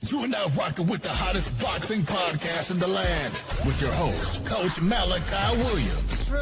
You are now rocking with the hottest boxing podcast in the land with your host, Coach Malachi Williams. True.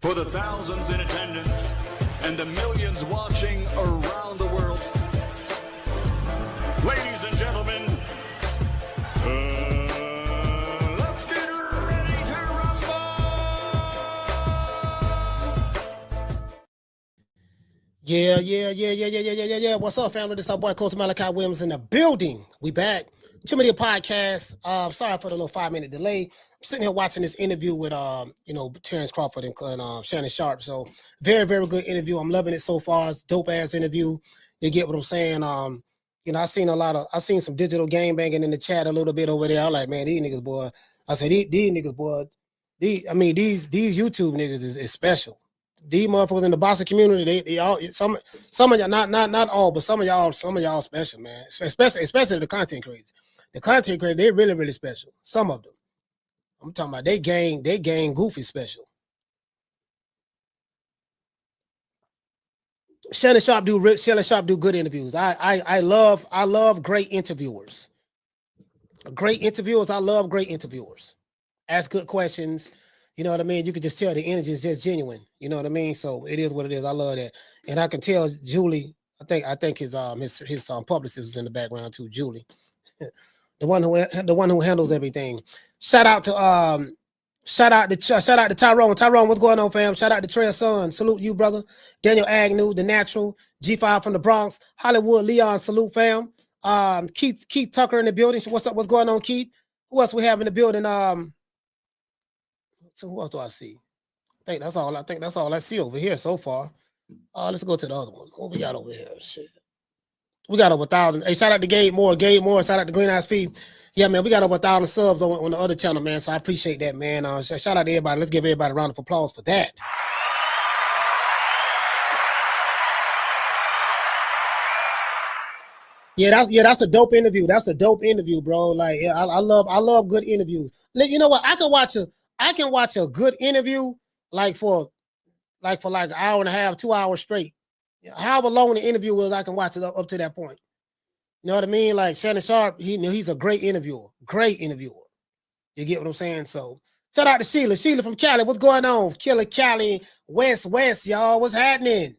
For the thousands in attendance and the millions watching around the world, ladies and gentlemen, let's get ready to rumble! Yeah. What's up, family? This is our boy, Coach Malachi Williams in the building. We back. Too many podcasts. Sorry for the little 5-minute delay. I'm sitting here watching this interview with, Terrence Crawford and Shannon Sharp. So very, very good interview. I'm loving it so far. It's a dope-ass interview. You get what I'm saying? I seen some digital game banging in the chat a little bit over there. I'm like, man, these niggas, boy. I said, these niggas, boy. These YouTube niggas is special. These motherfuckers in the boxing community, they all, some of y'all, not all, but some of y'all special, man. Especially the content creators. The content creators, they're really, really special. Some of them. I'm talking about they gang goofy special. Shannon Sharp do good interviews. I love great interviewers. Great interviewers. I love great interviewers. Ask good questions. You know what I mean? You can just tell the energy is just genuine. You know what I mean? So it is what it is. I love that. And I can tell Julie, I think his publicist was in the background too, Julie. the one who handles everything. Shout out to Tyrone. Tyrone, what's going on, fam? Shout out to Trey Son. Salute you, brother. Daniel Agnew, The Natural. G5 from the Bronx. Hollywood Leon, salute, fam. Keith Tucker in the building. What's up? What's going on, Keith? Who else we have in the building? So who else do I see? I think that's all I see over here so far. Let's go to the other one. What we got over here? Shit. We got over 1,000. Hey, shout out to Gabe Moore. Shout out to Green Eyes P. Yeah, man, we got over 1,000 subs on the other channel, man. So I appreciate that, man. Shout out to everybody. Let's give everybody a round of applause for that. That's a dope interview. That's a dope interview, bro. Like, yeah, I love good interviews. You know what? I can watch a good interview for an hour and a half, 2 hours straight. However long the interview was, I can watch it up to that point. You know what I mean? Like Shannon Sharp, he's a great interviewer. Great interviewer. You get what I'm saying? So shout out to Sheila. Sheila from Cali. What's going on? Killer Cali, West, y'all. What's happening?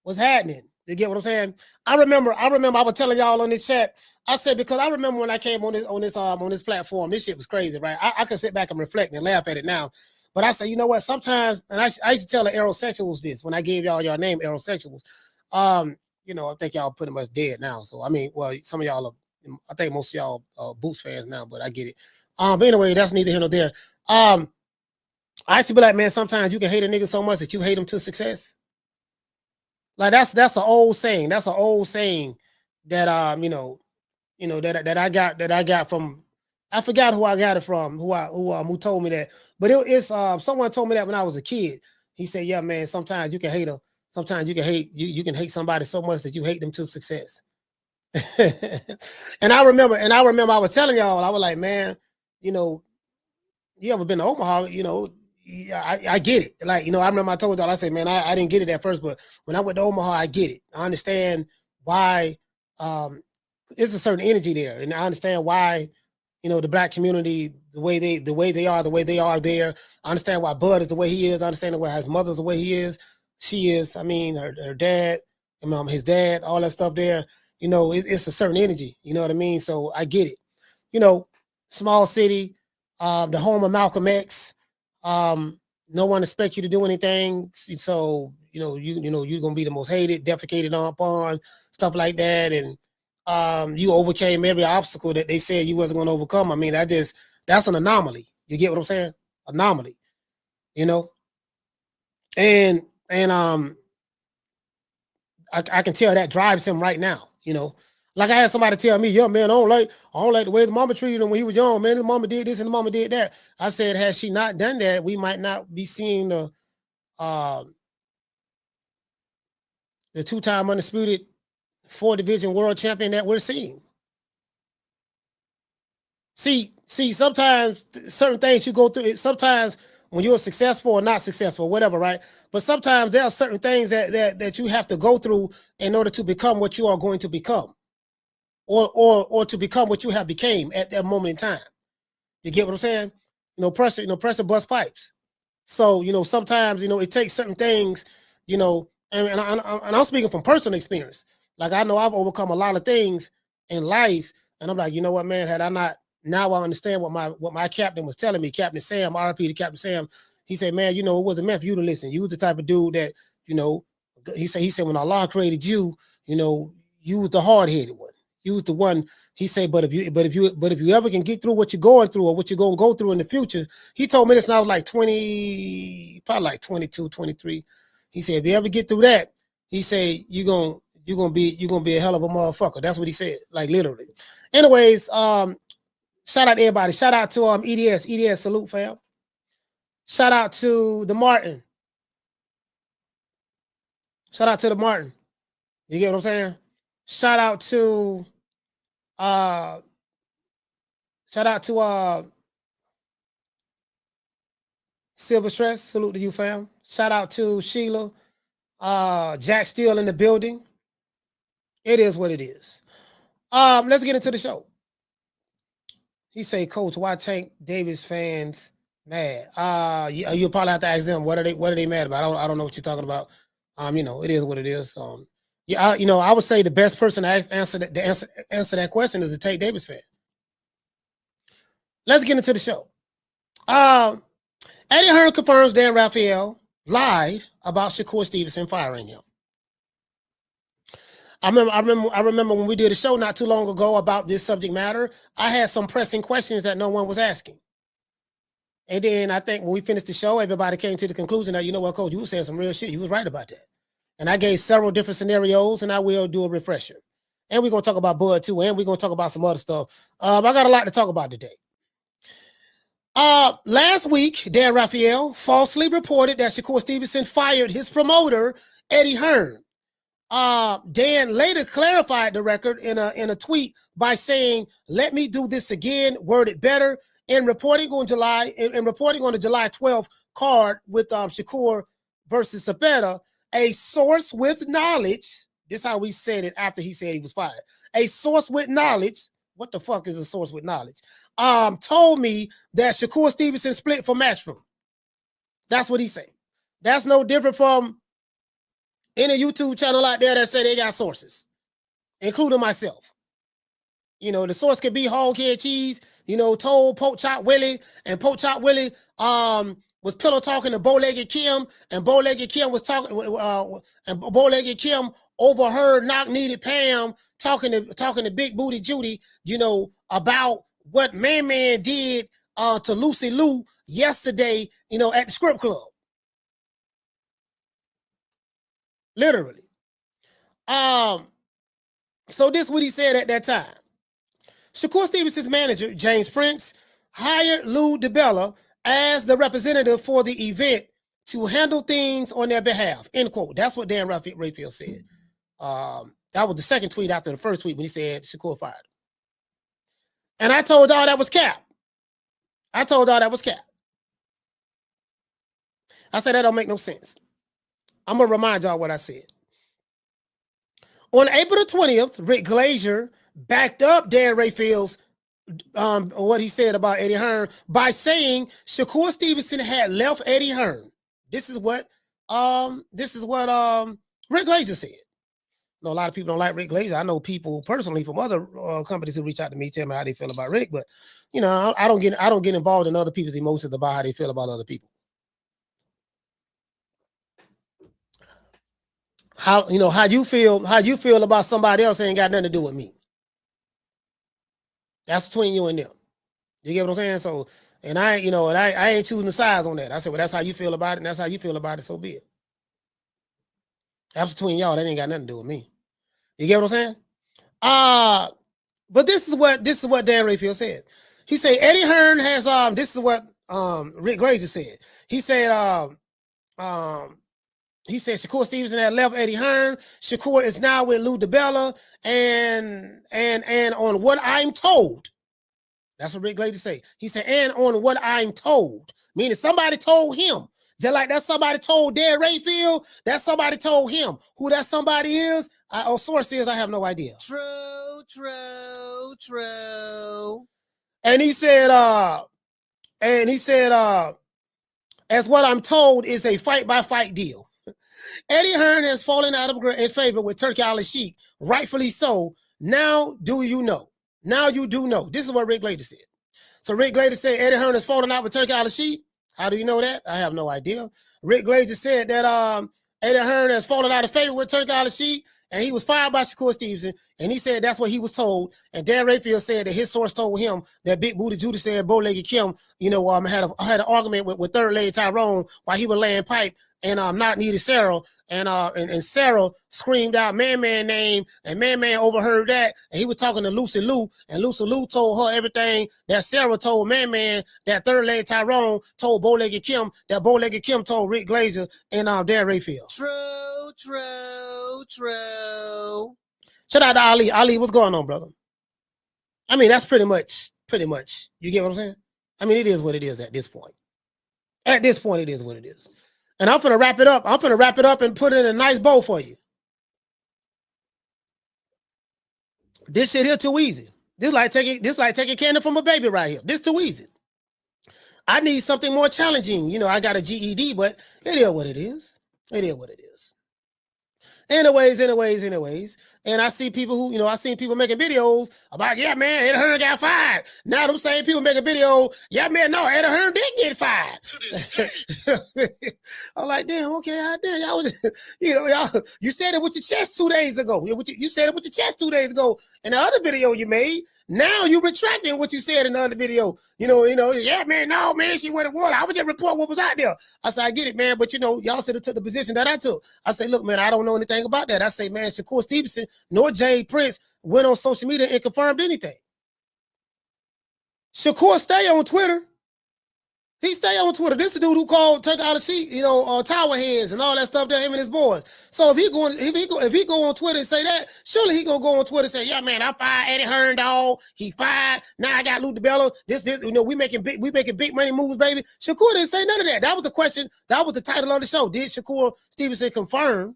You get what I'm saying? I remember I was telling y'all on this chat. I said, because I remember when I came on this platform, this shit was crazy, right? I can sit back and reflect and laugh at it now. But I say, you know what? Sometimes, and I used to tell the aerosexuals this when I gave y'all your name, aerosexuals. I think y'all pretty much dead now. So I mean, well, some of y'all I think most of y'all are Boots fans now, but I get it. But anyway, that's neither here nor there. I used to be like, man, sometimes you can hate a nigga so much that you hate him to success. Like that's an old saying. That's an old saying that that I got from. I forgot who I got it from. Who told me that? But it's someone told me that when I was a kid. He said, "Yeah, man. Sometimes you can hate her. Sometimes you can hate somebody so much that you hate them to success." and I remember I was telling y'all, I was like, man, you ever been to Omaha? I get it. Like, I remember I told y'all, I said, man, I didn't get it at first, but when I went to Omaha, I get it. I understand why there's a certain energy there, and I understand why. The black community, the way they are there. I understand why Bud is the way he is. I understand why his mother's the way he is. She is. I mean, her dad, his dad, all that stuff there. you know, it's a certain energy. You know what I mean? So I get it. You know, small city, the home of Malcolm X. No one expects you to do anything. So, you're gonna be the most hated, defecated upon, stuff like that. And you overcame every obstacle that they said you wasn't gonna overcome. I mean, that's an anomaly. You get what I'm saying? Anomaly. You know? And I can tell that drives him right now, you know. Like I had somebody tell me, "Yo, man, I don't like the way his mama treated him when he was young, man. His mama did this and his mama did that." I said, had she not done that, we might not be seeing the two-time undisputed 4-division world champion that we're seeing. See, sometimes certain things you go through, sometimes when you're successful or not successful, whatever, right? But sometimes there are certain things that you have to go through in order to become what you are going to become. Or to become what you have became at that moment in time. You get what I'm saying? Pressure bust pipes. So, sometimes, it takes certain things, and I'm speaking from personal experience. Like, I know I've overcome a lot of things in life, and I'm like, you know what, man, had I not, now I understand what my captain was telling me, Captain Sam, RP to Captain Sam. He said, man, it wasn't meant for you to listen. You was the type of dude that, he said when Allah created you, you was the hard-headed one. You was the one. He said, but if you ever can get through what you're going through or what you're going to go through in the future, he told me this when I was like 20, probably like 22, 23. He said, if you ever get through that, he said, you're gonna be a hell of a motherfucker. That's what he said, like literally. Anyways, shout out to everybody. Shout out to EDS, salute, fam. Shout out to the Martin. Shout out to the Martin. You get what I'm saying? Shout out to Silver Stress. Salute to you, fam. Shout out to Sheila. Jack Steele in the building. It is what it is. Let's get into the show. He say, Coach, why Tank Davis fans mad? You probably have to ask them what are they mad about. I don't know what you're talking about. It is what it is. I would say the best person to answer that question is a Tank Davis fan. Let's get into the show. Eddie Hearn confirms Dan Rafael lied about Shakur Stevenson firing him. I remember when we did a show not too long ago about this subject matter. I had some pressing questions that no one was asking. And then I think when we finished the show, everybody came to the conclusion that, you know what, Coach, you were saying some real shit. You was right about that. And I gave several different scenarios, and I will do a refresher. And we're going to talk about Bud, too, and we're going to talk about some other stuff. I got a lot to talk about today. Last week, Dan Rafael falsely reported that Shakur Stevenson fired his promoter, Eddie Hearn. Dan later clarified the record in a tweet by saying, "Let me do this again, worded better." In reporting on the July 12th card with Shakur versus Zepeda, a source with knowledge, this is how we said it after he said he was fired. A source with knowledge, what the fuck is a source with knowledge? Told me that Shakur Stevenson split from Matchroom. That's what he said. That's no different from any YouTube channel out there that say they got sources, including myself. The source could be Hoghead Cheese, told Poke Chop Willie, and Poke Chop Willie was pillow talking to Bow-Legged Kim, and Bow-Legged Kim was talking, and Bow-Legged Kim overheard knock-kneaded Pam talking to Big Booty Judy, about what Man did to Lucy Lou yesterday, at the script club. Literally. So this is what he said at that time. Shakur Stevenson's manager, James Prince, hired Lou DiBella as the representative for the event to handle things on their behalf, end quote. That's what Dan Rafael said. That was the second tweet after the first tweet when he said Shakur fired. And I told y'all that was cap. I said that don't make no sense. I'm going to remind y'all what I said. On April the 20th, Rick Glaser backed up Dan Rafael's what he said about Eddie Hearn by saying Shakur Stevenson had left Eddie Hearn. This is what Rick Glaser said. know a lot of people don't like Rick Glaser. I know people personally from other companies who reach out to me, tell me how they feel about Rick, but you know, I don't get involved in other people's emotions about how they feel about other people. How you feel about somebody else ain't got nothing to do with me. That's between you and them. You get what I'm saying? So, and I ain't choosing the sides on that. I said, well, that's how you feel about it, and that's how you feel about it. So be it. That's between y'all. That ain't got nothing to do with me. You get what I'm saying? But this is what Dan Rafael said. He said Eddie Hearn has this is what Rick Glaser said. He said Shakur Stevenson had left Eddie Hearn. Shakur is now with Lou DiBella, and on what I'm told, that's what Rick Glaser said. He said, and on what I'm told, meaning somebody told him, just like that somebody told Dan Rafael, that somebody told him. Who that somebody is, or source is, I have no idea. True. And he said, as what I'm told is a fight-by-fight deal. Eddie Hearn has fallen out in favor with Turkey Al-Sheikh, rightfully so. Now, do you know? Now you do know. This is what Rick Glaser said. So Rick Glaser said Eddie Hearn has fallen out with Turkey Al-Sheikh. How do you know that? I have no idea. Rick Glaser said that Eddie Hearn has fallen out of favor with Turkey Al-Sheikh, and he was fired by Shakur Stevenson, and he said that's what he was told. And Dan Rafael said that his source told him that Big Booty Judy said bow-legged Kim, had an argument with third leg Tyrone while he was laying pipe, and not needed Sarah, and Sarah screamed out Man name, and Man overheard that, and he was talking to Lucy Lou, and Lucy Lou told her everything that Sarah told Man, that third leg Tyrone told bow-legged Kim, that bow-legged Kim told Rick Glaser and Dan Rafael. True. Shout out to Ali. Ali, what's going on, brother? I mean, that's pretty much. You get what I'm saying? I mean, it is what it is at this point. At this point, it is what it is. And I'm gonna wrap it up. I'm gonna wrap it up and put it in a nice bow for you. This shit here too easy. This like taking candy from a baby right here. This too easy. I need something more challenging. You know, I got a GED, but it is what it is. It is what it is. Anyways. And I see people who, I seen people making videos about, yeah, man, Eddie Hearn got fired. Now them same people make a video, yeah, man, no, Eddie Hearn did get fired. I'm like, damn, okay, damn, y'all was, you said it with your chest 2 days ago. You said it with your chest 2 days ago. In the other video you made, now you retracting what you said in the other video. Yeah, man, no, man, she went to war. I would just report what was out there. I said, I get it, man, but y'all should have took the position that I took. I say, look, man, I don't know anything about that. I say, man, Shakur Stevenson nor Jay Prince went on social media and confirmed anything. Shakur stay on Twitter. He stay on Twitter. This is the dude who called Turkey Al-Sheikh, tower heads and all that stuff there, him and his boys. So if he go on Twitter and say that, surely he gonna go on Twitter and say, yeah, man, I fired Eddie Hearn, dog. He fired. Now I got Lou DiBella. This, we making big money moves, baby. Shakur didn't say none of that. That was the question. That was the title of the show. Did Shakur Stevenson confirm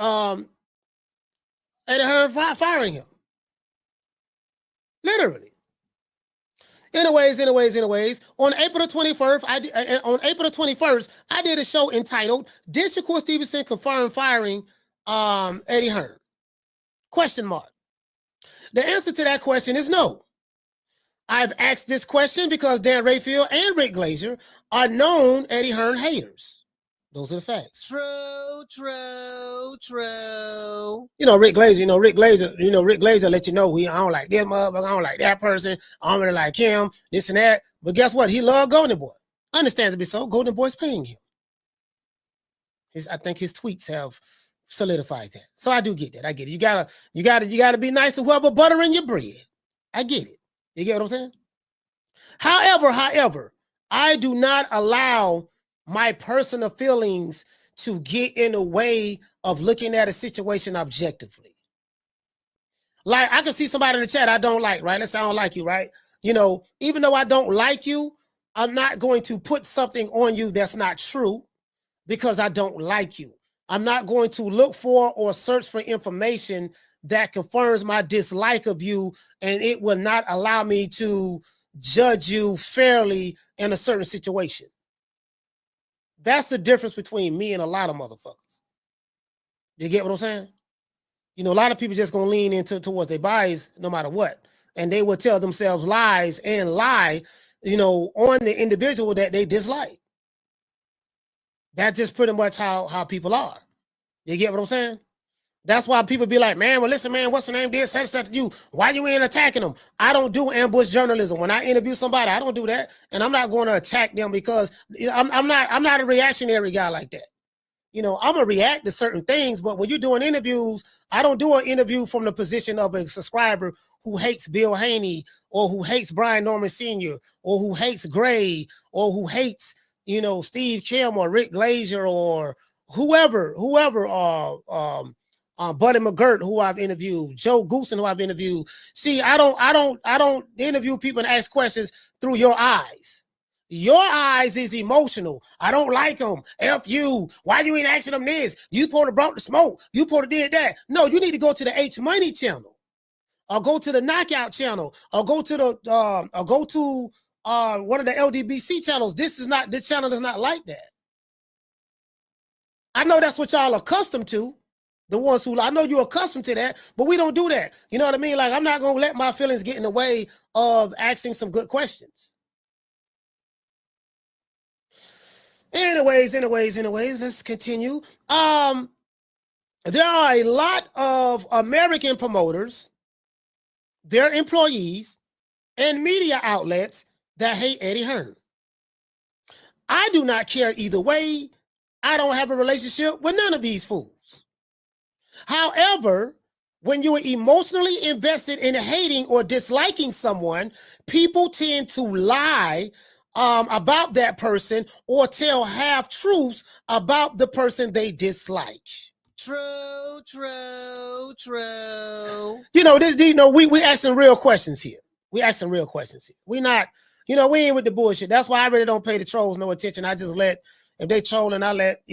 Eddie Hearn firing him? Literally. Anyways, on April the 21st, I did a show entitled, Did Shakur Stevenson confirm firing Eddie Hearn? Question mark. The answer to that question is no. I've asked this question because Dan Rafael and Rick Glaser are known Eddie Hearn haters. Those are the facts. True. Rick Glaser let you know, I don't like this motherfucker, I don't like that person, I don't really like him, this and that. But guess what? He loved Golden Boy. Understandably so. Golden Boy's paying him. I think his tweets have solidified that. So I do get that. I get it. You gotta be nice to whoever buttering your bread. I get it. You get what I'm saying? However, I do not allow my personal feelings to get in the way of looking at a situation objectively. Like, I can see somebody in the chat I don't like, right? Let's say I don't like you, right? Even though I don't like you, I'm not going to put something on you that's not true because I don't like you. I'm not going to look for or search for information that confirms my dislike of you, and it will not allow me to judge you fairly in a certain situation. That's the difference between me and a lot of motherfuckers. You get what I'm saying? You know, a lot of people just gonna lean into towards their bias no matter what, and they will tell themselves lies and lie, you know, on the individual that they dislike. That's just pretty much how people are. You get what I'm saying? That's why people be like, man, well, listen, man, what's the name? Did such to you? Why you ain't attacking them? I don't do ambush journalism. When I interview somebody, I don't do that, and I'm not going to attack them because I'm not a reactionary guy like that. You know, I'm gonna react to certain things, but when you're doing interviews, I don't do an interview from the position of a subscriber who hates Bill Haney or who hates Brian Norman Sr. or who hates Gray or who hates, you know, Steve Kim or Rick Glaser or whoever, Buddy McGirt, who I've interviewed, Joe Goosen, who I've interviewed. See, I don't interview people and ask questions through your eyes. Your eyes is emotional. I don't like them. F you. Why you ain't asking them this? You supposed to brought the smoke. You supposed to did that. No, you need to go to the H Money channel, or go to the Knockout channel, or go to the one of the LDBC channels. This channel is not like that. I know that's what y'all are accustomed to. The ones who, I know you're accustomed to that, but we don't do that. You know what I mean? Like, I'm not gonna let my feelings get in the way of asking some good questions. Anyways, let's continue. There are a lot of American promoters, their employees, and media outlets that hate Eddie Hearn. I do not care either way. I don't have a relationship with none of these fools. However, when you are emotionally invested in hating or disliking someone, people tend to lie about that person or tell half truths about the person they dislike. True. You know, we asking real questions here. We not, you know, we ain't with the bullshit. That's why I really don't pay the trolls no attention. I just let, if they trolling, I let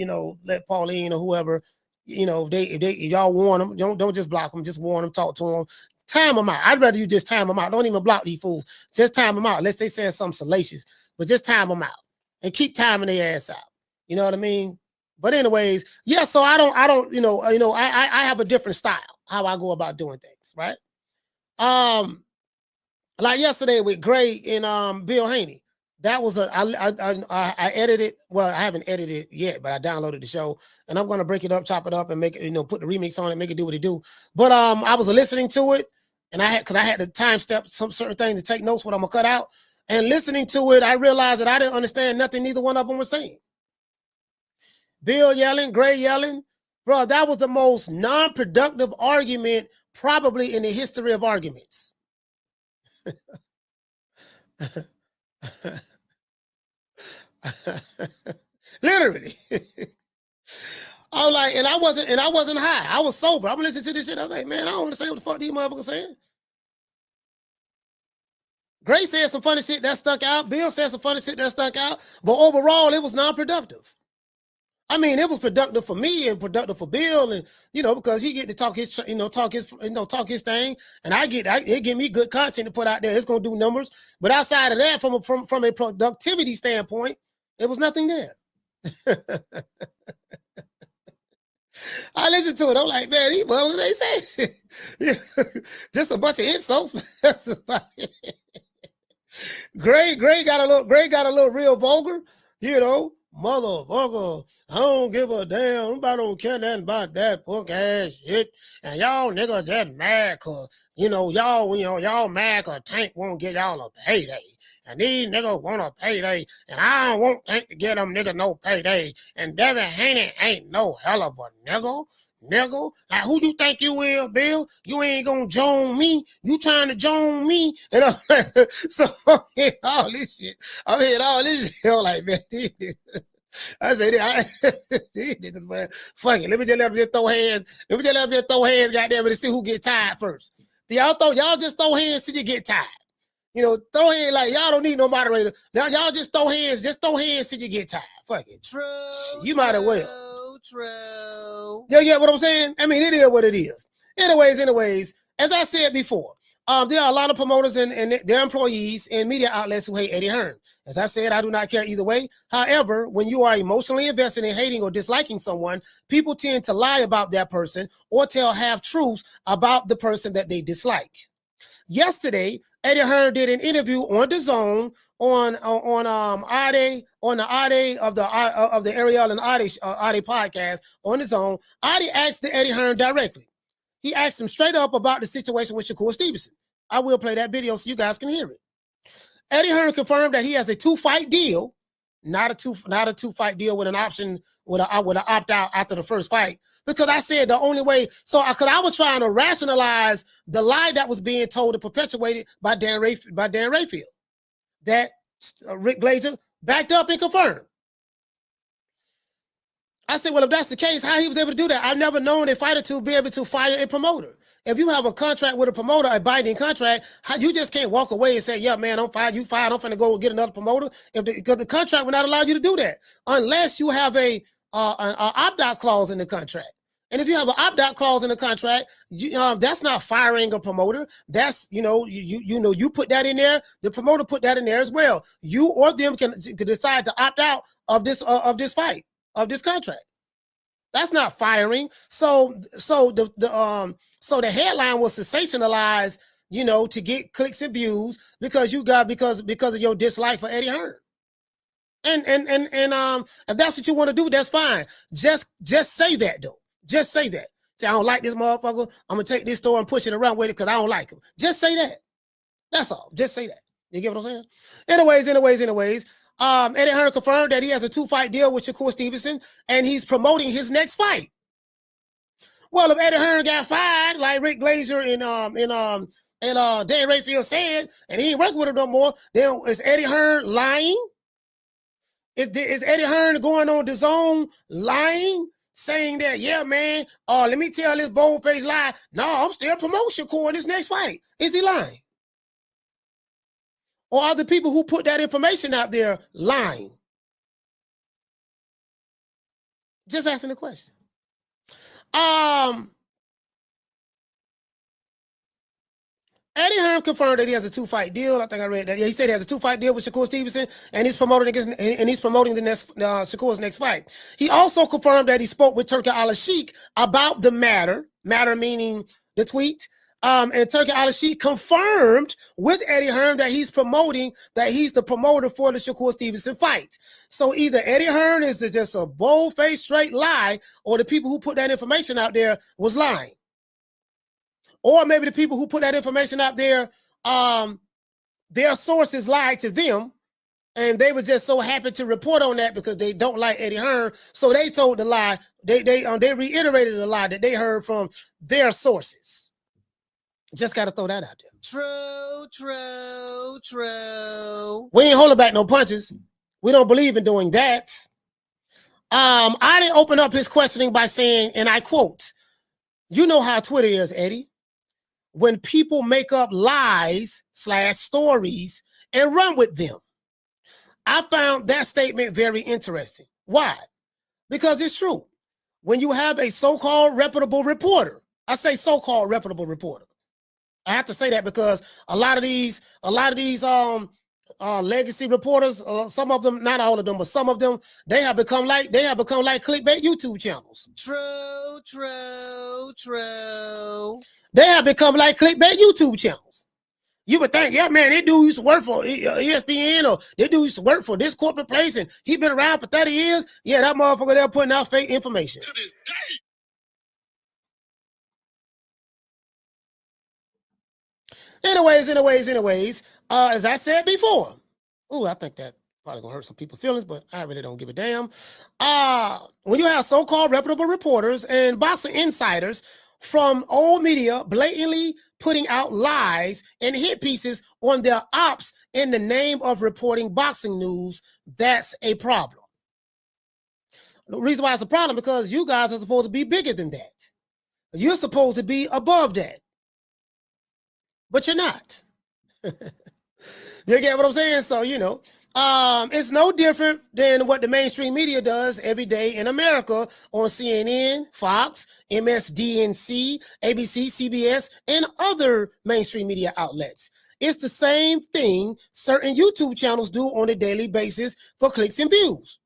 Pauline or whoever, you know, if y'all warn them, don't just block them, just warn them, talk to them. Time them out. I'd rather you just time them out. Don't even block these fools. Just time them out. Unless they saying something salacious. But just time them out and keep timing their ass out. You know what I mean? But anyways, yeah, so I don't, I have a different style, how I go about doing things, right? Like yesterday with Gray and Bill Haney. That was I edited, well, I haven't edited it yet, but I downloaded the show and I'm gonna break it up, chop it up, and make it, put the remix on it, make it do what it do. But I was listening to it and I had to time step some certain things to take notes what I'm gonna cut out. And listening to it, I realized that I didn't understand nothing neither one of them were saying. Bill yelling, Gray yelling. Bro, that was the most non-productive argument probably in the history of arguments. Literally. I was like, and I wasn't high. I was sober. I'm listening to this shit. I was like, man, I don't understand what the fuck these motherfuckers saying. Gray said some funny shit that stuck out. Bill said some funny shit that stuck out. But overall, it was non-productive. I mean, it was productive for me and productive for Bill, and because he get to talk his thing, and it give me good content to put out there. It's gonna do numbers. But outside of that, from a productivity standpoint, there was nothing there. I listened to it. I'm like, man, these motherfuckers, they say just a bunch of insults. Gray got a little real vulgar, motherfucker. I don't give a damn. Nobody don't care nothing about that punk ass shit. And y'all niggas just mad cause y'all mad cause Tank won't get y'all a payday. And these niggas want a payday. And I don't want Tank to get them niggas no payday. And Devin Haney ain't no hell of a nigga. Nigga, like who you think you is, Bill? You ain't gonna join me. You trying to join me? And so I'm hearing all this shit. I'm like, man, I say, these niggas, man, fuck it. Let me just let them throw hands. Goddamn it, to see who get tired first. Y'all just throw hands till you get tired. Throw hands like y'all don't need no moderator. Now y'all just throw hands. Just throw hands till you get tired. Fuck it. True. You might as well. True. You get what I'm saying? I mean, it is what it is. Anyways, as I said before, There are a lot of promoters and their employees and media outlets who hate Eddie Hearn. As I said, I do not care either way. However, when you are emotionally invested in hating or disliking someone, people tend to lie about that person or tell half-truths about the person that they dislike. Yesterday, Eddie Hearn did an interview on the Zone on Ade, on the Ade of the Ariel and Ade podcast on the Zone. Ade asked Eddie Hearn directly. He asked him straight up about the situation with Shakur Stevenson. I will play that video so you guys can hear it. Eddie Hearn confirmed that he has a 2-fight deal, not a 2-fight deal with an option with an opt-out after the first fight. Because I said the only way, because I was trying to rationalize the lie that was being told and perpetuated by Dan Rafael, that Rick Glaser backed up and confirmed. I said, well, if that's the case, how he was able to do that? I've never known a fighter to be able to fire a promoter. If you have a contract with a promoter, a binding contract, you just can't walk away and say, yeah, man, I'm fired, you fired, I'm finna go get another promoter. Because the contract will not allow you to do that unless you have an opt-out clause in the contract. And if you have an opt-out clause in the contract, that's not firing a promoter. That's, you put that in there. The promoter put that in there as well. You or them can decide to opt out of this fight, of this contract. That's not firing. So the headline was sensationalized, to get clicks and views because of your dislike for Eddie Hearn. And if that's what you want to do, that's fine. Just say that though. Just say that. Say, I don't like this motherfucker. I'm gonna take this store and push it around with it because I don't like him. Just say that. That's all. Just say that. You get what I'm saying? Anyways. Eddie Hearn confirmed that he has a 2-fight deal with Shakur Stevenson and he's promoting his next fight. Well, if Eddie Hearn got fired, like Rick Glaser and Dan Rafael said, and he ain't working with him no more, then is Eddie Hearn lying? Is Eddie Hearn going on the Zone lying? Saying that, yeah, man, let me tell this bold-faced lie. No, I'm still promoting Shakur in this next fight. Is he lying? Or are the people who put that information out there lying? Just asking the question. Eddie Hearn confirmed that he has a 2-fight deal. I think I read that. Yeah, he said he has a 2-fight deal with Shakur Stevenson, and he's promoting the next Shakur's next fight. He also confirmed that he spoke with Turki Al-Sheikh about the matter meaning the tweet. And Turki Al-Sheikh confirmed with Eddie Hearn that he's the promoter for the Shakur Stevenson fight. So either Eddie Hearn is just a bold-faced straight lie, or the people who put that information out there was lying. Or maybe the people who put that information out there, their sources lied to them, and they were just so happy to report on that because they don't like Eddie Hearn. So they told the lie. They reiterated the lie that they heard from their sources. Just got to throw that out there. True. We ain't holding back no punches. We don't believe in doing that. I didn't open up his questioning by saying, and I quote, "You know how Twitter is, Eddie. When people make up lies / stories and run with them." I found that statement very interesting. Why? Because it's true. When you have a so-called reputable reporter, I say so-called reputable reporter. I have to say that because a lot of these legacy reporters, some of them, not all of them, but some of them, they have become like clickbait YouTube channels. True. They have become like clickbait YouTube channels. You would think, yeah, man, that dude used to work for ESPN, or that dude used to work for this corporate place, and he been around for 30 years. Yeah, that motherfucker, they're putting out fake information. To this day. Anyways, as I said before, I think that probably gonna hurt some people's feelings, but I really don't give a damn. When you have so-called reputable reporters and boxing insiders from old media blatantly putting out lies and hit pieces on their ops in the name of reporting boxing news, that's a problem. The reason why it's a problem because you guys are supposed to be bigger than that. You're supposed to be above that. But you're not. You get what I'm saying? So, It's no different than what the mainstream media does every day in America on CNN, Fox, MSDNC, ABC, CBS, and other mainstream media outlets. It's the same thing certain YouTube channels do on a daily basis for clicks and views.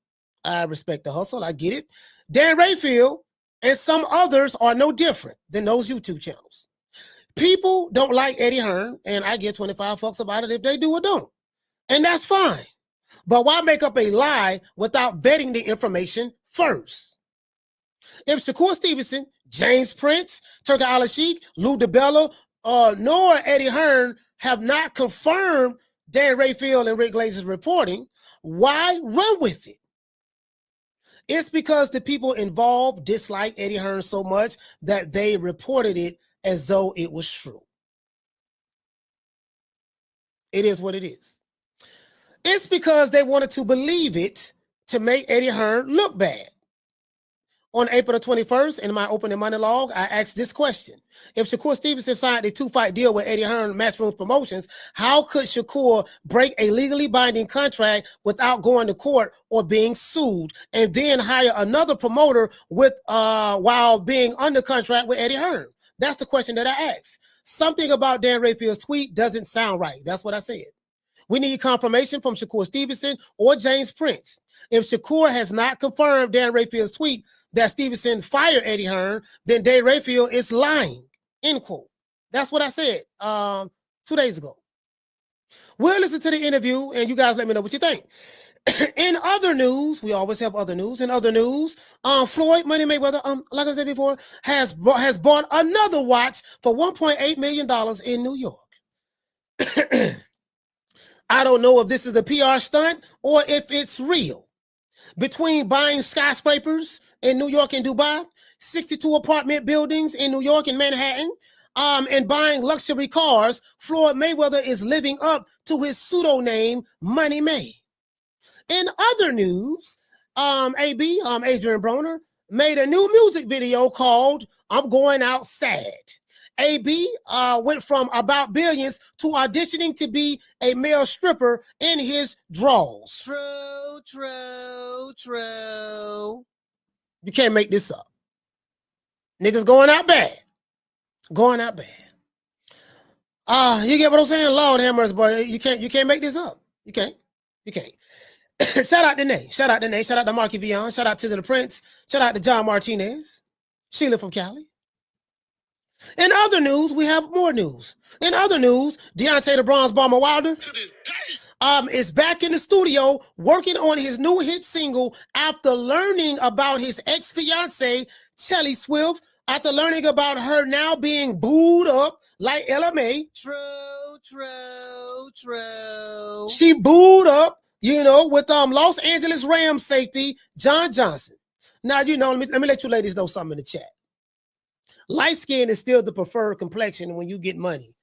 I respect the hustle. I get it. Dan Rafael and some others are no different than those YouTube channels. People don't like Eddie Hearn, and I get 25 fucks about it if they do or don't. And that's fine. But why make up a lie without vetting the information first? If Shakur Stevenson, James Prince, Turki Al-Sheikh, Lou DiBella, nor Eddie Hearn have not confirmed Dan Rafael and Rick Glaser's reporting, why run with it? It's because the people involved dislike Eddie Hearn so much that they reported it as though it was true. It is what it is. It's because they wanted to believe it to make Eddie Hearn look bad. On April the 21st, in my opening monologue, I asked this question. If Shakur Stevenson signed a 2-fight deal with Eddie Hearn Matchroom Promotions, how could Shakur break a legally binding contract without going to court or being sued and then hire another promoter with while being under contract with Eddie Hearn? That's the question that I asked. Something about Dan Rafael's tweet doesn't sound right. That's what I said. We need confirmation from Shakur Stevenson or James Prince. If Shakur has not confirmed Dan Rafael's tweet that Stevenson fired Eddie Hearn, then Dan Rafael is lying, end quote. That's what I said 2 days ago. We'll listen to the interview, and you guys let me know what you think. In other news, we always have other news. In other news, Floyd Money Mayweather, like I said before, has bought another watch for $1.8 million in New York. I don't know if this is a PR stunt or if it's real. Between buying skyscrapers in New York and Dubai, 62 apartment buildings in New York and Manhattan, and buying luxury cars, Floyd Mayweather is living up to his pseudo name, Money May. In other news, Adrian Broner, made a new music video called I'm Going Out Sad. AB went from about billions to auditioning to be a male stripper in his draws. True. You can't make this up. Niggas going out bad. Going out bad. You get what I'm saying? Lord have mercy, boy. You can't make this up. You can't. Shout out to Nate. Shout out to Marky Vion. Shout out to the Prince. Shout out to John Martinez. Sheila from Cali. In other news, we have more news. In other news, Deontay the Bronze Bomber Wilder to this day is back in the studio working on his new hit single after learning about his ex-fiancee, Shelly Swift, after learning about her now being booed up like LMA. True. She booed up, with Los Angeles Rams safety, John Johnson. Now, let me let you ladies know something in the chat. Light skin is still the preferred complexion when you get money.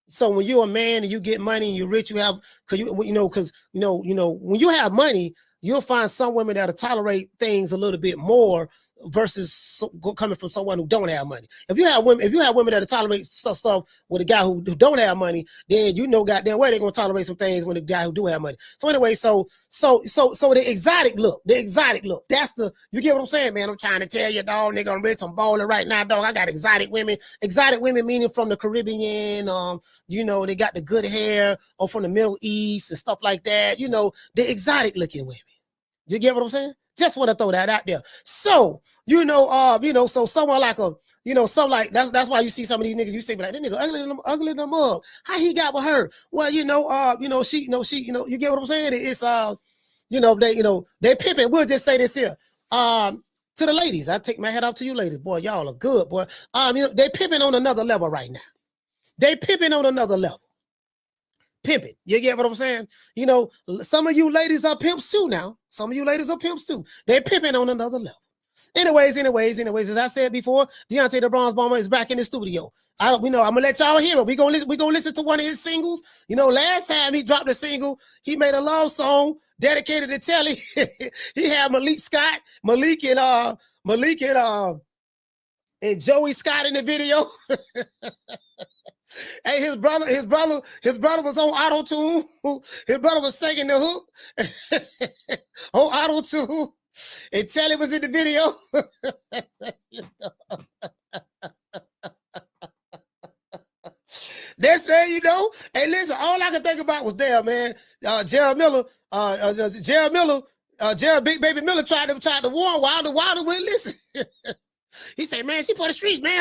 So when you're a man and you get money and you're rich, you have, when you have money, you'll find some women that'll tolerate things a little bit more versus coming from someone who don't have money. If you have women that'll tolerate stuff with a guy who don't have money, then goddamn way they're gonna tolerate some things with a guy who do have money. So anyway, so the exotic look, that's you get what I'm saying, man. I'm trying to tell you, dog, nigga, I'm rich, I'm balling right now, dog. I got exotic women meaning from the Caribbean, they got the good hair, or from the Middle East and stuff like that, the exotic looking women. You get what I'm saying? Just want to throw that out there. So, so someone like that's why you see some of these niggas, you say, but like, that nigga ugly than a mug. How he got with her? Well, she, you get what I'm saying? It's, they pimping. We'll just say this here. To the ladies, I take my head off to you ladies. Boy, y'all are good, boy. They pimping on another level right now. They pimping on another level. Pimping. You get what I'm saying? Some of you ladies are pimps too now. Some of you ladies are pimps too. They're pimping on another level. Anyways, as I said before, Deontay the Bronze Bomber is back in the studio. I'm gonna let y'all hear it. We're gonna listen to one of his singles. Last time he dropped a single, he made a love song dedicated to Telly. He had Malik and Joey Scott in the video. Hey, his brother was on auto tune. His brother was singing the hook on auto tune, and Telly was in the video. They say, you know, hey, listen, all I could think about was there, man. Jared Miller, Big Baby Miller tried to warn Wilder. Wilder wouldn't listen. He said, man, she for the streets, man.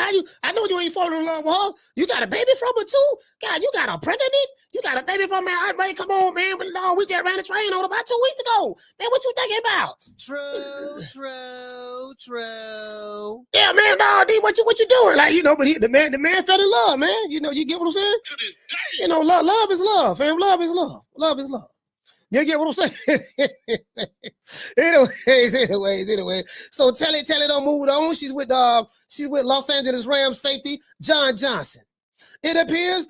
I know you ain't falling in love with her. You got a baby from her too? God, you got a pregnant? You got a baby from her? Man, come on, man. But no, we just ran a train on about 2 weeks ago. Man, what you thinking about? True. Yeah, man, no, D, what you doing? Like, you know, but the man fell in love, man. You know, you get what I'm saying? To this day. You know, love is love, fam. Love is love. Love is love. You get what I'm saying? Anyway. So Telly don't move on. She's with Los Angeles Rams safety John Johnson. It appears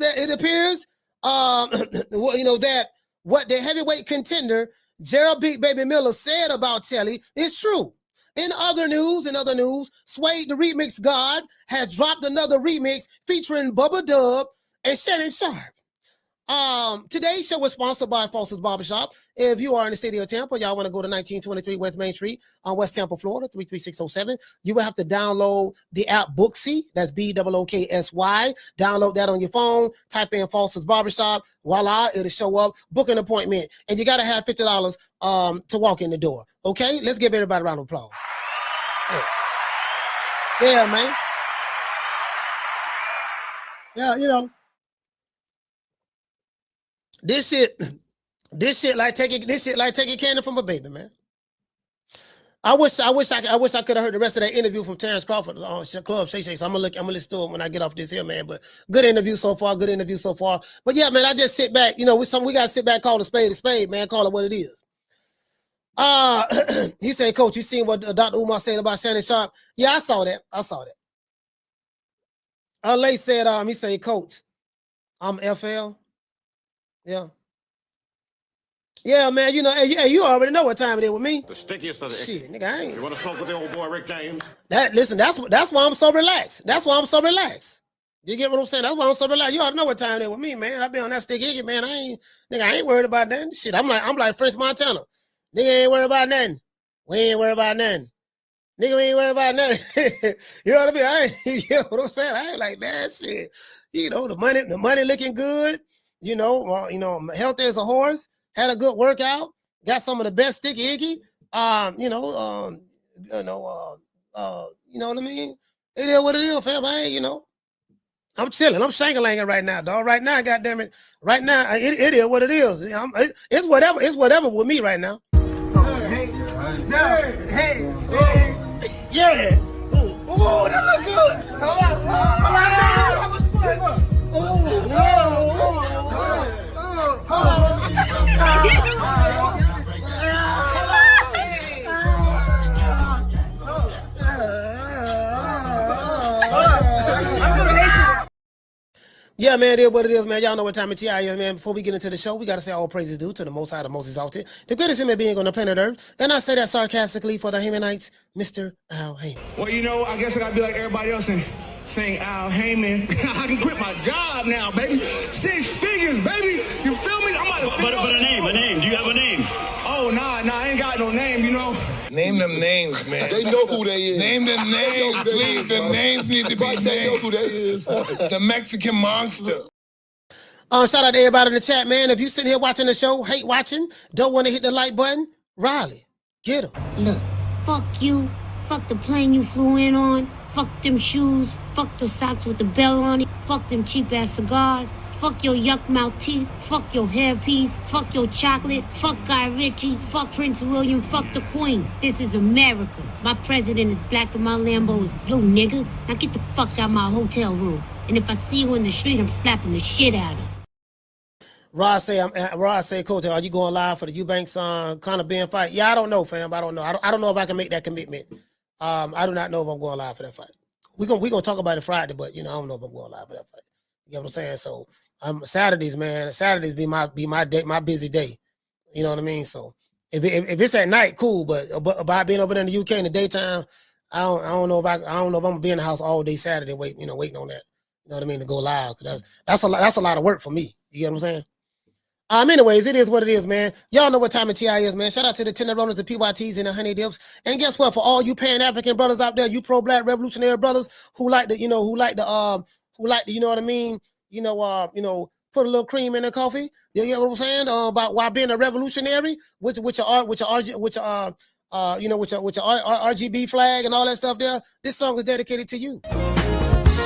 you know, that what the heavyweight contender Gerald Big Baby Miller said about Telly is true. In other news, Suede the Remix God has dropped another remix featuring Bubba Dub and Shannon Sharp. Today's show was sponsored by Foster's Barbershop. If you are in the city of Tampa, y'all want to go to 1923 West Main Street on West Tampa, Florida, 33607. You will have to download the app Booksy. That's BOOKSY. Download that on your phone. Type in Foster's Barbershop. Voila, it'll show up. Book an appointment. And you got to have $50 to walk in the door. Okay? Let's give everybody a round of applause. Yeah, man. Yeah, you know. This shit like taking candy from a baby, man. I wish I could have heard the rest of that interview from Terrence Crawford on Club Shay Shay. So I'm gonna listen to it when I get off this here, man. But good interview so far. But yeah, man, I just sit back. You know, we gotta sit back, call a spade, man. Call it what it is. He said, Coach, you seen what Dr. Umar said about Shannon Sharp? Yeah, I saw that. Lay said, he said, Coach, I'm FL. Yeah, man, you know, hey, you already know what time it is with me. The stickiest of the shit, nigga, I ain't. You want to smoke with the old boy Rick James? That's why I'm so relaxed. You get what I'm saying? That's why I'm so relaxed. You already know what time it is with me, man. I be on that stick icky, man. I ain't worried about nothing. Shit, I'm like French Montana. Nigga ain't worried about nothing. We ain't worried about nothing. Nigga, we ain't worried about nothing. You know what I mean? You know what I'm saying? I ain't like that shit. You know, the money looking good. You know, healthy as a horse, had a good workout, got some of the best sticky icky. You know what I mean? It is what it is, fam. I'm chilling. I'm shangalanging right now, dog. Right now, goddamn it. Right now, it is what it is. It's whatever with me right now. Hey. Yeah. Oh, that looks good. Yeah, man, it is what it is, man. Y'all know what time it is, man. Before we get into the show, we got to say all praises due to the Most High, the Most Exalted, the greatest human being on the planet Earth. And I say that sarcastically for the Hamanites, Mr. Al Heyman. Well, you know, I guess I got to be like everybody else and sing Al Heyman. I can quit my job now, baby. 6 figures, baby. You feel me? But a name. Do you have a name? Oh, nah, I ain't got no name, you know. Name them names, man. They know who they is. Name them names, please. The names need to be named. They know who they is. The Mexican monster. Shout out to everybody in the chat, man. If you sitting here watching the show, hate watching, don't want to hit the like button, Riley, get him. Look, fuck you. Fuck the plane you flew in on. Fuck them shoes. Fuck the socks with the bell on it. Fuck them cheap-ass cigars. Fuck your yuck mouth teeth. Fuck your hairpiece. Fuck your chocolate. Fuck Guy Ritchie. Fuck Prince William. Fuck the Queen. This is America. My president is black and my Lambo is blue, nigga. Now get the fuck out my hotel room. And if I see you in the street, I'm slapping the shit out of you. Rod say, Coach, are you going live for the Eubanks Conor Ben fight? Yeah, I don't know, fam. I don't know. I don't know if I can make that commitment. I do not know if I'm going live for that fight. We're gonna talk about it Friday, but I don't know if I'm going live for that fight. You know what I'm saying? So Saturdays, man. Saturdays be my day, my busy day. You know what I mean? So if it's at night, cool. But by being over there in the UK in the daytime, I don't know if I'm gonna be in the house all day Saturday waiting on that. You know what I mean? To go live. That's a lot of work for me. You get what I'm saying? Anyways, it is what it is, man. Y'all know what time of TI is, man. Shout out to the Tenderonis, the PYTs, and the Honey Dips. And guess what? For all you Pan-African brothers out there, you pro-black revolutionary brothers who like to, you know what I mean? Put a little cream in their coffee. You get what I'm saying? About why being a revolutionary, with your RGB flag and all that stuff there. This song is dedicated to you.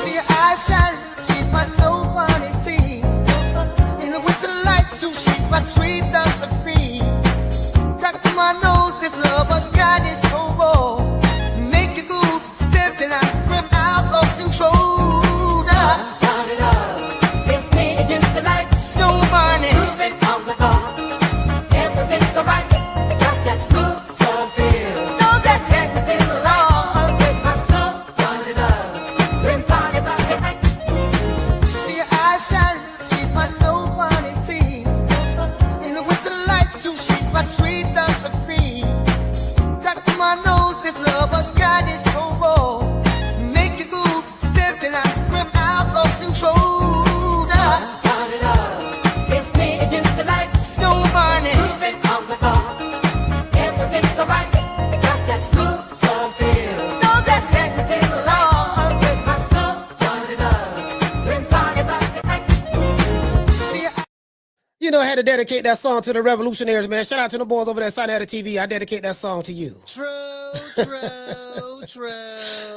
See your eyes shining, she's my snow bunny, please. In the winter lights, so she's my sweet dust of peace. Talk to my nose, this love has got it so raw. Make you goose, stepping out, grip out of control. It's me against the light, snow bunny. Moving on the bar, everything's alright. Got that smooth, so feel. No, that's dancing in the lawn. With my snow bunny love, then party by the night. See your eyes shining, she's my snow bunny, please. In the winter light, so she's my sweet dust of peace. Talk to my nose, this love has got it so raw. Make you goose, stepping out, grip out of control. It's me against the light, snow bunny. Moving on the bar, everything's alright. Got that smooth, soft feel. No, that's dancing in the lawn. With my snow bunny love, then party by the night. See ya. You know, I had to dedicate that song to the revolutionaries, man. Shout out to the boys over there at Side of the TV. I dedicate that song to you. True.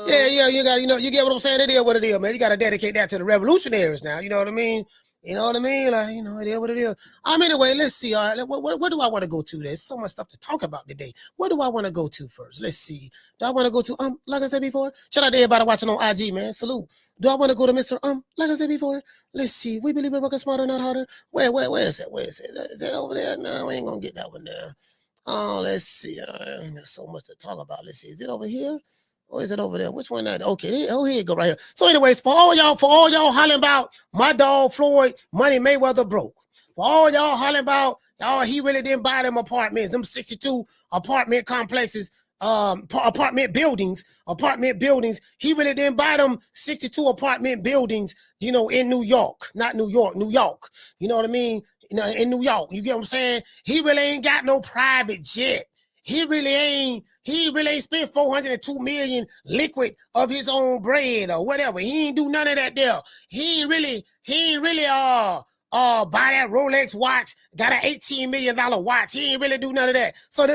Yeah, you got, you get what I'm saying? It is what it is, man. You got to dedicate that to the revolutionaries now. You know what I mean? You know what I mean? Like, it is what it is. Anyway, let's see. All right, where do I want to go to? There's so much stuff to talk about today. Where do I want to go to first? Let's see. Do I want to go to, like I said before? Shout out to everybody watching on IG, man. Salute. Do I want to go to Mr. Like I said before? Let's see. We believe we're working smarter, not harder. Where is it? Where is it? Is it over there? No, we ain't going to get that one there. Oh, let's see. There's so much to talk about. Let's see. Is it over here? Or is it over there? Which one? Okay, here you go right here. So anyways, for all y'all hollering about my dog Floyd, Money Mayweather broke. For all y'all hollering about, he really didn't buy them apartments, them 62 apartment complexes, apartment buildings. He really didn't buy them 62 apartment buildings, in New York, not New York, New York. You know what I mean? In New York, you get what I'm saying? He really ain't got no private jet. He really ain't spent $402 million liquid of his own bread or whatever. He ain't do none of that there. He ain't really buy that Rolex watch, got an $18 million watch. He ain't really do none of that. So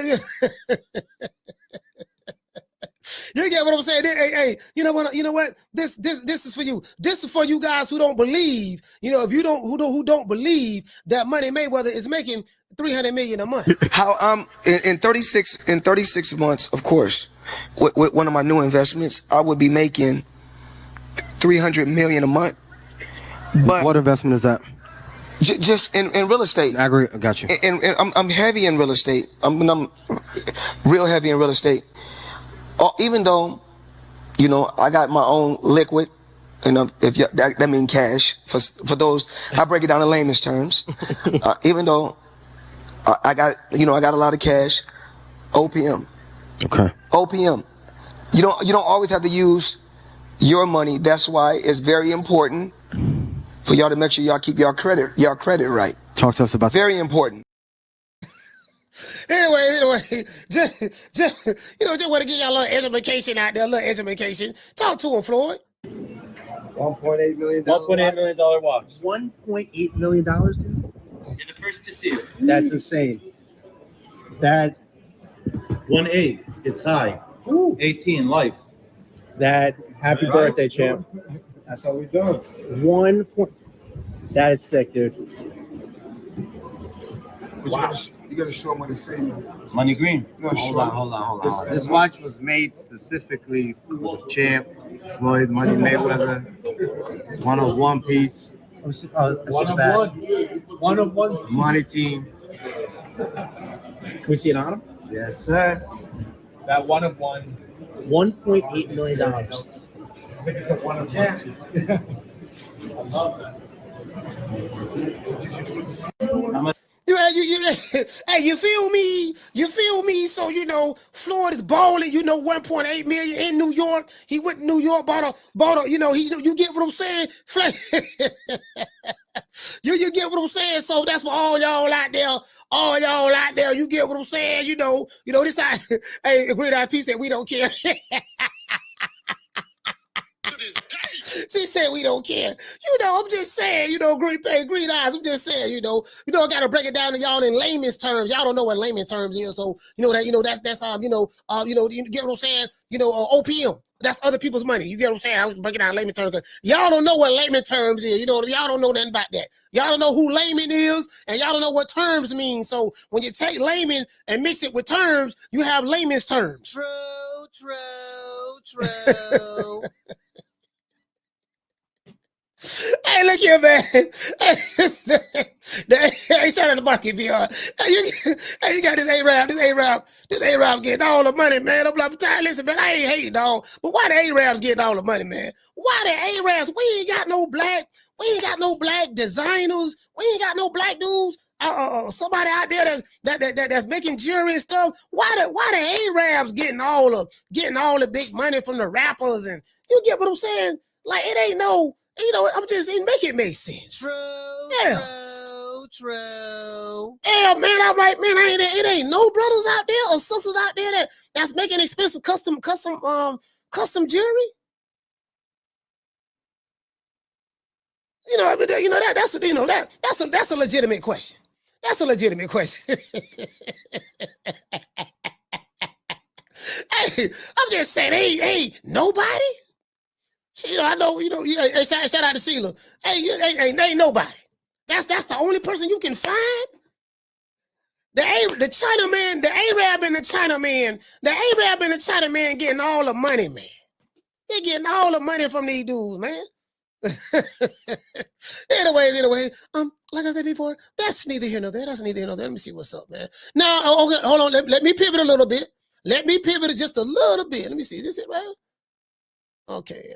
you get what I'm saying? Hey, you know what? This is for you. This is for you guys who don't believe, if you don't who don't believe that Money Mayweather is making $300 million a month. How in 36 months, of course, with one of my new investments, I would be making $300 million a month. But what investment is that? Just in real estate. Got you. And I'm heavy in real estate. I'm real heavy in real estate. Even though, I got my own liquid, that means cash. For those, I break it down in layman's terms. Even though I got a lot of cash, OPM. Okay. OPM. You don't always have to use your money. That's why it's very important for y'all to make sure y'all keep y'all credit right. Talk to us about very important. Anyway, just want to give y'all a little education out there, a little education. Talk to him, Floyd. $1.8 million. $1.8 million watch. $1.8 million, dude? You're the first to see it. That's insane. That 1.8 is high. 18 life. That happy birthday, champ. That's how we doing. That is sick, dude. Wow. You gotta show them what it's saying. Money green. Hold on. This watch was made specifically for the champ, Floyd Money Mayweather. 101 piece. One of one. Money team. Can we see it on him? Yes, sir. That one of one. $1.8 million. I think it's a one of one. I love that. You Hey, you feel me? You feel me? So, you know, Florida's balling, you know, 1.8 million in New York. He went to New York, bought a, you know, you get what I'm saying? You get what I'm saying? So that's for all y'all out there, you get what I'm saying? You know, this side, hey, Great IP said we don't care. She said we don't care. You know, I'm just saying, you know, green eyes. I'm just saying, you know, I gotta break it down to y'all in layman's terms. Y'all don't know what layman's terms is, so you know that's you get what I'm saying? You know, OPM. That's other people's money. You get what I'm saying? I'm breaking down layman terms. Y'all don't know what layman terms is. You know, y'all don't know nothing about that. Y'all don't know who layman is, and y'all don't know what terms mean. So when you take layman and mix it with terms, you have layman's terms. True. Hey, look here, man. Hey, shout out to Market VR. Hey, you got this A-Rab getting all the money, man. I'm like, listen, man, I ain't hating, dog. But why the A-Rabs getting all the money, man? Why the A-Rabs? We ain't got no black designers. We ain't got no black dudes. Somebody out there that's making jewelry and stuff. Why the A-Rabs getting all the big money from the rappers? And you get what I'm saying? Like, it ain't no. You know, I'm just make it make sense. True. Yeah, man. I'm like, man, it ain't no brothers out there or sisters out there that's making expensive custom jewelry. You know, but you know that's a legitimate question. That's a legitimate question. Hey, I'm just saying, ain't nobody. You know, I know, you know, hey, shout out to Sheila. Hey, ain't nobody. That's the only person you can find. The Chinaman, the Arab and the Chinaman getting all the money, man. They're getting all the money from these dudes, man. Anyway, like I said before, that's neither here nor there. That's neither here nor there. Let me see what's up, man. Now, okay, hold on. Let me pivot a little bit. Let me pivot just a little bit. Let me see. Is this it, right? Okay,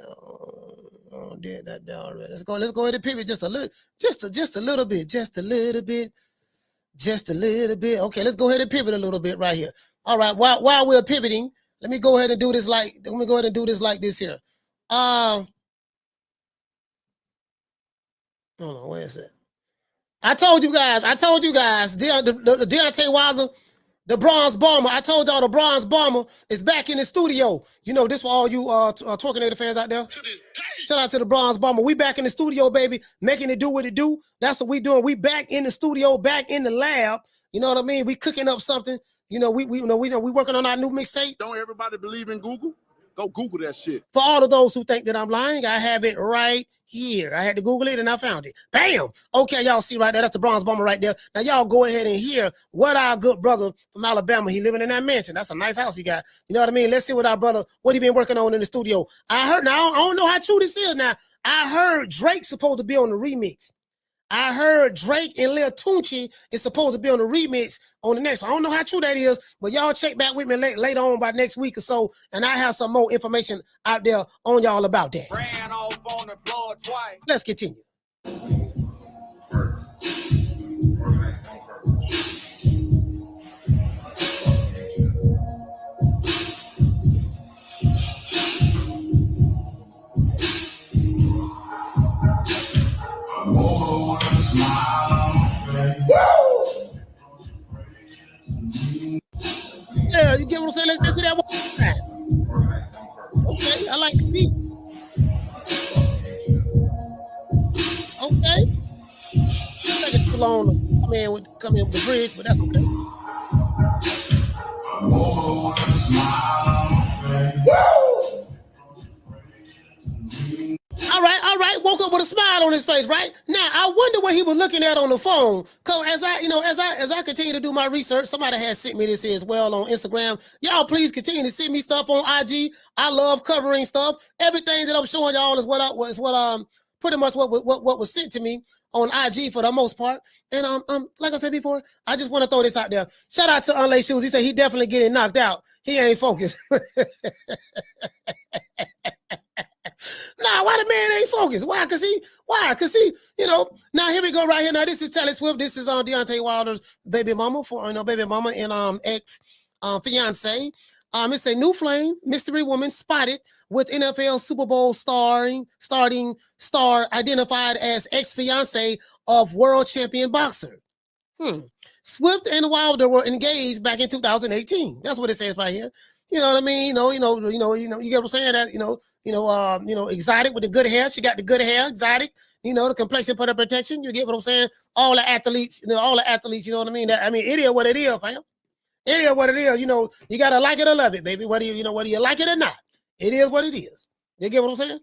did that down already. Let's go ahead and pivot just a little bit. Okay, let's go ahead and pivot a little bit right here. All right, while we're pivoting, let me go ahead and do this like this here. Hold on, where is it? I told you guys, the Deontay Wilder, the Bronze Bomber. I told y'all the Bronze Bomber is back in the studio. You know, this for all you Twerkinator fans out there. Shout out to the Bronze Bomber. We back in the studio, baby, making it do what it do. That's what we doing. We back in the studio, back in the lab. You know what I mean? We cooking up something. You know, we working on our new mixtape. Don't everybody believe in Google? Go Google that shit. For all of those who think that I'm lying, I have it right here. I had to Google it and I found it. Bam! Okay, y'all see right there. That's the Bronze Bomber right there. Now, y'all go ahead and hear what our good brother from Alabama, he living in that mansion. That's a nice house he got. You know what I mean? Let's see what our brother, what he been working on in the studio. I heard, now, I don't know how true this is now. I heard Drake's supposed to be on the remix. I heard Drake and Lil Tunechi is supposed to be on the remix on the next. I don't know how true that is, but y'all check back with me later on by next week or so, and I have some more information out there on y'all about that. Ran off on the floor twice. Let's continue. Yeah, you get what I'm saying? Let's see that one time. Okay, I like the beat. Okay. It's taking too long to come in with the bridge, but that's okay. All right. Woke up with a smile on his face, right? Now, I wonder what he was looking at on the phone. Cause as I continue to do my research, somebody has sent me this here as well on Instagram. Y'all please continue to send me stuff on IG. I love covering stuff. Everything that I'm showing y'all is pretty much what was sent to me on IG for the most part. And like I said before, I just want to throw this out there. Shout out to Unlay Shoes. He said he definitely getting knocked out. He ain't focused. Nah, why the man ain't focused? Why? Cause he, you know, now here we go right here. Now this is Taylor Swift. This is Deontay Wilder's baby mama baby mama and ex fiance. It's a new flame, mystery woman spotted with NFL Super Bowl starting star identified as ex-fiance of world champion boxer. Swift and Wilder were engaged back in 2018. That's what it says right here. You know what I mean? You get what I'm saying? That exotic with the good hair. She got the good hair, exotic. You know, the complexion for the protection. You get what I'm saying? All the athletes, you know what I mean? It is what it is, fam. It is what it is. You know, you gotta like it or love it, baby. Whether you like it or not, it is what it is. You get what I'm saying?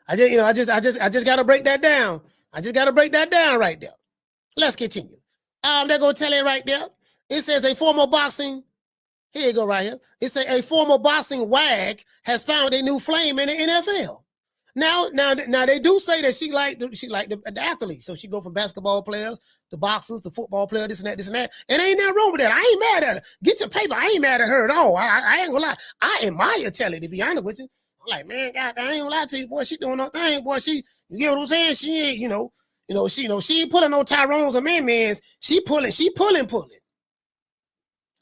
I just gotta break that down. I just gotta break that down right there. Let's continue. They're gonna tell it right there. It says a former boxing. Here you go, right here. It says a former boxing wag has found a new flame in the NFL. Now they do say that she like the athletes. So she go from basketball players to boxers to football players, this and that. And ain't nothing wrong with that. I ain't mad at her. Get your paper. I ain't mad at her at all. I ain't gonna lie. I admire Telly, to be honest with you. I'm like, man, God, I ain't gonna lie to you, boy. She doing her thing, boy. You get what I'm saying? She ain't, she ain't pulling no Tyrones or man-mans. She pulling.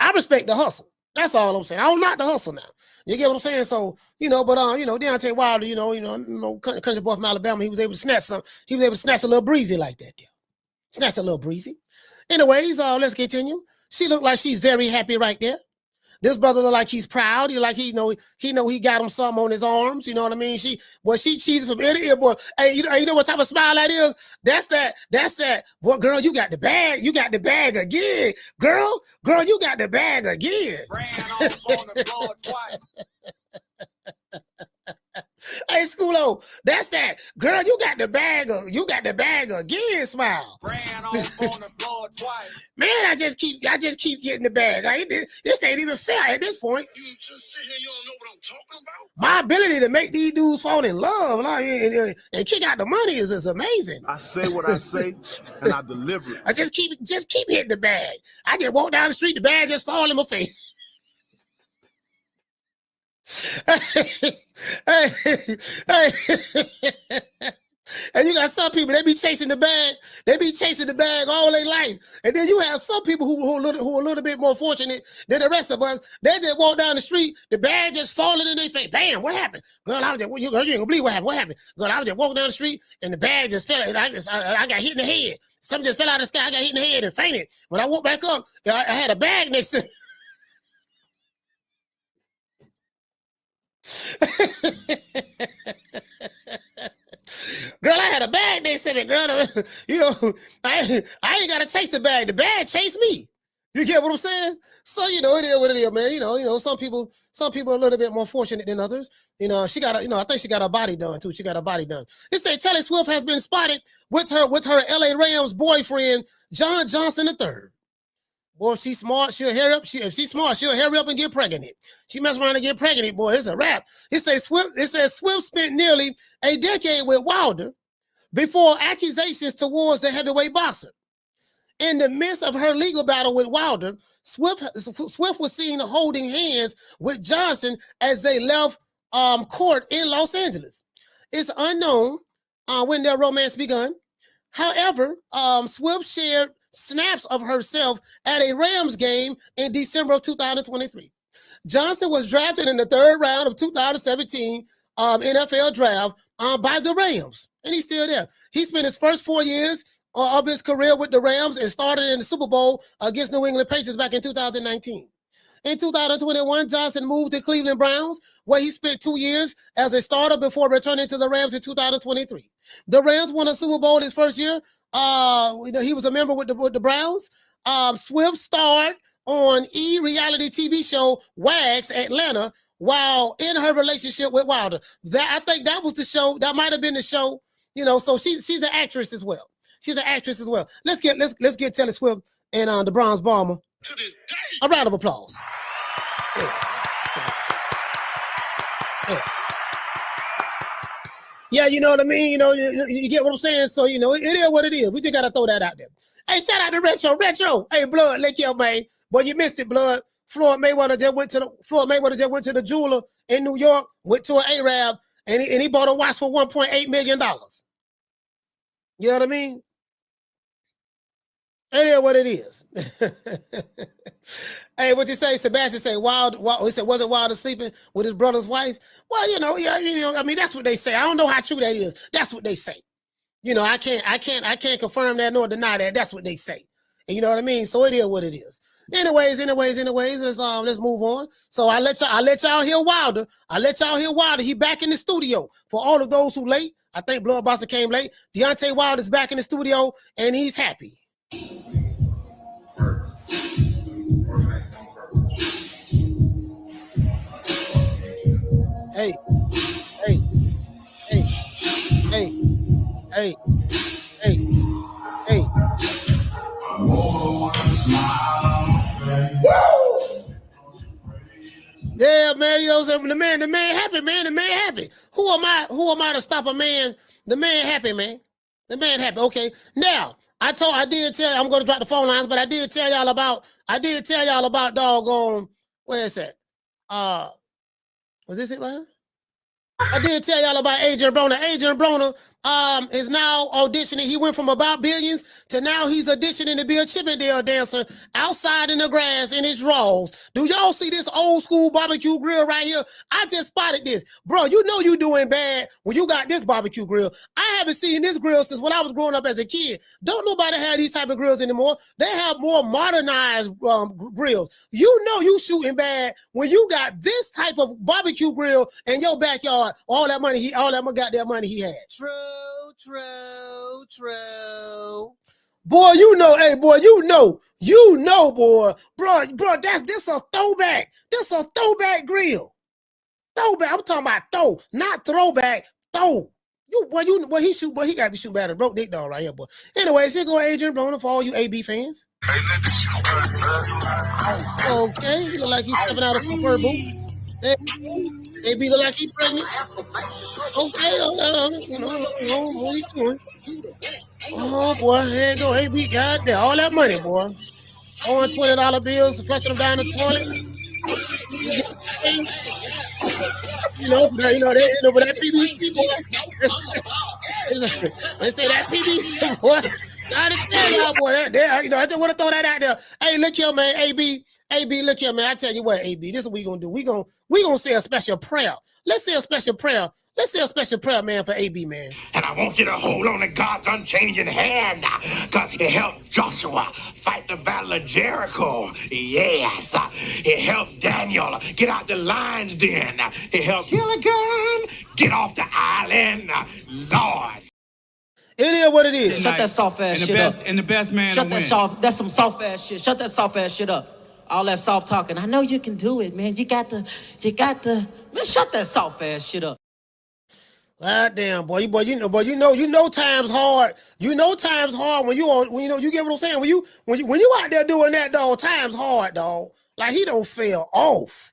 I respect the hustle. That's all I'm saying. I don't knock the hustle now. You get what I'm saying? So, Deontay Wilder, country boy from Alabama, he was able to snatch a little breezy like that. Yeah. Snatch a little breezy. Anyways, let's continue. She looked like she's very happy right there. This brother look like he's proud. He got him something on his arms. You know what I mean? She cheesing from ear to ear, boy. Hey, you know what type of smile that is? That's that. Boy, girl, you got the bag. You got the bag again. Girl, you got the bag again. Ran off on the floor twice. Hey, Schoolo, that's that. Girl, you got the bag again, smile. Ran off on the floor twice. Man, I just keep getting the bag. Like, this ain't even fair at this point. You just sit here, you don't know what I'm talking about? My ability to make these dudes fall in love and kick out the money is amazing. I say what I say, and I deliver it. I just keep hitting the bag. I just walk down the street, the bag just fall in my face. And you got some people, they be chasing the bag all their life. And then you have some people who are a little bit more fortunate than the rest of us. They just walk down the street, the bag just falling in their face. Bam, what happened? Girl, you ain't gonna believe what happened. What happened? Girl, I was just walking down the street and the bag just fell. And I got hit in the head. Something just fell out of the sky. I got hit in the head and fainted. When I woke back up, I had a bag next to me. Girl, I had a bag next to me, girl. I ain't gotta chase the bag chased me. You get what I'm saying? So it is what it is, man. Some people are a little bit more fortunate than others. She got I think she got her body done too. She got her body done. It say Taylor Swift has been spotted with her LA Rams boyfriend John Johnson III. Boy, if she's smart, she'll hurry up. If she's smart, she'll hurry up and get pregnant. She mess around and get pregnant, boy. It's a wrap. It says Swift spent nearly a decade with Wilder before accusations towards the heavyweight boxer. In the midst of her legal battle with Wilder, Swift was seen holding hands with Johnson as they left court in Los Angeles. It's unknown when their romance begun. However, Swift shared snaps of herself at a Rams game in December of 2023. Johnson was drafted in the third round of 2017 NFL draft by the Rams, and he's still there. He spent his first 4 years of his career with the Rams and started in the Super Bowl against New England Patriots back in 2019. In 2021, Johnson moved to Cleveland Browns, where he spent 2 years as a starter before returning to the Rams in 2023. The Rams won a Super Bowl his first year. He was a member with the Browns. Swift starred on reality TV show Wags Atlanta while in her relationship with Wilder. I think that was the show. That might have been the show. So she's an actress as well. Let's get Taylor Swift and the Bronze Bomber To this day. a round of applause. Yeah, you know what I mean? You get what I'm saying? So, it is what it is. We just got to throw that out there. Hey, shout out to Retro. Hey, Blood, lick your man. Boy, you missed it, Blood. Floyd Mayweather just went to the jeweler in New York, went to an Arab, and he bought a watch for $1.8 million. You know what I mean? It is what it is. Hey, what you say? Sebastian say Wild. He said, wasn't Wilder sleeping with his brother's wife? Well, yeah, I mean, that's what they say. I don't know how true that is. That's what they say. I can't confirm that nor deny that. That's what they say. And you know what I mean? So it is what it is. Anyways, let's move on. So I let y'all hear Wilder. He back in the studio. For all of those who late, I think Bloodbuster came late. Deontay Wilder's back in the studio and he's happy. Hey. Yeah, man, you know what I'm saying? The man happy, man. The man happy. Who am I to stop a man? The man happy, man. The man happy. Okay. Now, I did tell you, I'm gonna drop the phone lines, but I did tell y'all about doggone, where is that? Was this it right here? I did tell y'all about Adrian Broner. Adrian Broner is now auditioning. He went from about billions to now he's auditioning to be a Chippendale dancer outside in the grass in his drawers. Do y'all see this old school barbecue grill right here? I just spotted this. Bro, you know you doing bad when you got this barbecue grill. I haven't seen this grill since when I was growing up as a kid. Don't nobody have these type of grills anymore. They have more modernized grills. You know you shooting bad when you got this type of barbecue grill in your backyard. All that goddamn money he had. True. Boy, boy. Bro, this a throwback. This a throwback grill. Throwback. I'm talking about throw, not throwback. Throw. He got to be shooting better. Broke dick dog right here, boy. Anyways, here go Adrian Broner for all you AB fans. Okay, he look like he's stepping out of a fur boot. AB look like he's pregnant. Okay, what you doing? Oh boy, here you go. AB got there. All that money, boy. Throwing $20 bills, flushing them down the toilet. But that PBC boy. They say that PBC boy. Gotta tell y'all, boy. I just want to throw that out there. Hey, look here, man. AB, look here, man. I tell you what, AB, this is what we gonna do. We gonna say a special prayer. Let's say a special prayer. Let's say a special prayer, man, for AB, man. And I want you to hold on to God's unchanging hand, because he helped Joshua fight the battle of Jericho. Yes. He helped Daniel get out the lion's den. He helped Gilligan get off the island. Lord. It is what it is. Shut that soft ass shit up. And the best man Shut that that's some soft ass shit. Shut that soft ass shit up. All that soft talking. I know you can do it, man. You got the man, shut that soft ass shit up. God damn, boy, you know times hard. You know times hard when you get what I'm saying. When you out there doing that, dog, times hard, dog. Like he don't fail off.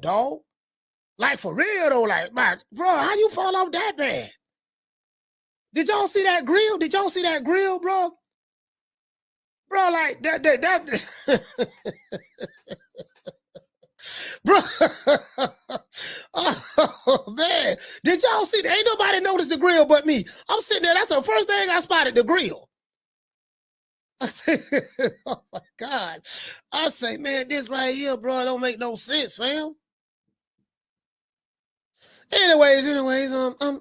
Dog. Like for real though, like my bro, how you fall off that bad? Did y'all see that grill? Bro? Bro, like that. Bro, oh man, did y'all see that? Ain't nobody noticed the grill but me. I'm sitting there. That's the first thing I spotted, the grill. I say, oh my God. I say, man, this right here, bro, don't make no sense, fam. Anyways,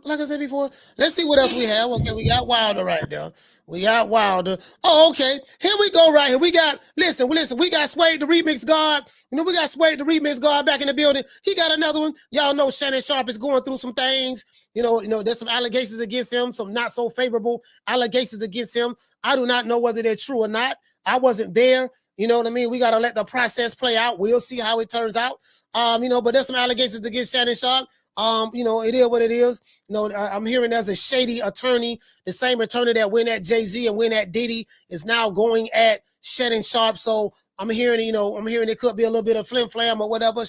like I said before, let's see what else we have. Okay, we got Wilder right there. Oh, okay. Here we go right here. We got, listen, we got Suede the Remix God. We got Suede the Remix God back in the building. He got another one. Y'all know Shannon Sharp is going through some things. There's some allegations against him, some not so favorable allegations against him. I do not know whether they're true or not. I wasn't there. You know what I mean? We got to let the process play out. We'll see how it turns out. But there's some allegations against Shannon Sharp. It is what it is. I'm hearing there's a shady attorney, the same attorney that went at Jay-Z and went at Diddy is now going at Shannon Sharp. So I'm hearing it could be a little bit of flim-flam or whatever,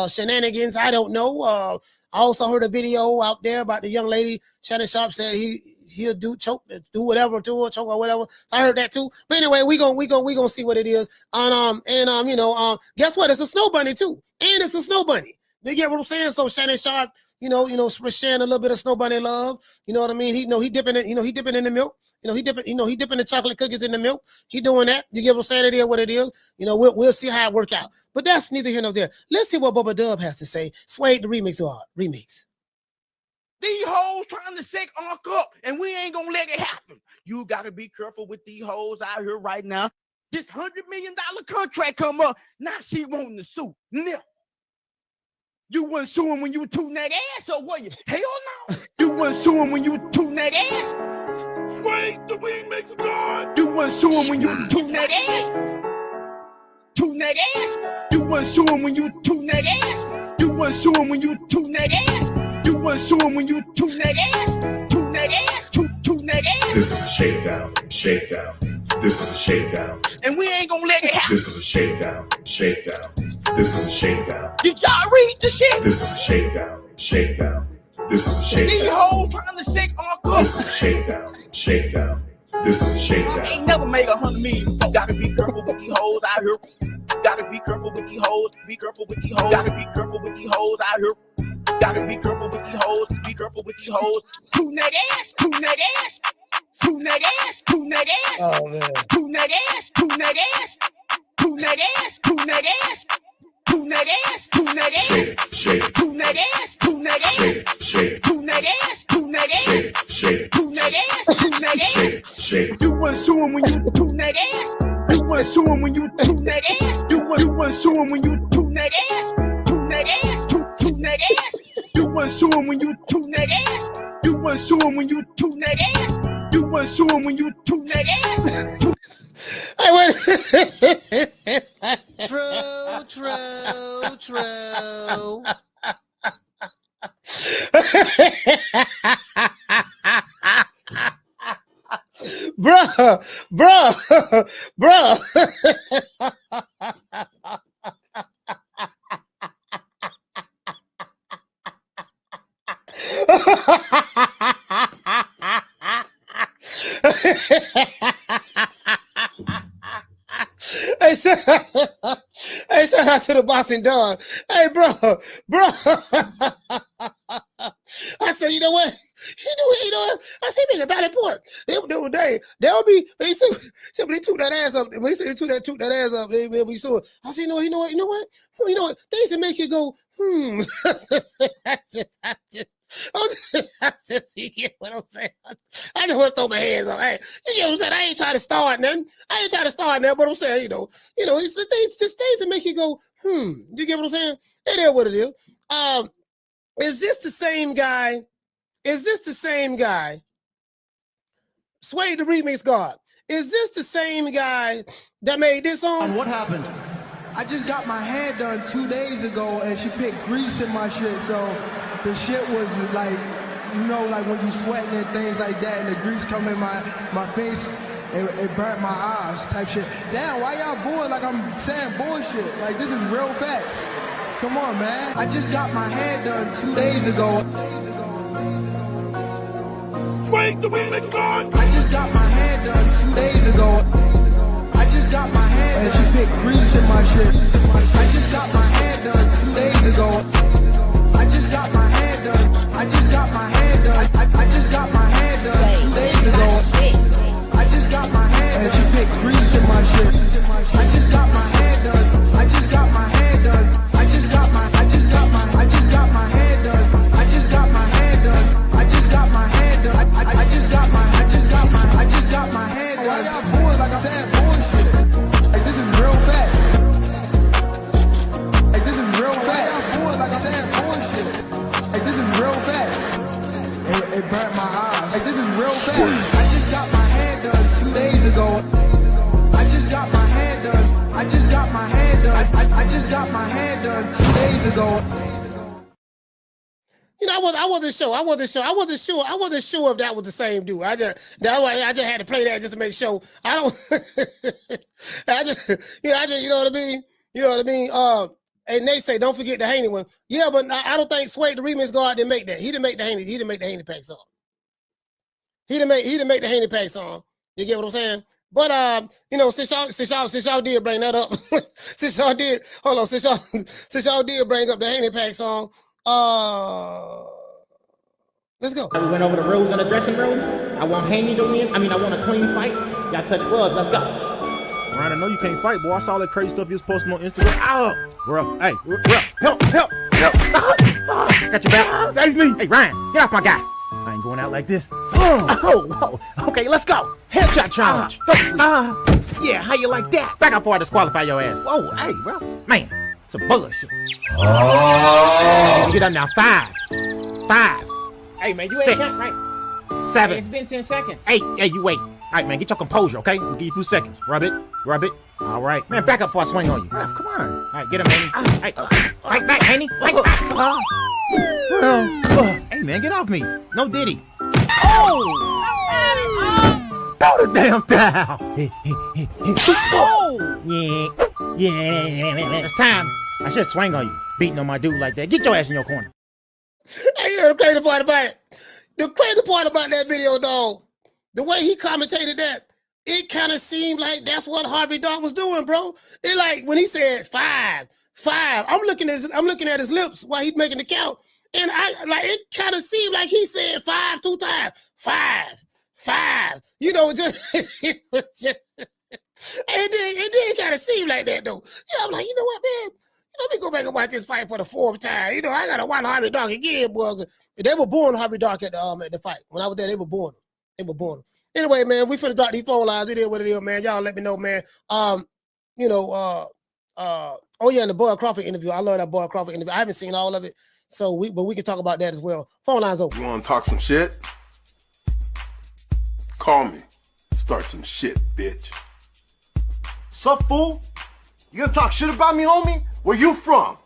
shenanigans. I don't know. I also heard a video out there about the young lady. Shannon Sharp said he'll do whatever to her, choke or whatever. I heard that too. But anyway, we gonna see what it is. Guess what? It's a snow bunny too, and it's a snow bunny. You get what I'm saying? So Shannon Sharp, sharing a little bit of Snow Bunny love. You know what I mean? He dipping it, he dipping in the milk. He dipping the chocolate cookies in the milk. He doing that. You get what I'm saying? It is what it is. We'll see how it work out. But that's neither here nor there. Let's see what Bubba Dub has to say. Suede the remix. These hoes trying to set Unc up, and we ain't gonna let it happen. You gotta be careful with these hoes out here right now. This $100 million contract come up. Now she wanting to sue. No. You wasn't suing when you were tooting that ass, or were you? Hell no. You wasn't suing when you were tooting that ass. Sway the remix God. You wasn't suing when you were tooting that ass. Tooting that ass. You wasn't suing when you were tooting that ass. You wasn't suing when you were tooting that ass. You wasn't suing when you were tooting that ass. Tooting that ass. Tooting that ass. This is a shakedown. This is a shakedown. And we ain't gonna let it happen. This is a shakedown. This is a shakedown. Did y'all read the shit? This is a shakedown. This is a shakedown. These hoes trying to shake Unc up. This is a shakedown. This is a shakedown. I ain't never made $100 million. You gotta be careful with these hoes out here. Gotta be careful with these hoes. Be careful with these hoes. Gotta be careful with these hoes out here. Gotta be careful with these hoes. Be careful with these hoes. Tooting that ass. Tooting that ass. Tooting that ass. Tooting that ass. Oh man. Tooting that ass. Tooting that ass. Tooting that ass. Tooting that ass. Tooting that ass. Tooting that ass. Tooting that ass. Tooting that ass. Tooting that ass. Tooting that ass. Tooting that ass. Tooting that ass. You wasn't suing when you were tooting that ass. You wasn't suing when you were tooting that ass. You wasn't suing when you were tooting that ass. Tooting that ass. Tooting that ass. You wasn't suing when you were tooting that ass. You wasn't suing when you were tooting that ass. You wasn't suing when you were tooting that ass. Hey, wait. True. Bruh. Hey, shout out to the boxing dog. Hey, bro. I said, you know what? I said, make a ballot port. They'll be, they took that ass up. When they said they took that ass up, they'll be sure. I said, you know what? They used to make you go, I just, you get what I'm saying? I just want to throw my hands up. Hey, you get what I'm saying? I ain't trying to start nothing. But I'm saying, it's just things that make you go, You get what I'm saying? It is what it is. Is this the same guy? Suede the remix God. Is this the same guy that made this song? What happened? I just got my hair done 2 days ago and she put grease in my shit, so the shit was like, like when you sweating and things like that and the grease come in my face, it burnt my eyes type shit. Damn, why y'all booing like I'm saying bullshit? Like, this is real facts. Come on, man. I just got my hair done 2 days ago. Swing the remix God. I just got my hair done 2 days ago. I just got my hair done. And she put grease in my shit. I just got my hair done 2 days ago. I just got my hair done. I just got my hair done. I just got my hair done 2 days ago. I just got my hair done. And she put grease in my shit. I just got my hair done. I just got my hair done. I just got my hair done. I just got my hair done. I just got my hair done. I just got my hair done. Why y'all boys like I'm saying bullshit? Like, this is real facts. Like, this is real facts. Why y'all boys like I'm saying bullshit? Like, this is real facts. It burnt my eyes. Like, this is real facts. I just got my hair done 2 days ago. I just got my hair done. I just got my hair done. I just got my hair done 2 days ago. I wasn't sure if that was the same dude. I just had to play that just to make sure. You know what I mean? And they say, don't forget the Haney one. Yeah, but I don't think Suede the remix God didn't make that. He didn't make the Haney pack song. He didn't make the Haney pack song. You get what I'm saying? But you know, since y'all did bring that up, since y'all did bring up the Haney Pack song, let's go. We went over the rules in the dressing room. I want Haney to win. I want a clean fight. Y'all touch gloves. Let's go. Ryan, I know you can't fight, boy. I saw that crazy stuff you was posting on Instagram. Ow! Bro, hey, bro, help! Got your back. Save me! Hey, Ryan, get off my guy. I ain't going out like this. Oh, okay, let's go. Headshot challenge. Yeah, how you like that? Back up before I disqualify your ass. Whoa, hey, bro. Man, some bullshit. Get up now. 5. Hey, man, you 6. Ain't right. 7. It's been 10 seconds. 8. Hey, you wait. All right, man, get your composure, okay? I'll give you a few seconds. Rub it. All right. Man, back up before I swing on you. Come on. All right, get him, Haney. Hey, fight back, Haney. Fight back. Hey, man, get off me. No diddy. Oh! Throw the damn down. Oh! Yeah. It's time. I should swing on you. Beating on my dude like that. Get your ass in your corner. Hey, you know the crazy part about it? The crazy part about that video, dog, the way he commentated that, it kind of seemed like that's what Harvey Dog was doing, bro. It like when he said 5, I'm looking at his lips while he's making the count, and it kind of seemed like he said 5 2 times. 5. You know, it did kind of seem like that though. Yeah, I'm like, you know what, man? Let me go back and watch this fight for the 4th time. You know, I gotta watch Harvey Dog again, boy. They were born Harvey Dog at the fight. When I was there, they were born. Anyway, man, we finna drop these phone lines. It is what it is, man. Y'all let me know, man. And the Bud Crawford interview. I love that Bud Crawford interview. I haven't seen all of it, but we can talk about that as well. Phone lines open. You want to talk some shit? Call me. Start some shit, bitch. Sup, fool? You gonna talk shit about me, homie? Where you from?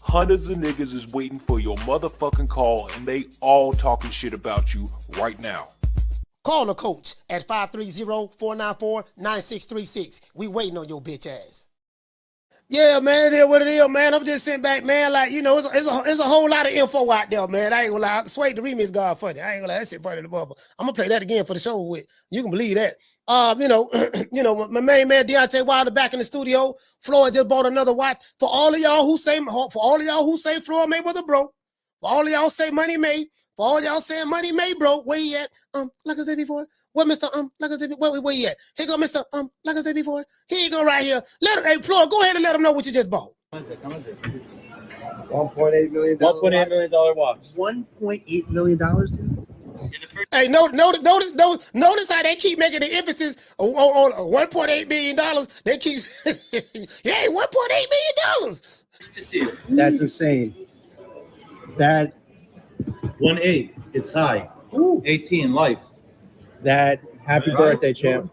Hundreds of niggas is waiting for your motherfucking call, and they all talking shit about you right now. Call the coach at 530-494-9636. We waiting on your bitch ass. Yeah, man, it is what it is, man. I'm just sitting back, man. Like, you know, it's a whole lot of info out there, man. I ain't gonna lie. Sway the remix God funny. I ain't gonna lie. That shit funny the bubble. I'm gonna play that again for the show with. You can believe that. My main man Deontay Wilder back in the studio. Floyd just bought another watch. For all of y'all who say Floyd Mayweather broke. For all of y'all say money made. For all y'all saying money made broke. Where he at? Like I said before. What Mr. Like I said before. Where he at? Here go Mr. Like I said before. Here you go right here. Hey Floyd, go ahead and let him know what you just bought. $1.8 million. $1.8 million watch. $1.8 million, dude. Hey, notice how they keep making the emphasis on $1.8 million. They keep, yeah, $1.8 million. That's insane. That 1.8 is high. 18 life. That happy birthday, champ.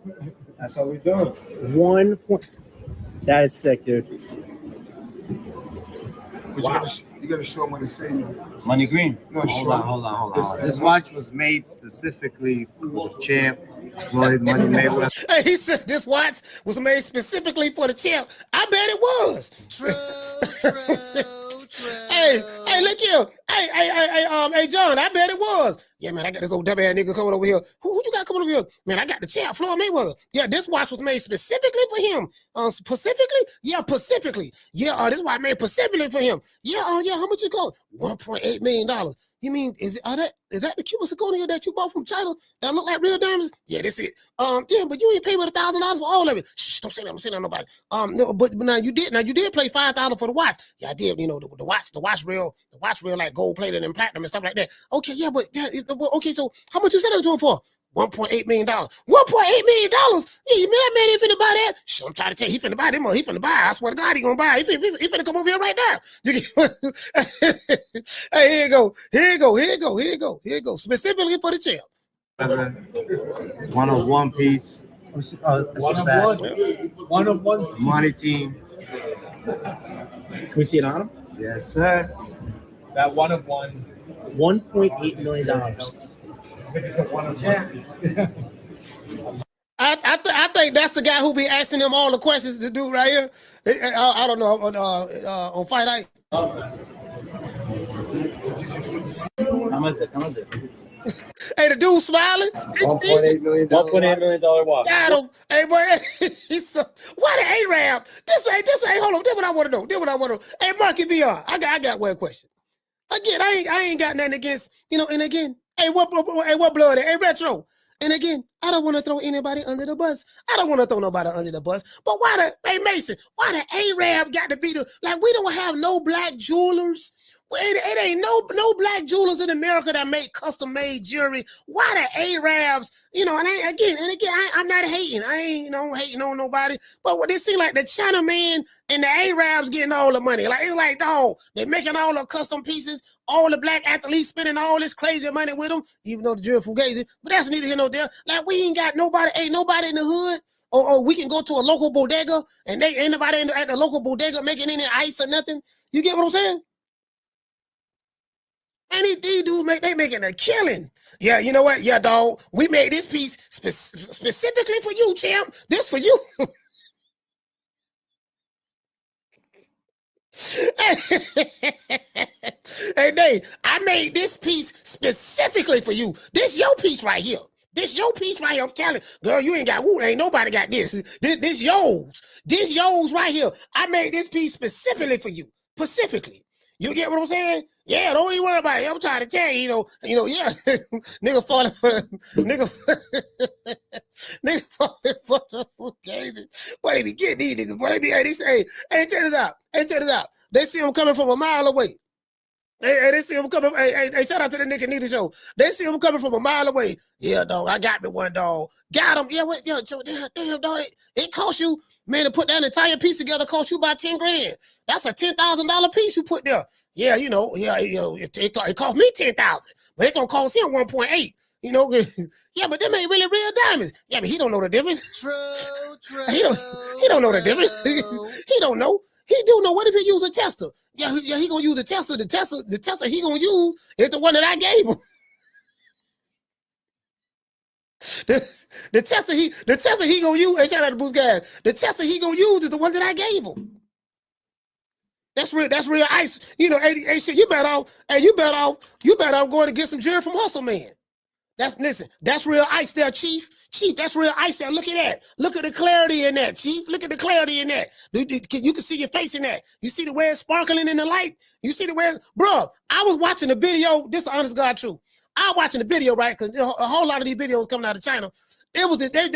That's how we doing. 1 point. That is sick, dude. Wow. You gotta show them what they say. Money green. Hold on. This watch was made specifically for the champ, Floyd Money Mayweather. Hey, he said this watch was made specifically for the champ. I bet it was. True. Hey, look here. Hey, John, I bet it was. Yeah, man, I got this old dumb ass nigga coming over here. Who you got coming over here? Man, I got the champ, Floyd Mayweather. Yeah, this watch was made specifically for him. Specifically? Yeah, specifically. Yeah, this watch made specifically for him. Yeah, how much it cost? $1.8 million. You mean, is that the Cuban zirconia that you bought from China that look like real diamonds? Yeah, that's it. Yeah, but you ain't paid with $1,000 for all of it. Shh, don't say that. Don't say that to nobody. No, but now you did pay $5,000 for the watch. Yeah, I did. You know, the watch real like gold plated and platinum and stuff like that. Okay, yeah, but okay, so how much you selling it to him for? $1.8 million. $1.8 million? Yeah, that man ain't finna buy that. Shh, I'm trying to tell you, he finna buy them. He finna buy. I swear to God, he gonna buy. He finna come over here right now. Hey, here you go. Specifically for the champ. One of one piece. One of one. Money team. Can we see it on him? Yes, sir. That one of one. $1.8 million. I think that's the guy who be asking him all the questions to do right here. I don't know on Fight Night. How much is it? Hey, the dude smiling. $1.8 million. $1.8 million watch. Got him. Hey, boy. Why the A-Rab? This ain't, hold on. This what I want to know. Hey, Marky VR, I got one question. Again, I ain't got nothing against, and again, hey, what blood? Hey, Retro. And again, I don't want to throw anybody under the bus. I don't want to throw nobody under the bus. But hey, Mason, why the A-Rab got to be we don't have no black jewelers. It ain't no black jewelers in America that make custom made jewelry. Why the A-Rabs? And I'm not hating. I ain't hating on nobody. But what it seem like the China man and the A-Rabs getting all the money. Like it's like, dog, they making all the custom pieces. All the black athletes spending all this crazy money with them, even though the jewelry fugazi. But that's neither here nor there. Like we ain't got nobody. Ain't nobody in the hood. Or we can go to a local bodega and they ain't nobody at the local bodega making any ice or nothing. You get what I'm saying? And these dudes making a killing. Yeah, you know what? Yeah, dog. We made this piece specifically for you, champ. This for you. Hey, Dave, I made this piece specifically for you. This your piece right here. This your piece right here. I'm telling you, girl, you ain't got ain't nobody got this. This yours. This yours right here. I made this piece specifically for you. Specifically. You get what I'm saying? Yeah, don't even worry about it. I'm trying to tell you, yeah. Nigga falling for nigga falling for the fugazi. What they be getting these niggas? What they say, hey, check this out. They see him coming from a mile away. They see him coming. Hey, shout out to the Nick and Nita show. They see him coming from a mile away. Yeah, dog, I got me one, dog. Got him. Yeah, damn, dog. It cost you, man, to put that entire piece together cost you about 10 grand. That's a $10,000 piece you put there. Yeah, it cost me 10,000, but it gonna cost him 1.8. Yeah, but them ain't really real diamonds. Yeah, but he don't know the difference. True. He don't know the difference. He don't know. He do know. What if he use a tester? Yeah, he gonna use the tester. The tester he gonna use is the one that I gave him. The tester he gonna use. Hey, shout out to Boost Gas. The tester he gonna use is the one that I gave him. That's real ice. Hey, shit, you better off going to get some jewelry from Hustle Man. That's real ice there, Chief. Chief, that's real ice there. Look at that. Look at the clarity in that, Chief. Look at the clarity in that. You can see your face in that. You see the way it's sparkling in the light? You see the way, bro, I was watching the video. This is honest God truth. I was watching the video, right? Because a whole lot of these videos coming out of China. They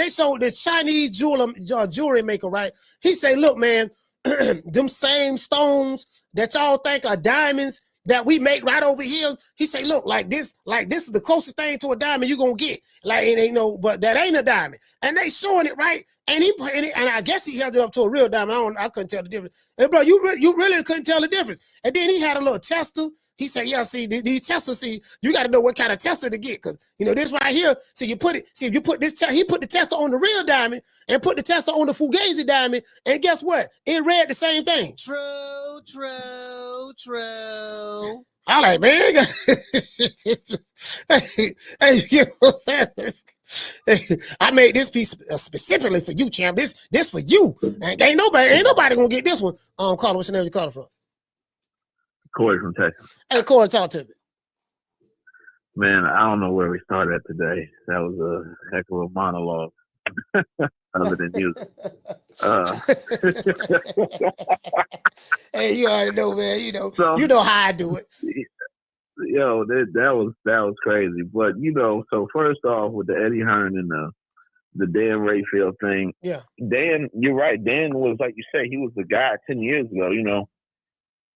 showed the Chinese jewelry maker, right? He say, look, man, them same stones that y'all think are diamonds that we make right over here. He say, look, like this is the closest thing to a diamond you're gonna get. Like it ain't but that ain't a diamond. And they showing it, right? And I guess he held it up to a real diamond. I couldn't tell the difference. And bro, you really couldn't tell the difference. And then he had a little tester. He said, yeah, see, these testers, you got to know what kind of tester to get. Because, this right here, so you put it, if you put this, he put the tester on the real diamond and put the tester on the Fugazi diamond. And guess what? It read the same thing. True. I like, man. Hey, you know what I'm saying? I made this piece specifically for you, champ. This for you. Ain't nobody gonna get this one. Carter, what's your name? You calling from? Corey from Texas. Hey, Corey, talk to me. Man, I don't know where we started at today. That was a heck of a monologue. Other than music. Hey, you already know, man. You know how I do it. Yo, that was crazy. But so first off with the Eddie Hearn and the Dan Rafael thing. Yeah. Dan, you're right. Dan was, like you say, he was the guy 10 years ago,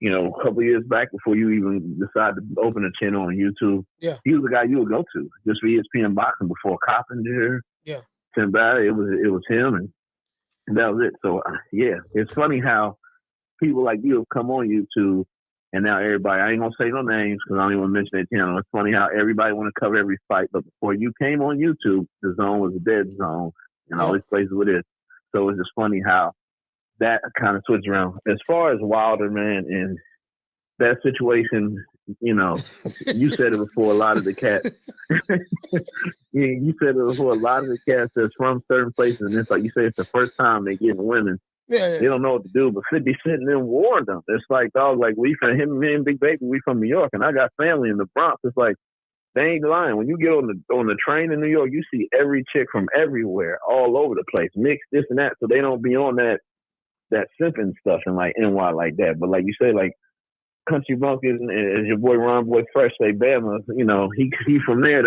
a couple of years back before you even decided to open a channel on YouTube. Yeah. He was the guy you would go to just for ESPN boxing before Carpenter. Yeah. Tim Batter, it was him, and that was it. So yeah, it's funny how people like you have come on YouTube, and now everybody. I ain't gonna say no names because I don't even want to mention their channel. It's funny how everybody want to cover every fight, but before you came on YouTube, the zone was a dead zone, and all these places with it. So it's just funny how that kind of switched around. As far as Wilder, man, and that situation, you said it before. A lot of the cats, you said it before. A lot of the cats that's from certain places, and it's like you say, it's the first time they getting women. Yeah. They don't know what to do. But 50 Cent and them warned them. It's like, dog, like me and Big Baby, we from New York, and I got family in the Bronx. It's like They ain't lying. When you get on the train in New York, you see every chick from everywhere, all over the place, mixed this and that. So they don't be on that simping stuff and like NY like that. But like you say, like Country Bunkers, as your boy Ron Boy Fresh say, Bama, you know, he from there.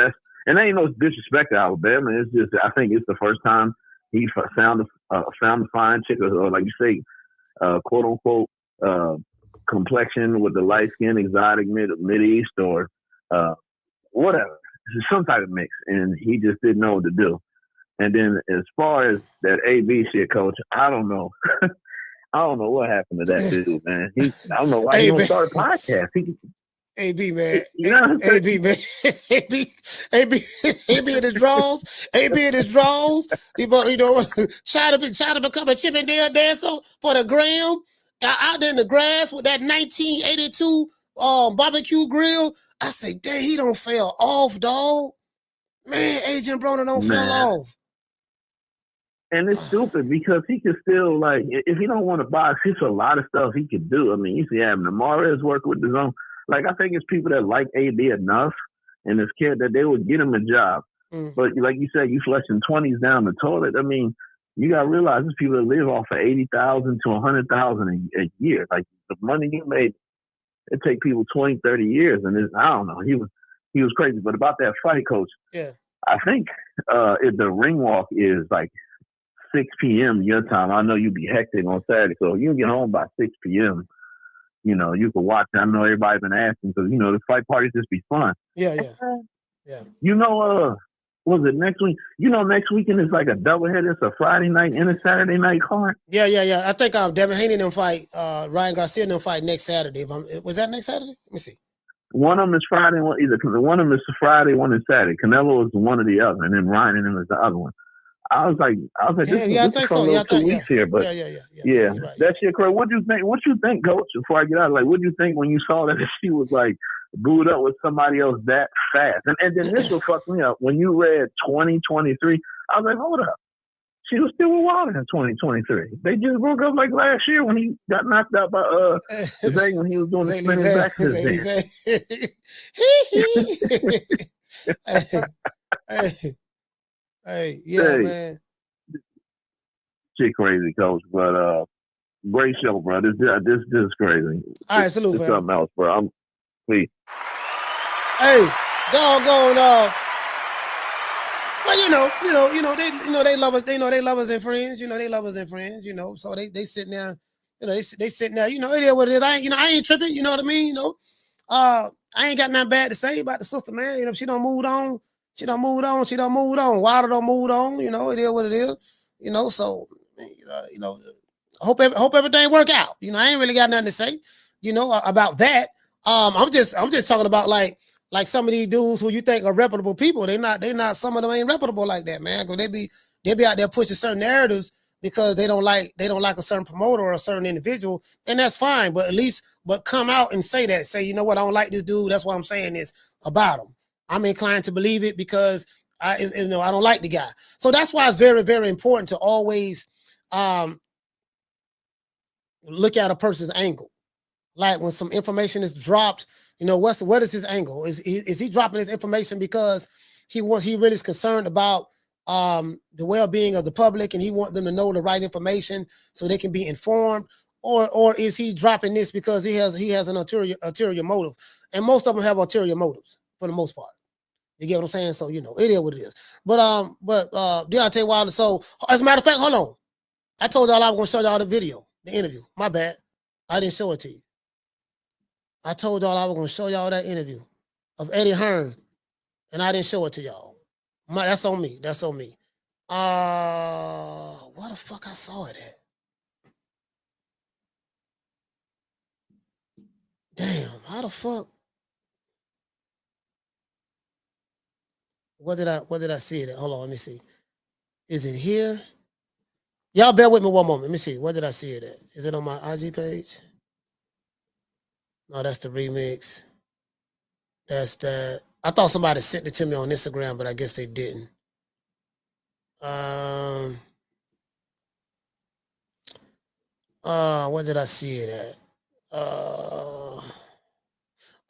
And there ain't no disrespect to Alabama. It's just I think it's the first time he found a fine chick, or like you say, quote unquote complexion with the light skin, exotic mid east or whatever, some type of mix, and he just didn't know what to do. And then as far as that AB shit, coach, I don't know. I don't know what happened to that dude, man. I don't know why he don't start a podcast. AB, man. You know AB, man. AB in his draws. AB in his draws. You know, trying to become a Chippendale dancer for the gram. Out there in the grass with that 1982 barbecue grill. I say, dang, he don't fell off, dog. Man, Agent Broner don't fell off. And it's stupid because he could still, like, if he don't want to box, there's a lot of stuff he could do. I mean, you see having Mahrez work with his own. Like, I think it's people that like AB enough and is scared that they would get him a job. But like you said, you flushing 20s down the toilet. I mean, you got to realize there's people that live off of $80,000 to $100,000 a year. Like, the money you made, it take people 20, 30 years. And I don't know. He was crazy. But about that fight, coach, I think if the ring walk is like 6 p.m. your time, I know you'd be hectic on Saturday. So if you can get home by 6 p.m., you know, you can watch. I know everybody's been asking because, you know, the fight parties just be fun. Yeah. You know, was it next week? You know, next weekend is like a doubleheader. It's a Friday night and a Saturday night card. Yeah. I think Devin Haney and them fight, Ryan Garcia and them fight next Saturday. Was that next Saturday? Let me see. One of them is Friday. One of them is Friday. One is Saturday. Canelo is one or the other, and then Ryan and them is the other one. I was like, this is from those 2 weeks here, but yeah, right, that shit crazy. What you think, coach? Before I get out, like, what do you think when you saw that she was like booed up with somebody else that fast? And then this will fuck me up. When you read 2023, I was like, hold up, she was still with Wilder in 2023. They just broke up like last year when he got knocked out by the thing when he was doing the spinning back to his head. Hey, man. Shit crazy, coach, but great show, bro. This is crazy. All right, salute, fam. Something else, bro. Please. Hey, doggone. Well, they love us. They know they love us and friends. You know, they love us and friends. You know, so they sitting there. You know, they sitting there. You know, it is what it is. I ain't tripping. You know what I mean? You know, I ain't got nothing bad to say about the sister, man. You know, she done moved on. She done moved on. Wilder done moved on. You know, it is what it is. You know, so hope everything work out. You know, I ain't really got nothing to say, you know, about that. I'm just talking about like some of these dudes who you think are reputable people. They not. Some of them ain't reputable like that, man. Because they be out there pushing certain narratives because they don't like a certain promoter or a certain individual, and that's fine. But at least come out and say that. Say, you know what, I don't like this dude. That's why I'm saying this about him. I'm inclined to believe it because I don't like the guy. So that's why it's very, very important to always look at a person's angle. Like when some information is dropped, you know, what is his angle? Is he dropping his information because he really is concerned about the well-being of the public and he wants them to know the right information so they can be informed, or is he dropping this because he has an ulterior motive? And most of them have ulterior motives for the most part. You get what I'm saying? So, you know, it is what it is. But Deontay Wilder, so as a matter of fact, hold on. I told y'all I was gonna show y'all the video, the interview. My bad. I didn't show it to you. I told y'all I was gonna show y'all that interview of Eddie Hearn, and I didn't show it to y'all. That's on me. That's on me. Where the fuck I saw it at? Damn, how the fuck? What did I see it at? Hold on, let me see. Is it here? Y'all bear with me one moment. Let me see. What did I see it at? Is it on my IG page? No, that's the remix. That's that. I thought somebody sent it to me on Instagram, but I guess they didn't. What did I see it at?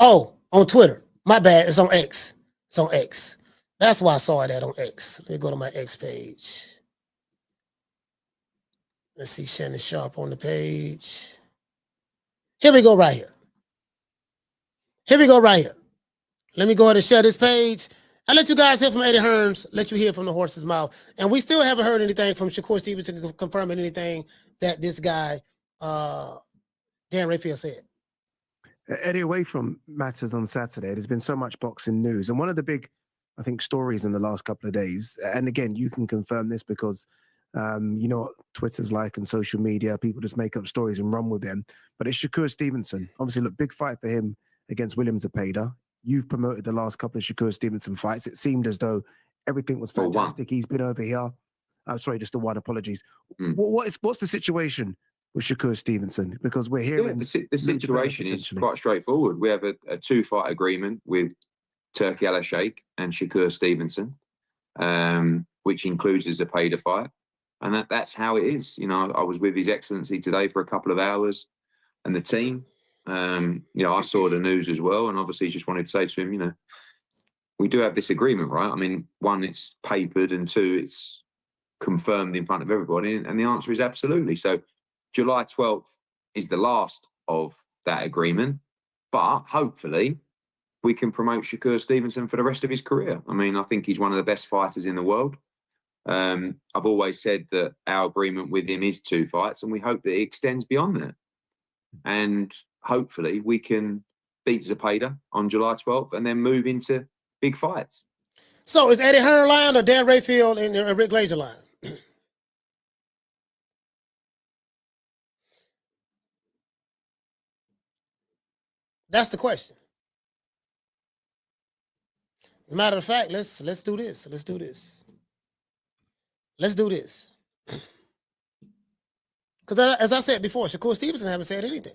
On Twitter. My bad. It's on X. It's on X. That's why I saw that on X. Let me go to my X page. Let's see Shannon Sharp on the page. Here we go right here. Here we go right here. Let me go ahead and share this page. I'll let you guys hear from Eddie Hearns, let you hear from the horse's mouth. And we still haven't heard anything from Shakur Stevenson confirming anything that this guy, Dan Rafael, said. Eddie, away from matters on Saturday, there's been so much boxing news. And one of the big, I think, stories in the last couple of days, and again, you can confirm this because you know what Twitter's like and social media, people just make up stories and run with them. But it's Shakur Stevenson. Obviously, look, big fight for him against William Zepeda. You've promoted the last couple of Shakur Stevenson fights. It seemed as though everything was fantastic. He's been over here. I'm sorry, just the one. Apologies. What's the situation with Shakur Stevenson? Because we're hearing the situation is quite straightforward. We have a two-fight agreement with Turki Al-Sheikh and Shakur Stevenson, which includes the Zepeda fight, and that's how it is. You know, I was with His Excellency today for a couple of hours, and the team. You know, I saw the news as well, and obviously just wanted to say to him, you know, we do have this agreement, right? I mean, one, it's papered, and two, it's confirmed in front of everybody, and the answer is absolutely. So July 12th is the last of that agreement, but hopefully we can promote Shakur Stevenson for the rest of his career. I mean, I think he's one of the best fighters in the world. I've always said that our agreement with him is 2 fights, and we hope that it extends beyond that. And hopefully we can beat Zepeda on July 12th and then move into big fights. So is Eddie Hearn lying or Dan Rafael and Rick Glaser lying? That's the question. As a matter of fact, let's do this. Let's do this. Let's do this. Because as I said before, Shakur Stevenson haven't said anything.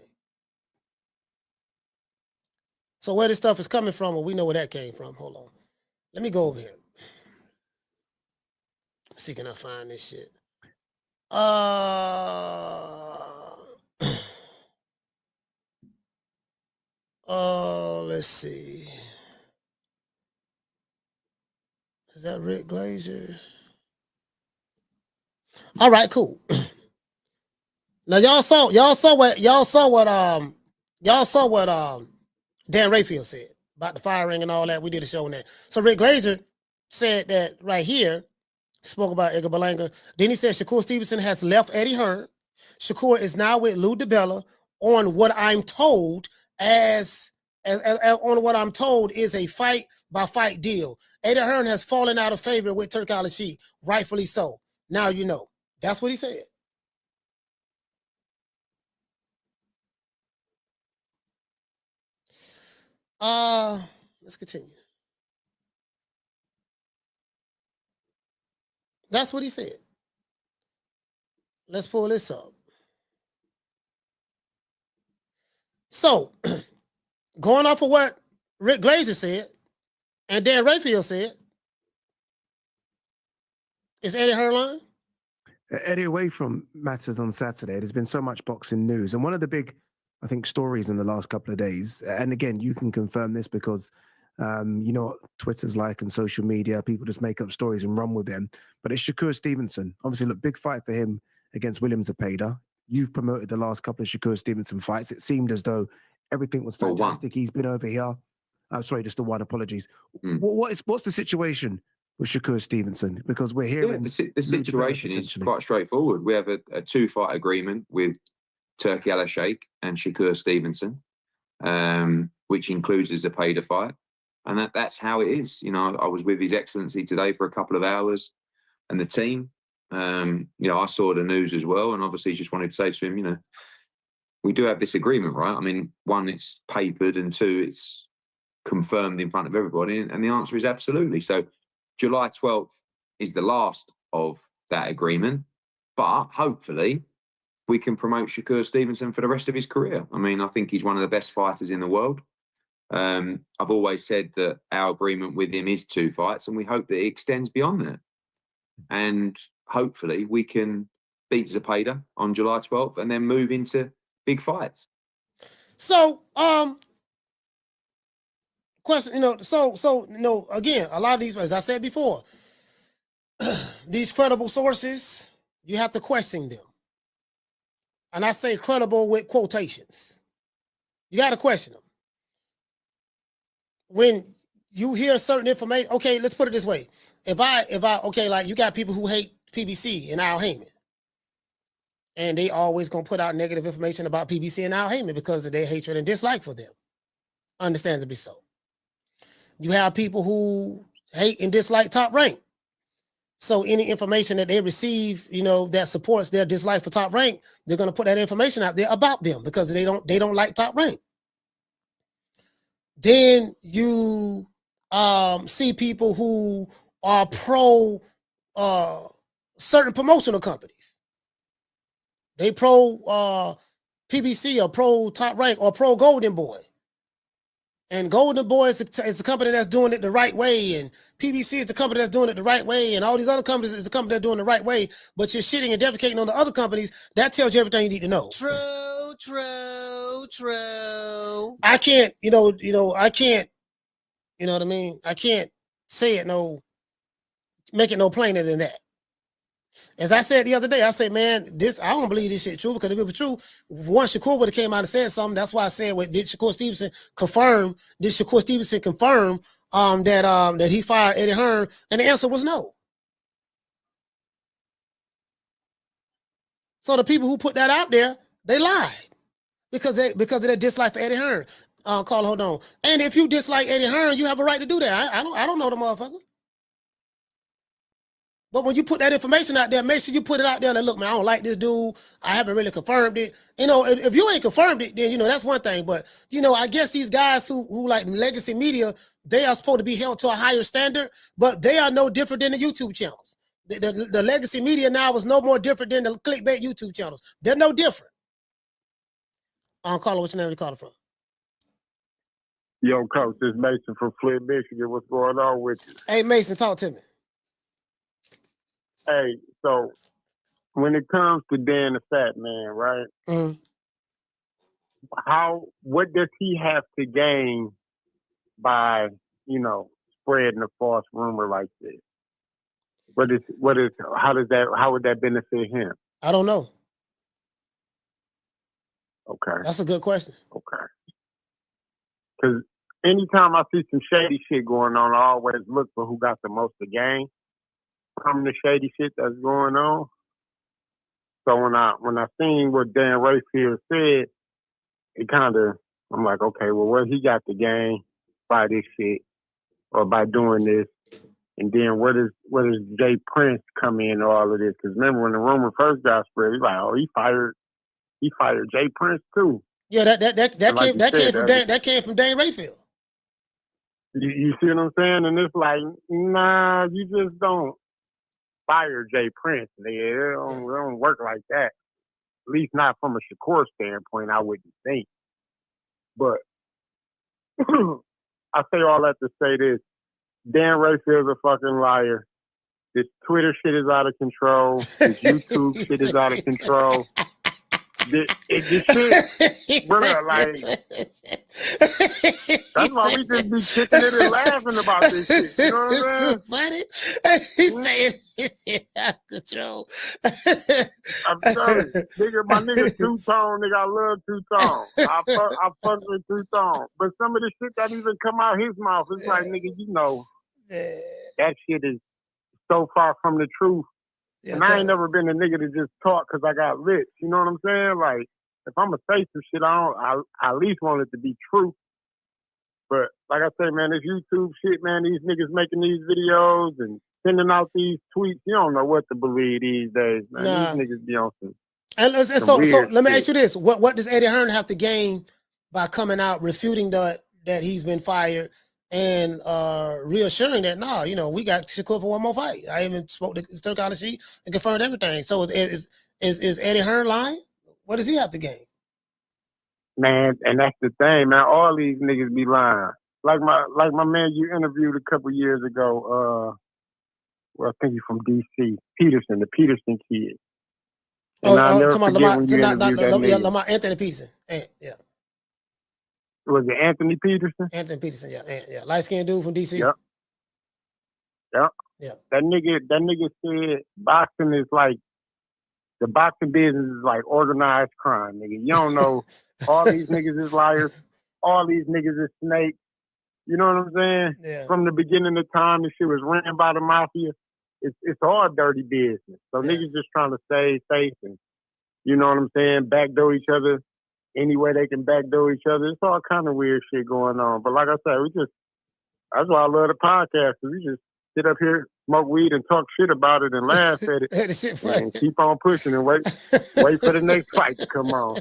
So where this stuff is coming from, well, we know where that came from. Hold on. Let me go over here. Let's see, can I find this shit? Let's see. Is that Rick Glaser? All right, cool. Now y'all saw what Dan Rafael said about the firing and all that. We did a show on that. So Rick Glaser said that right here, spoke about Edgar Berlanga. Then he said Shakur Stevenson has left Eddie Hearn. Shakur is now with Lou DiBella on what I'm told is a fight by fight deal. Eddie Hearn has fallen out of favor with Turki Al-Sheikh, rightfully so. Now you know. That's what he said. Let's continue. That's what he said. Let's pull this up. So, going off of what Rick Glaser said and Dan Rafael said, is Eddie Hearn lying? Eddie, away from matters on Saturday, there's been so much boxing news. And one of the big, I think, stories in the last couple of days, and again, you can confirm this because you know what Twitter's like and social media, people just make up stories and run with them. But it's Shakur Stevenson. Obviously, look, big fight for him against William Zepeda. You've promoted the last couple of Shakur Stevenson fights. It seemed as though everything was fantastic. He's been over here. I'm sorry, just the one. Apologies. What's the situation with Shakur Stevenson? Because we're hearing the situation is quite straightforward. We have a 2-fight agreement with Turki Al-Sheikh and Shakur Stevenson, which includes the Zepeda fight, and that's how it is. You know, I was with His Excellency today for a couple of hours, and the team. You know, I saw the news as well, and obviously just wanted to say to him, you know, we do have this agreement, right? I mean, one, it's papered, and two, it's confirmed in front of everybody, and the answer is absolutely. So July 12th is the last of that agreement, but hopefully we can promote Shakur Stevenson for the rest of his career. I mean, I think he's one of the best fighters in the world. I've always said that our agreement with him is 2 fights, and we hope that it extends beyond that. And hopefully we can beat Zepeda on July 12th and then move into big fights. So, question, again, a lot of these, as I said before, these credible sources, you have to question them. And I say credible with quotations. You got to question them. When you hear certain information, okay, let's put it this way. If I, like you got people who hate PBC and Al Heyman. And they always gonna put out negative information about PBC and Al Heyman because of their hatred and dislike for them. Understandably so. You have people who hate and dislike Top Rank. So any information that they receive, that supports their dislike for Top Rank, they're gonna put that information out there about them because they don't like Top Rank. Then you see people who are pro certain promotional companies. They pro PBC or pro Top Rank or pro Golden Boy. And Golden Boy is a company that's doing it the right way. And PBC is the company that's doing it the right way. And all these other companies is the company that's doing it the right way. But you're shitting and defecating on the other companies. That tells you everything you need to know. True. I can't, I can't, you know what I mean? I can't say it make it no plainer than that. As I said the other day, I said, man, I don't believe this shit true because if it was true, once Shakur would have came out and said something, that's why I said, did Shakur Stevenson confirm that he fired Eddie Hearn? And the answer was no. So the people who put that out there, they lied because of their dislike for Eddie Hearn. Carl, hold on. And if you dislike Eddie Hearn, you have a right to do that. I don't know the motherfucker. But when you put that information out there, make sure you put it out there and look, man, I don't like this dude. I haven't really confirmed it. If you ain't confirmed it, then, that's one thing. But, I guess these guys who like legacy media, they are supposed to be held to a higher standard, but they are no different than the YouTube channels. The legacy media now is no more different than the clickbait YouTube channels. They're no different. Carla, what's your name? You calling from? Yo, Coach, this is Mason from Flint, Michigan. What's going on with you? Hey, Mason, talk to me. Hey, so when it comes to Dan the Fat Man, right? Mm-hmm. What does he have to gain by, spreading a false rumor like this? How would that benefit him? I don't know. Okay. That's a good question. Okay. Because anytime I see some shady shit going on, I always look for who got the most to gain from the shady shit that's going on. So when I seen what Dan Rafael said, I'm like, okay, well, what he got to gain by this shit or by doing this? And then where does Jay Prince come in or all of this? Because remember when the rumor first got spread, he's like, oh, he fired Jay Prince too. Yeah, that came from Dan Rafael. You see what I'm saying? And it's like, nah, you just don't fire Jay Prince. It don't work like that. At least not from a Shakur standpoint, I wouldn't think. But I say all that to say this. Dan Rafael's a fucking liar. This Twitter shit is out of control. This YouTube shit is out of control. This shit, brother, like, that's why we just be kicking it and laughing about this shit. You know what I'm saying? Funny. He's saying it's out of control. I'm telling you, nigga, my nigga Two-Tone, nigga, I love Two-Tone. I fuck with Two-Tone. But some of the shit that even come out his mouth, it's like, nigga, that shit is so far from the truth. Yeah, and I ain't never been a nigga to just talk because I got lit. You know what I'm saying? Like, if I'm going to say some shit, I at least want it to be true. But like I say, man, this YouTube shit, man, these niggas making these videos and sending out these tweets, you don't know what to believe these days, man. Nah. These niggas be on some. And so let me ask you this. What does Eddie Hearn have to gain by coming out refuting that he's been fired and reassuring that, we got Shakur for one more fight? I even spoke to Turk on the sheet and confirmed everything. So is Eddie Hearn lying? What does he have to gain? Man, and that's the thing, man. All these niggas be lying. Like my man you interviewed a couple years ago, I think he's from DC, Peterson, the Peterson kid. And I'll never forget when you interviewed that nigga. Lamar Anthony Peterson. Yeah. Was it Anthony Peterson? Anthony Peterson, yeah. Light skinned dude from DC. Yep. Yeah. That nigga said boxing is like the boxing business is like organized crime, nigga. You don't know all these niggas is liars, all these niggas is snakes. You know what I'm saying? Yeah. From the beginning of time, this shit was ran by the mafia. It's all dirty business. So niggas just trying to stay safe and, you know what I'm saying, backdoor each other any way they can backdoor each other. It's all kind of weird shit going on. But like I said, that's why I love the podcast. We just sit up here, smoke weed, and talk shit about it and laugh at it. That shit funny. And keep on pushing and wait for the next fight to come on.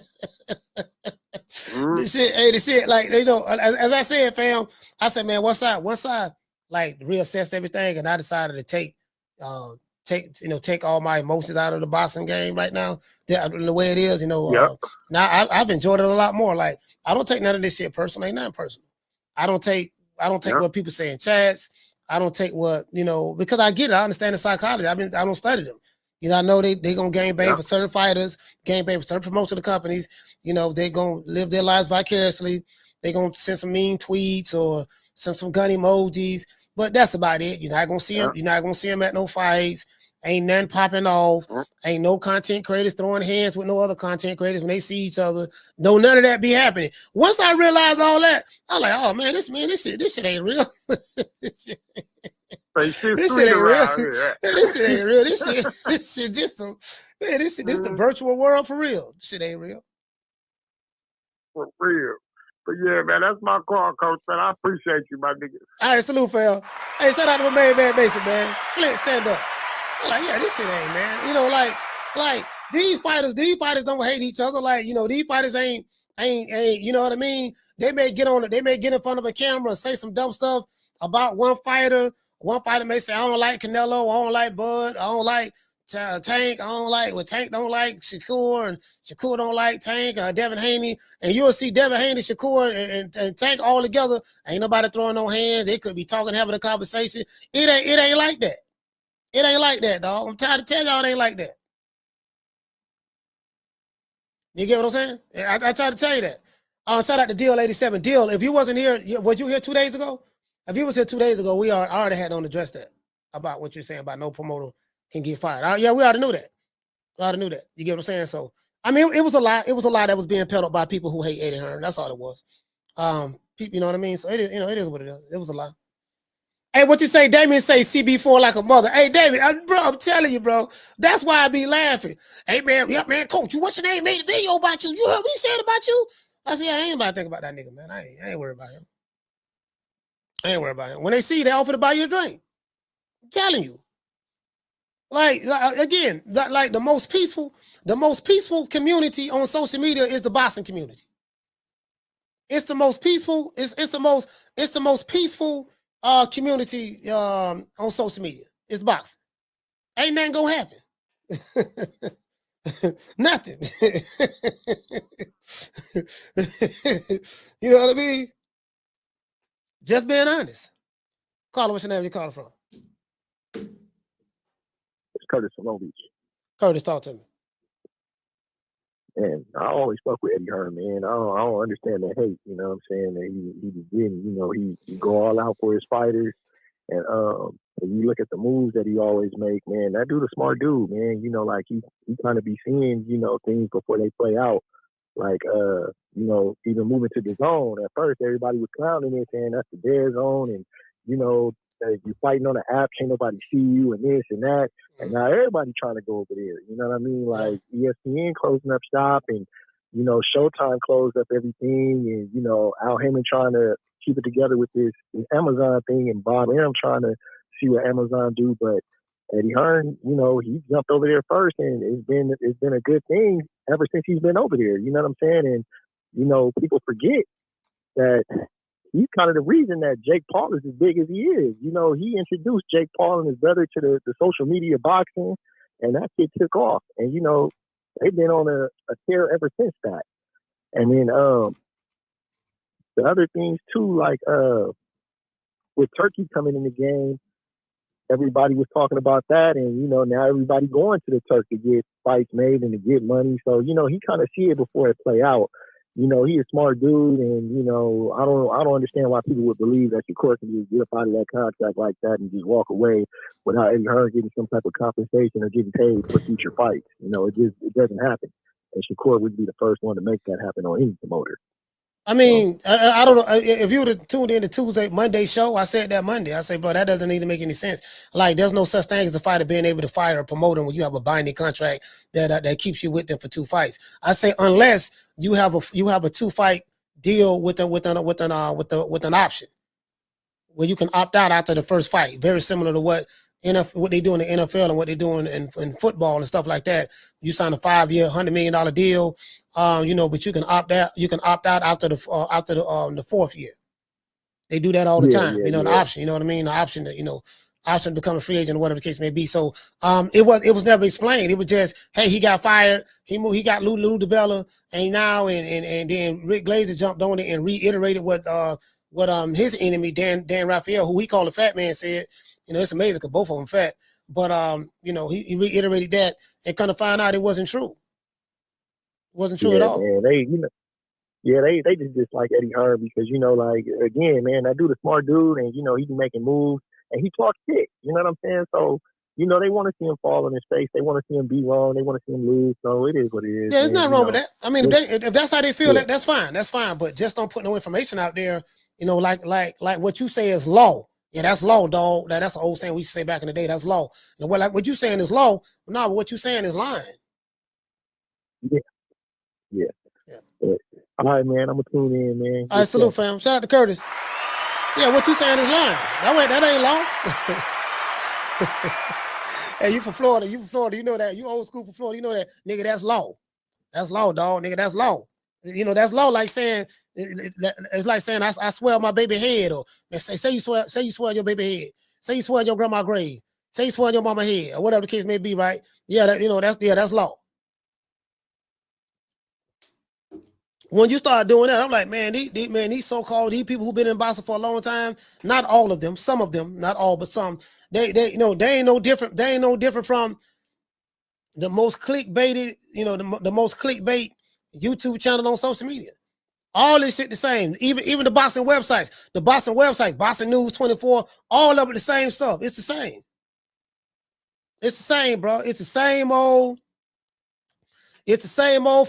The shit, like, you know, as I said, fam, I said, man, once I like reassessed everything, and I decided to take all my emotions out of the boxing game right now, the way it is, you know. Now I've enjoyed it a lot more. Like, I don't take none of this shit personal. Ain't nothing personal. I don't take what people say in chats. I don't take what, you know, because I get it. I understand the psychology. I don't study them. You know, I know they gonna gain bang for certain fighters, gain bang for certain promotional companies. You know, they gonna live their lives vicariously. They gonna send some mean tweets or send some gun emojis, but that's about it. You're not gonna see them. You're not gonna see them at no fights. Ain't nothing popping off. Ain't no content creators throwing hands with no other content creators when they see each other. No, none of that be happening. Once I realized all that, I'm like, oh man, this shit ain't real. This shit ain't real. This shit ain't real. This shit just some, man, this the virtual world for real. This shit ain't real. For real. But yeah, man, that's my call, Coach, man. I appreciate you, my nigga. All right, salute, fam. Hey, shout out to my man Mason, man. Flint, stand up. I'm like, yeah, this shit ain't, man. You know, like these fighters don't hate each other. Like, you know, these fighters ain't, you know what I mean? They may get in front of a camera and say some dumb stuff about one fighter. One fighter may say, I don't like Canelo, I don't like Bud, I don't like Tank, Tank don't like Shakur, and Shakur don't like Tank, or Devin Haney, and you'll see Devin Haney, Shakur, and Tank all together. Ain't nobody throwing no hands. They could be talking, having a conversation. It ain't like that. It ain't like that, dog. I'm tired of telling y'all it ain't like that. You get what I'm saying? I tried to tell you that. Shout out to Deal 87. Deal, if you wasn't here, was you here 2 days ago? If you was here 2 days ago, I already had on address that about what you're saying about no promoter can get fired. Yeah, we already knew that. You get what I'm saying? So, I mean, it was a lie. It was a lie that was being peddled by people who hate Eddie Hearn. That's all it was. People, you know what I mean? So it is, you know, it is what it is. It was a lie. Hey, what you say? Damien say CB4 like a mother. Hey, Damien, bro, I'm telling you, bro. That's why I be laughing. Hey, man, Coach, what's your name? Made a video about you. You heard what he said about you? I said, yeah, I ain't about to think about that nigga, man. I ain't worried about him. I ain't worried about him. When they see you, they offer to buy you a drink. I'm telling you. Like again, like the most peaceful community on social media is the boxing community. It's the most peaceful. It's the most peaceful community on social media. It's boxing. Ain't nothing gonna happen. Nothing. You know what I mean? Just being honest. Caller, what's your name? You calling from? It's Curtis from Long Beach. Curtis, talk to me. And I always fuck with Eddie Hearn, man. I don't understand the hate, you know what I'm saying? That he be getting, you know, he go all out for his fighters. And when you look at the moves that he always make, man, that dude a smart dude, man. You know, like he kind of be seeing, you know, things before they play out. Like, you know, even moving to the zone. At first, everybody was clowning it, saying that's the dead zone. And, you know, you fighting on the app, can't nobody see you and this and that. And now everybody trying to go over there. You know what I mean? Like ESPN closing up shop and, you know, Showtime closed up everything. And, you know, Al Heyman trying to keep it together with this Amazon thing and Bob Arum trying to see what Amazon do. But Eddie Hearn, you know, he jumped over there first and it's been a good thing ever since he's been over there. You know what I'm saying? And, you know, people forget that he's kind of the reason that Jake Paul is as big as he is. You know, he introduced Jake Paul and his brother to the social media boxing, and that kid took off. And, you know, they've been on a tear ever since that. And then the other things, too, like with Turkey coming in the game, everybody was talking about that. And, you know, now everybody going to the Turk to get fights made and to get money. So, you know, he kind of see it before it play out. He's a smart dude, and I don't understand why people would believe that Shakur can just get up out of that contract like that and just walk away without Eddie Hearn getting some type of compensation or getting paid for future fights. It doesn't happen, and Shakur would be the first one to make that happen on any promoter. I mean, I don't know if you would have tuned in to Monday show. I said that Monday. I said, bro, that doesn't need to make any sense. Like, there's no such thing as a fighter being able to fire a promoter when you have a binding contract that keeps you with them for 2 fights. I say unless you have a 2-fight deal with an option where you can opt out after the first fight. Very similar to what they do in the NFL and what they do in football and stuff like that. You sign a 5-year, $100 million deal. But you can opt out. You can opt out after the 4th year. They do that all the time. The option. You know what I mean? The option that option to become a free agent or whatever the case may be. So it was never explained. It was just, hey, he got fired. He got Lou DiBella, and then Rick Glaser jumped on it and reiterated what his enemy Dan Rafael, who he called a fat man, said. It's amazing because both of them fat, but he reiterated that and kind of found out it wasn't true. It wasn't true at all. Man, they just dislike Eddie Hearn because again, man, that dude a smart dude, and he be making moves and he talks shit. You know what I'm saying? So they want to see him fall on his face. They want to see him be wrong. They want to see him lose. So it is what it is. Yeah, there's nothing wrong with that. I mean, if that's how they feel, that's fine. That's fine. But just don't put no information out there. Like what you say is law. Yeah, that's law, dog. That's an old saying we used to say back in the day. That's law. Like what you saying is law. No, but what you saying is lying. Yeah. All right, man. I'm gonna tune in, man. All right, salute, fam. Shout out to Curtis. Yeah, what you saying is lying. That ain't law. Hey, you from Florida. You know that. You old school from Florida. You know that. Nigga, that's law. That's law, dog. Nigga, that's law. That's law like saying, it's like saying I swear on my baby head, or say you swear on your baby head. Say you swear on your grandma's grave. Say you swear on your mama head, or whatever the case may be, right? Yeah, that's law. When you start doing that, I'm like, man, these so-called people who've been in boxing for a long time, not all of them, some of them, not all, but some, they ain't no different. They ain't no different from the most clickbaited, the most clickbait YouTube channel on social media. All this shit the same. Even the boxing websites, Boxing News 24, all of it the same stuff. It's the same. It's the same, bro. It's the same old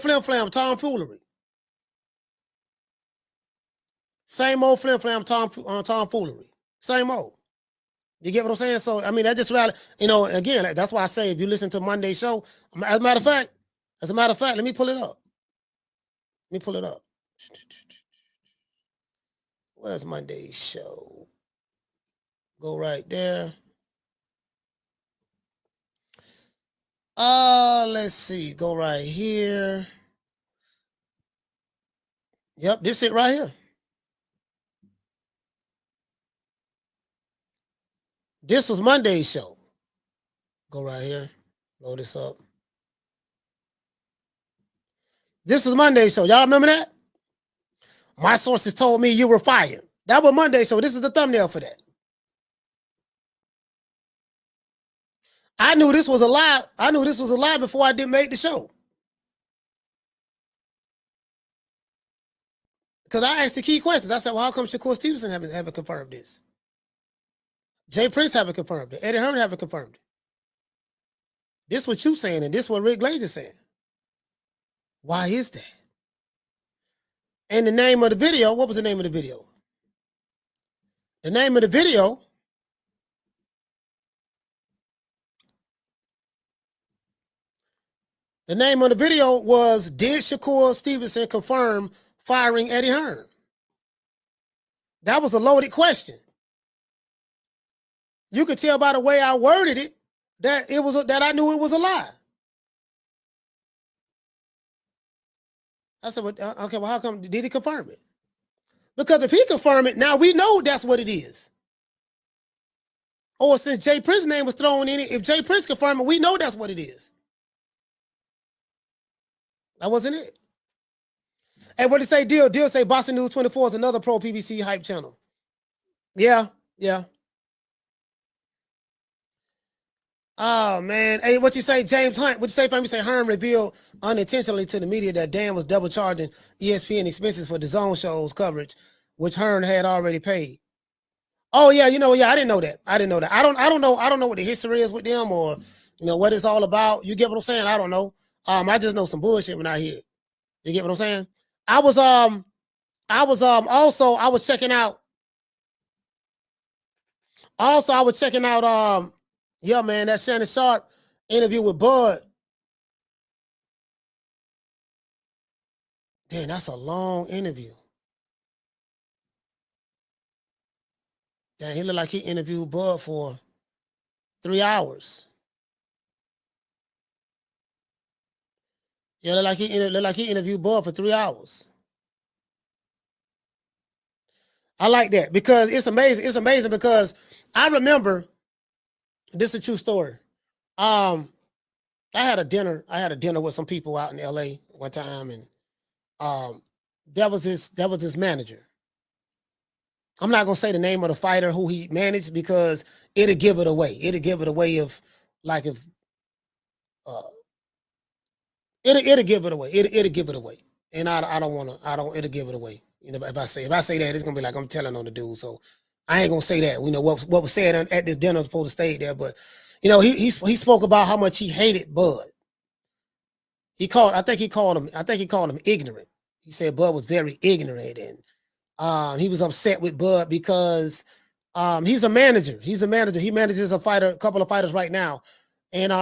flim-flam tomfoolery. Same old flim-flam tomfoolery. Same old. You get what I'm saying? So, I mean, that just rather, again, that's why I say if you listen to Monday's show, as a matter of fact, let me pull it up. Where's Monday's show? Go right there. Let's see. Go right here. Yep, this it right here. This was Monday's show. Go right here. Load this up. This is Monday's show. Y'all remember that? My sources told me you were fired. That was Monday's show. This is the thumbnail for that. I knew this was a lie. Before I didn't make the show. Because I asked the key questions. I said, well, how come Shakur Stevenson haven't confirmed this? Jay Prince haven't confirmed it. Eddie Hearn haven't confirmed it. This what you saying, and this what Rick Glaser saying. Why is that? And the name of the video, what was the name of the video? The name of the video was, did Shakur Stevenson confirm firing Eddie Hearn? That was a loaded question. You could tell by the way I worded it that that I knew it was a lie. I said, okay, well, how come did he confirm it? Because if he confirmed it, now we know that's what it is. Or since Jay Prince's name was thrown in it, if Jay Prince confirmed it, we know that's what it is. That wasn't it. And what did it say? Deal say Boxing News 24 is another pro PBC hype channel. Yeah. Oh man, hey, what you say, James Hunt? What you say? From you say Hearn revealed unintentionally to the media that Dan was double charging ESPN expenses for the Zone shows coverage, which Hearn had already paid. Oh yeah, I didn't know that. I don't know what the history is with them or what it's all about. You get what I'm saying? I don't know. I just know some bullshit when I hear it. You get what I'm saying? I was checking out. Also, I was checking out. Yeah, man, that Shannon Sharp interview with Bud. Damn, that's a long interview. Damn, he looked like he interviewed Bud for 3 hours. Yeah, looked like he interviewed Bud for 3 hours. I like that because it's amazing. It's amazing because I remember, this is a true story. I had a dinner with some people out in LA one time, and that was his manager. I'm not gonna say the name of the fighter who he managed because it'll give it away. It'll give it away if it'll give it away. It'll give it away. And it'll give it away. If I say that, it's gonna be like I'm telling on the dude. So I ain't gonna say that. What was said at this dinner was supposed to stay there, but he spoke about how much he hated Bud. I think he called him ignorant. He said Bud was very ignorant, and he was upset with Bud because he's a manager. He manages a couple of fighters right now, and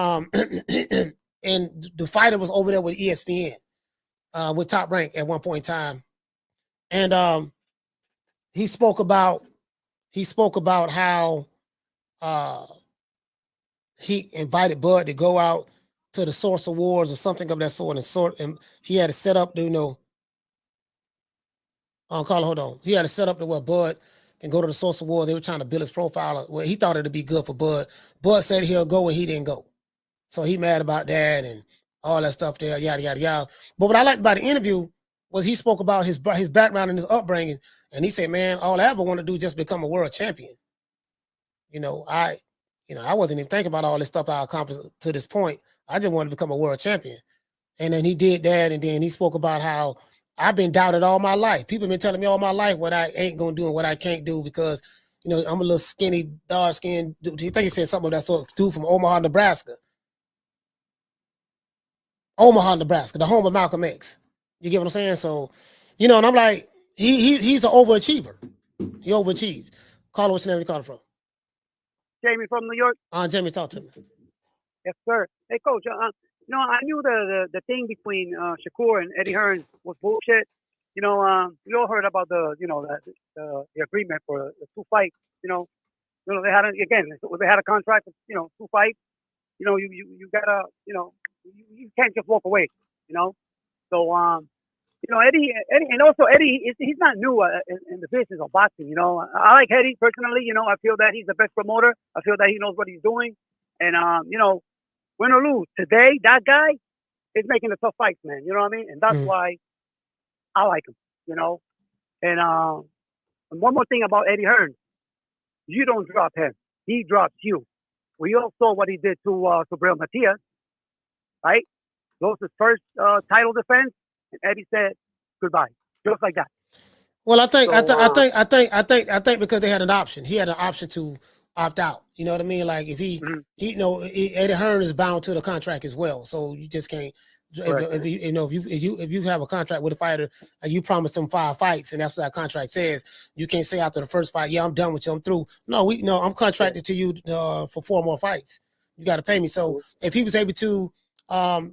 and the fighter was over there with ESPN, with Top Rank at one point in time, and he spoke about how he invited Bud to go out to the Source Awards or something of that sort, and he had to set up hold on. He had to set up to where Bud can go to the Source Awards. They were trying to build his profile. Well, he thought it'd be good for Bud. Bud said he'll go, and he didn't go. So he mad about that and all that stuff there, yada, yada, yada. But what I liked about the interview was he spoke about his background and his upbringing. And he said, man, all I ever want to do is just become a world champion. I wasn't even thinking about all this stuff I accomplished to this point. I just wanted to become a world champion. And then he did that. And then he spoke about how I've been doubted all my life. People have been telling me all my life what I ain't going to do and what I can't do because, I'm a little skinny, dark-skinned dude. I think he said something of that sort, dude from Omaha, Nebraska. The home of Malcolm X. You get what I'm saying? So, and I'm like, he's an overachiever. He overachieved. Caller, what's your name? You calling from? Jamie from New York. Jamie, talk to me. Yes, sir. Hey, Coach. I knew the thing between Shakur and Eddie Hearn was bullshit. We all heard about the agreement for the 2 fights. They had a contract of 2 fights. You gotta you can't just walk away. So Eddie, and also Eddie, he's not new in the business of boxing. I like Eddie personally. I feel that he's the best promoter. I feel that he knows what he's doing. And win or lose today, that guy is making the tough fights, man. You know what I mean? And that's why I like him. And one more thing about Eddie Hearn, you don't drop him; he drops you. We all saw what he did to Subriel Matias, right? Lost his first title defense, and Eddie said goodbye, just like that. Well, I think because they had an option. He had an option to opt out. You know what I mean? Like if Eddie Hearn is bound to the contract as well, so you just can't. If you have a contract with a fighter and you promise him 5 fights, and that's what that contract says, you can't say after the first fight, yeah, I'm done with you, I'm through. No, I'm contracted to you for 4 more fights. You got to pay me. So if he was able to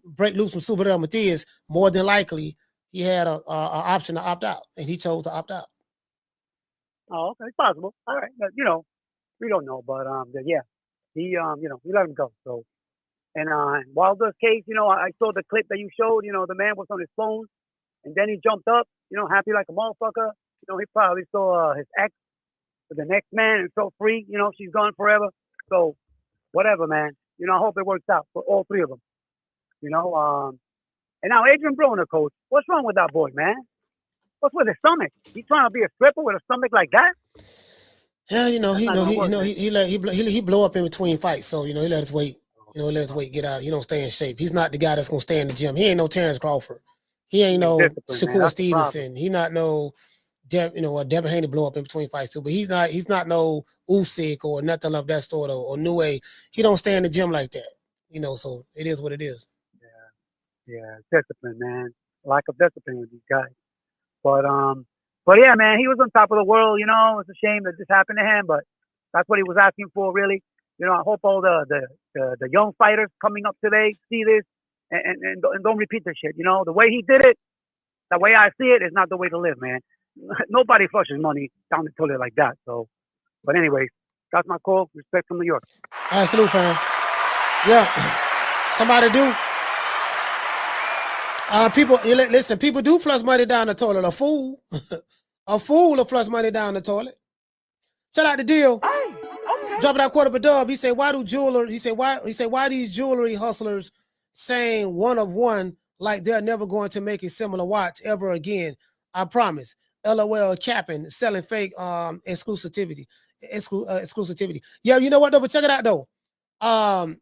break loose from Subriel Matias, more than likely he had a option to opt out, and he chose to opt out. Oh, okay, it's possible. All right, but we don't know, but yeah, he we let him go. So. And Wilder's case, I saw the clip that you showed. The man was on his phone, and then he jumped up, happy like a motherfucker. He probably saw his ex with the next man and felt free. She's gone forever. So whatever, man. I hope it works out for all 3 of them. And now Adrian Broner, Coach, what's wrong with that boy, man? What's with his stomach? He's trying to be a stripper with a stomach like that? Yeah, he blew up in between fights, so he let us wait. You know, let his weight get out. He don't stay in shape. He's not the guy that's gonna stay in the gym. He ain't no Terrence Crawford. He ain't no Shakur Stevenson. He not no, Devin Haney blow up in between fights too. But he's not no Usyk or nothing of that sort or New Age. He don't stay in the gym like that. You know, so it is what it is. Yeah, discipline, man. Lack of discipline with these guys. But yeah, man, he was on top of the world. You know, it's a shame that this happened to him, but that's what he was asking for, really. You know, I hope all the young fighters coming up today see this and don't repeat this shit. You know, the way he did it, the way I see it, is not the way to live, man. Nobody flushes money down the toilet like that. So, but anyways, that's my call. Respect from New York. Absolute, fam. Yeah, somebody do. People, listen. People do flush money down the toilet. A fool will flush money down the toilet. Shout out the deal. Dropping that quarter of a dub. He said, why these jewelry hustlers saying one of one like they're never going to make a similar watch ever again? I promise. LOL capping, selling fake exclusivity. Yeah, you know what though? But check it out though. I'm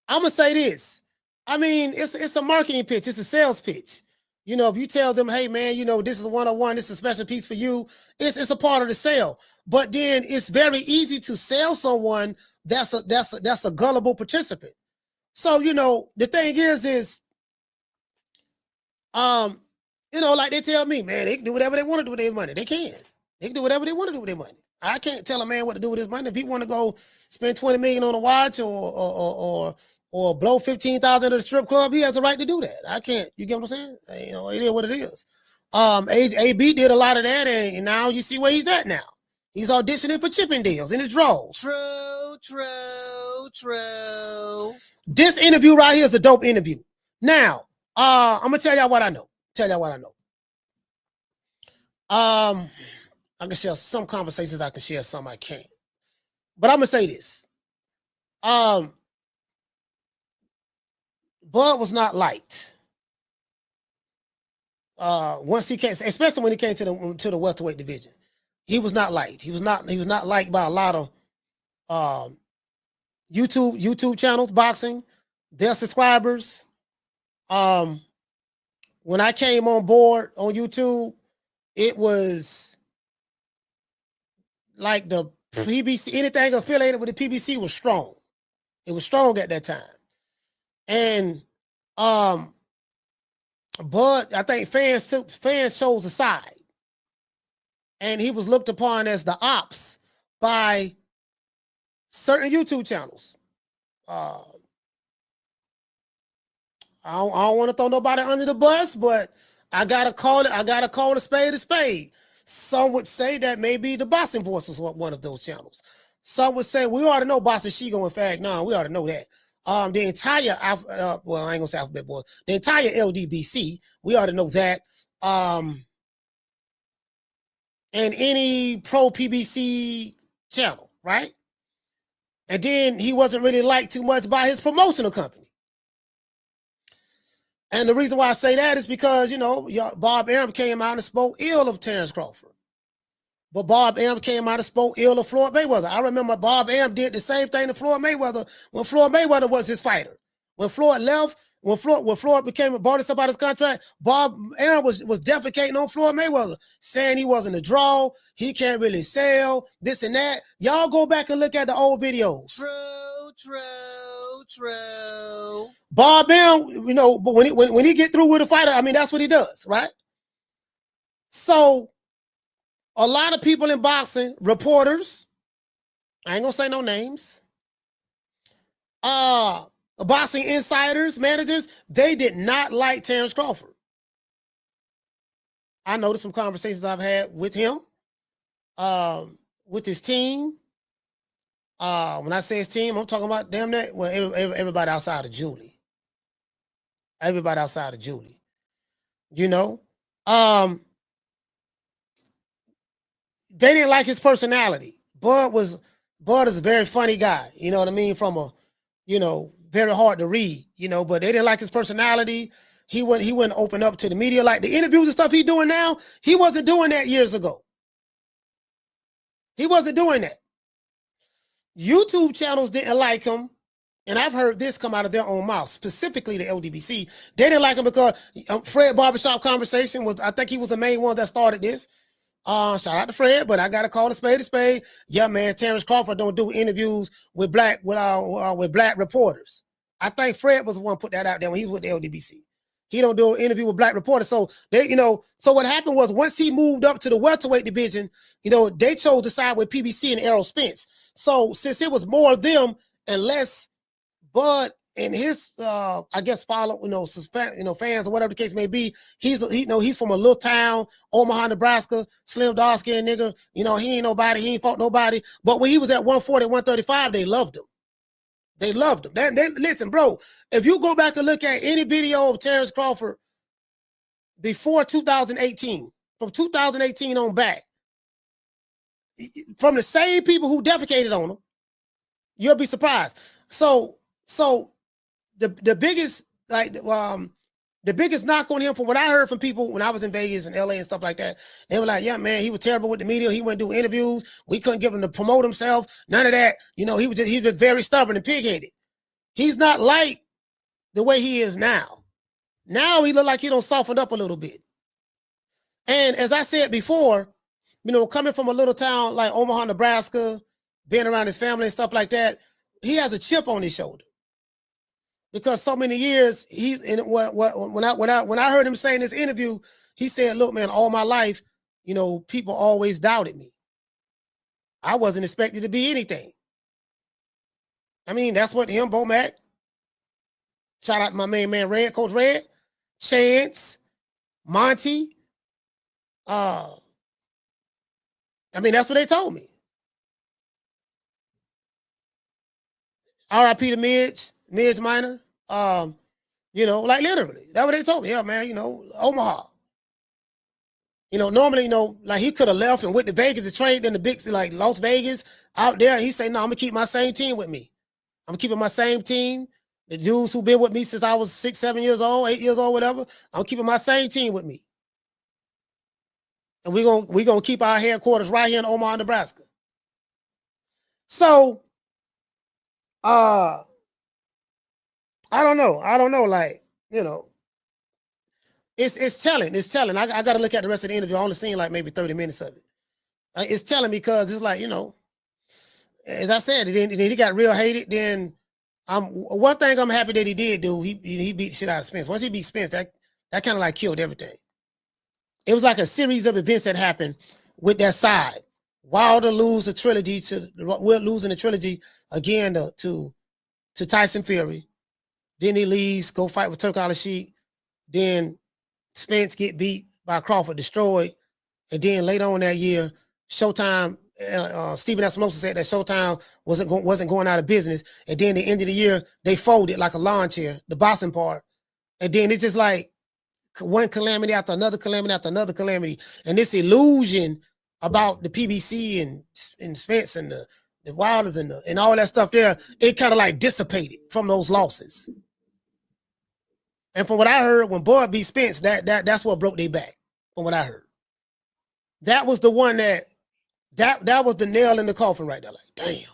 gonna say this. I mean, it's a marketing pitch, it's a sales pitch. You know, if you tell them, hey man, you know, this is one-on-one, this is a special piece for you, it's a part of the sale. But then it's very easy to sell someone that's a gullible participant. So, you know, the thing is, you know, like they tell me, man, they can do whatever they want to do with their money. They can do whatever they want to do with their money. I can't tell a man what to do with his money. If he want to go spend $20 million on a watch or blow $15,000 at a strip club, he has the right to do that. I can't. You get what I'm saying? You know, it is what it is. AB did a lot of that, and now you see where he's at now. He's auditioning for chipping deals in his draws. True. This interview right here is a dope interview. Now, I'm gonna tell y'all what I know. I can share some conversations. I can share some I can't. But I'm gonna say this. Bud was not liked. Once he came, especially when he came to the welterweight division, he was not liked. He was not liked by a lot of YouTube channels, boxing, their subscribers. When I came on board on YouTube, it was like the PBC, anything affiliated with the PBC was strong. It was strong at that time. And Bud, I think fans chose a side. And he was looked upon as the ops by certain YouTube channels. I don't want to throw nobody under the bus, but I gotta call a spade a spade. Some would say that maybe the Boxing Voice was one of those channels. Some would say we already know Boxing Shigo. In fact, no, we already know that. The entire well, I ain't gonna say Alphabet Boys. The entire LDBC, we already know that. And any pro PBC channel, right? And then he wasn't really liked too much by his promotional company. And the reason why I say that is because, you know, Bob Arum came out and spoke ill of Terrence Crawford. But Bob Arum came out and spoke ill of Floyd Mayweather. I remember Bob Arum did the same thing to Floyd Mayweather when Floyd Mayweather was his fighter. When Floyd left, when Floyd bought himself out of his contract, Bob Arum was defecating on Floyd Mayweather, saying he wasn't a draw, he can't really sell, this and that. Y'all go back and look at the old videos. True. Bob Arum, you know, but when he get through with a fighter, I mean, that's what he does, right? So a lot of people in boxing, reporters, I ain't gonna say no names, boxing insiders, managers, they did not like Terrence Crawford. I noticed some conversations I've had with him, with his team. When I say his team, I'm talking about damn that. Well, everybody outside of Julie. Everybody outside of Julie. You know, they didn't like his personality. Bud is a very funny guy. You know what I mean? From a, you know, very hard to read. You know, but they didn't like his personality. He wouldn't open up to the media like the interviews and stuff he's doing now. He wasn't doing that years ago. He wasn't doing that. YouTube channels didn't like him. And I've heard this come out of their own mouth, specifically the LDBC. They didn't like him because Fred Barbershop Conversation was, I think he was the main one that started this. Shout out to Fred, but I got to call a spade a spade. Yeah, man, Terrence Crawford don't do interviews with black reporters. I think Fred was the one who put that out there when he was with the LDBC. He don't do an interview with black reporters. So they, so what happened was once he moved up to the welterweight division, they chose to side with PBC and Errol Spence. So since it was more of them and less Bud and his, I guess, fans or whatever the case may be, he's from a little town, Omaha, Nebraska, slim, dark-skinned nigga. He ain't nobody, he ain't fought nobody. But when he was at 140, 135, they loved him. They loved him. Listen, bro, if you go back and look at any video of Terrence Crawford before 2018, from 2018 on back, from the same people who defecated on him, you'll be surprised. So the biggest the biggest knock on him, from what I heard from people when I was in Vegas and LA and stuff like that, they were like, yeah, man, he was terrible with the media. He wouldn't do interviews. We couldn't get him to promote himself. None of that. He was very stubborn and pig-headed. He's not like the way he is now. Now he look like he done softened up a little bit. And as I said before, coming from a little town like Omaha, Nebraska, being around his family and stuff like that, he has a chip on his shoulder. Because so many years, when I heard him say in this interview, he said, look, man, all my life, people always doubted me. I wasn't expected to be anything. I mean, that's what him, Bomac, shout out to my main man, Red, Coach Red, Chance, Monty. I mean, that's what they told me. R.I.P. to Midge Minor. Like literally. That's what they told me. Yeah, man, Omaha. Normally, like he could have left and went to Vegas to train in the big, like Las Vegas out there. He said, no, I'm going to keep my same team with me. I'm keeping my same team. The dudes who've been with me since I was 6, 7 years old, 8 years old, whatever. I'm keeping my same team with me. And we're gonna keep our headquarters right here in Omaha, Nebraska. So I don't know. Like, it's telling. I got to look at the rest of the interview. I only seen like maybe 30 minutes of it. It's telling because it's like, as I said, then he got real hated. Then one thing I'm happy that he did do, he beat the shit out of Spence. Once he beat Spence, that kind of like killed everything. It was like a series of events that happened with that side. Wilder losing the trilogy again to Tyson Fury. Then he leaves, go fight with Turk Al-Sheikh. Then Spence get beat by Crawford, destroyed. And then later on that year, Showtime, Stephen Espinosa said that Showtime wasn't going out of business. And then at the end of the year, they folded like a lawn chair, the boxing part. And then it's just like one calamity after another calamity after another calamity. And this illusion about the PBC and Spence and the Wilders and all that stuff there, it kind of like dissipated from those losses. And from what I heard, when Bud beat Spence, that's what broke their back. From what I heard, that was the one that was the nail in the coffin right there. Like, damn,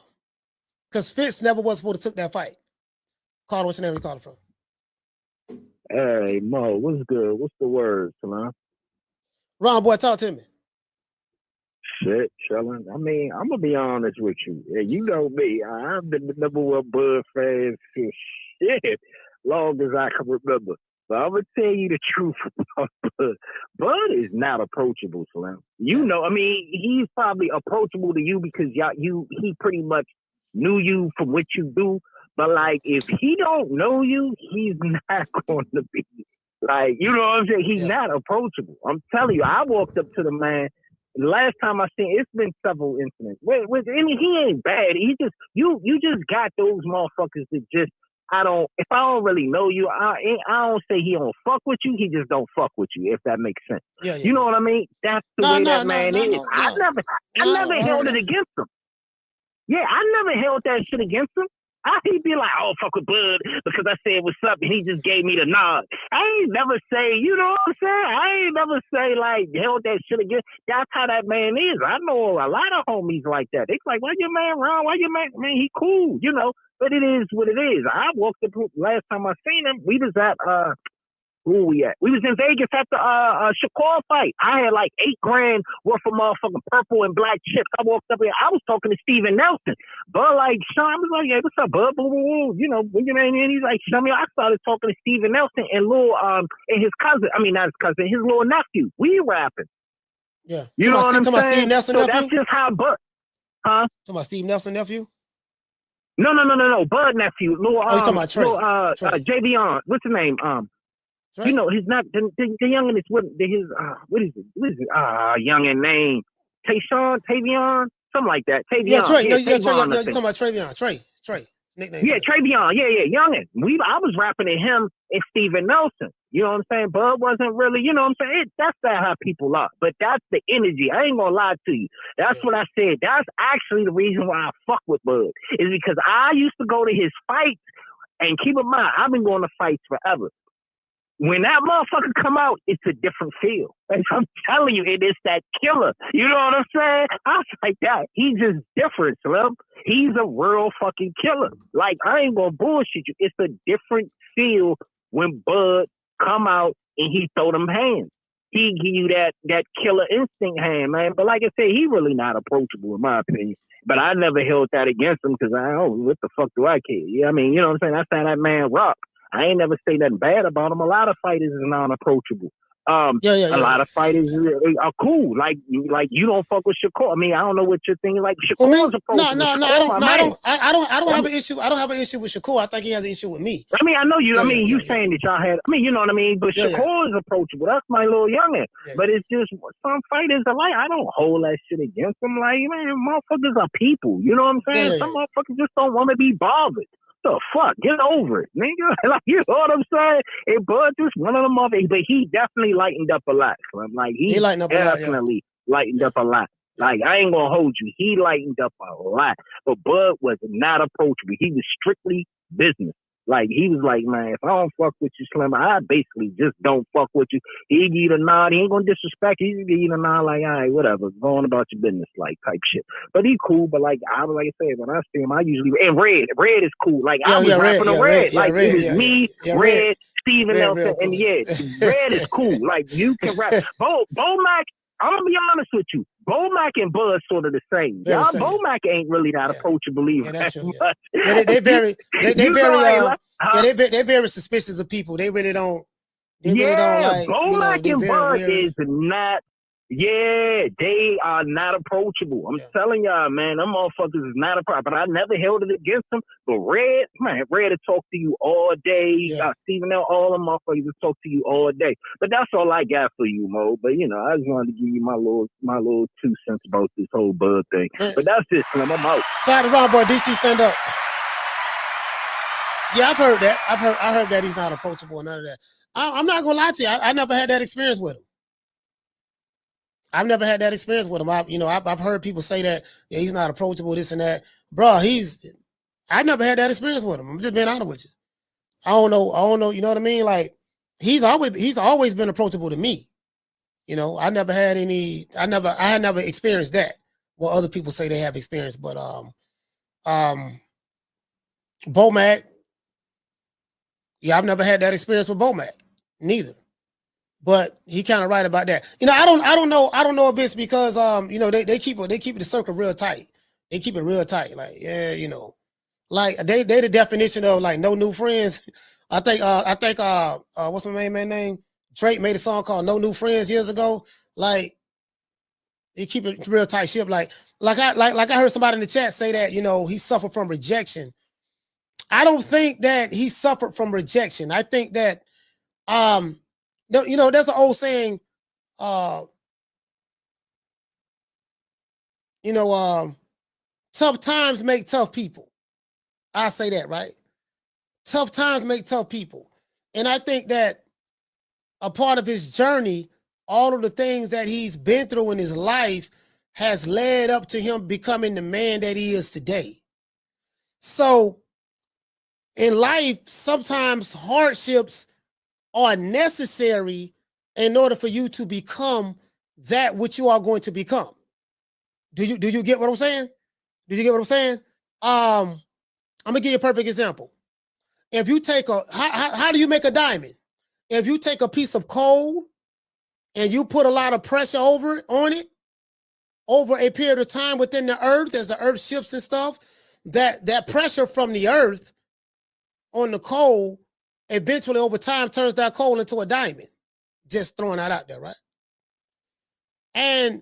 because Spence never was supposed to took that fight. Carter, what's your name? You called from? Hey Mo, what's good? What's the word, Salam? Ron, boy, talk to me. Shit, chilling. I mean, I'm gonna be honest with you. Yeah, you know me. I've been the number one Bud fan for shit long as I can remember. But I'm gonna tell you the truth about Bud. Bud is not approachable, Salam. I mean, he's probably approachable to you because he pretty much knew you from what you do. But like, if he don't know you, he's not going to be like, you know what I'm saying? He's not approachable. I'm telling you, I walked up to the man. Last time I seen, it's been several incidents. He ain't bad. He just, you just got those motherfuckers that just, if I don't really know you, I don't say he don't fuck with you. He just don't fuck with you, if that makes sense. Yeah. You know what I mean? That's the way that man is. I never held it against him. Yeah, I never held that shit against him. He'd be like, "Oh, fuck with Bud," because I said what's up, and he just gave me the nod. I ain't never say, you know what I'm saying? I ain't never say like held that shit again. That's how that man is. I know a lot of homies like that. They like, "Why your man wrong? Why your man? Man, he cool, you know." But it is what it is. I walked up last time I seen him. We was at who we at? We was in Vegas at the Shakur fight. I had like $8 grand worth of motherfucking purple and black chips. I walked up here. I was talking to Steven Nelson. Bud like, Sean was like, "Hey, what's up, Bud?" You know, when your name in, he's like, "Show me." I started talking to Steven Nelson and Lil and his cousin. I mean, not his cousin, his little nephew. We rapping. Yeah. You know what I'm saying? Steve Nelson so nephew? that's just how Bud. Huh? Talking about Steve Nelson nephew? No. Bud nephew. Lil, you talking about Trey? Javion. What's his name? Trey? You know, he's not the youngin' is what is it? Youngin' name. Tavion, something like that. Tavion. Yeah, Trey. Yeah, Trey. Tavon, You're talking about Travion. Trey. Nickname. Yeah, Travion. Yeah, youngin'. I was rapping at him and Steven Nelson. You know what I'm saying? Bud wasn't really, you know what I'm saying? That's how people are. But that's the energy. I ain't gonna lie to you. That's what I said. That's actually the reason why I fuck with Bud. Is because I used to go to his fights, and keep in mind, I've been going to fights forever. When that motherfucker come out, it's a different feel. And I'm telling you, it is that killer. You know what I'm saying? I was like that. He's just different, Slim. He's a real fucking killer. Like, I ain't gonna bullshit you. It's a different feel when Bud come out and he throw them hands. He give you that killer instinct hand, man. But like I said, he really not approachable in my opinion. But I never held that against him because what the fuck do I care? Yeah, I mean, you know what I'm saying? That's how that man rock. I ain't never say nothing bad about him. A lot of fighters is non-approachable. A lot of fighters are cool. Like you don't fuck with Shakur. I mean, I don't know what you're thinking. Like Shakur's approachable. I don't have an issue. I don't have an issue with Shakur. I think he has an issue with me. I mean, I know you. You saying that y'all had. I mean, you know what I mean. But Shakur is approachable. That's my little youngin. But it's just some fighters are like, I don't hold that shit against them. Like, man, motherfuckers are people. You know what I'm saying? Some motherfuckers just don't want to be bothered. The fuck, get over it, nigga. Like, you know what I'm saying? And Bud just one of them motherfuckers, but he definitely lightened up a lot. I'm like, he lightened up definitely lightened up a lot. Like, I ain't gonna hold you. He lightened up a lot. But Bud was not approachable. He was strictly business. Like, he was like, man, if I don't fuck with you, Slim, I basically just don't fuck with you. He give you the nod. He ain't gonna disrespect you. He just give you the nod like, all right, whatever. Go on about your business, like, type shit. But he cool. But, like I said, when I see him, I usually... And Red is cool. Like, I was rapping to Red. Like, it was me, Red, Steven Nelson, cool. And Red is cool. Like, you can rap. Bo Mac, I'm gonna be honest with you. Bo Mac and Bud sort of the same. Y'all, Bo Mac ain't really that approachable either. They're very suspicious of people. They really don't. They really don't like. Bo Mac and Bud is not. Yeah, they are not approachable. I'm telling y'all, man, them motherfuckers is not approachable. But I never held it against them. But Red will talk to you all day. Steven L, all them motherfuckers will talk to you all day. But that's all I got for you, Mo. But you know, I just wanted to give you my little 2 cents about this whole Bud thing. But that's it, Slim. I'm out. Shout out to Ron Boy, DC, stand up. Yeah, I've heard that. I heard that he's not approachable and none of that. I'm not gonna lie to you. I never had that experience with him. I've never had that experience with him. I've heard people say that he's not approachable, this and that. Bro, I've never had that experience with him. I'm just being honest with you. I don't know. You know what I mean? Like he's always been approachable to me. You know, I had never experienced that. What other people say they have experienced, but Bo Mac. Yeah, I've never had that experience with Bo Mac, neither. But he kind of right about that. You know, I don't know if it's because they keep the circle real tight. They keep it real tight. Like, yeah, you know, like they the definition of like no new friends. I think what's my main name? Drake made a song called No New Friends years ago. Like they keep it real tight ship. Like I heard somebody in the chat say that, you know, he suffered from rejection. I don't think that he suffered from rejection. I think that you know, there's an old saying, tough times make tough people. I say that, right? Tough times make tough people. And I think that a part of his journey, all of the things that he's been through in his life has led up to him becoming the man that he is today. So in life, sometimes hardships are necessary in order for you to become that which you are going to become. Do you get what I'm saying? Do you get what I'm saying? I'm gonna give you a perfect example. If you take how do you make a diamond? If you take a piece of coal and you put a lot of pressure on it over a period of time within the earth, as the earth shifts and stuff, that pressure from the earth on the coal eventually over time turns that coal into a diamond. Just throwing that out there, right? And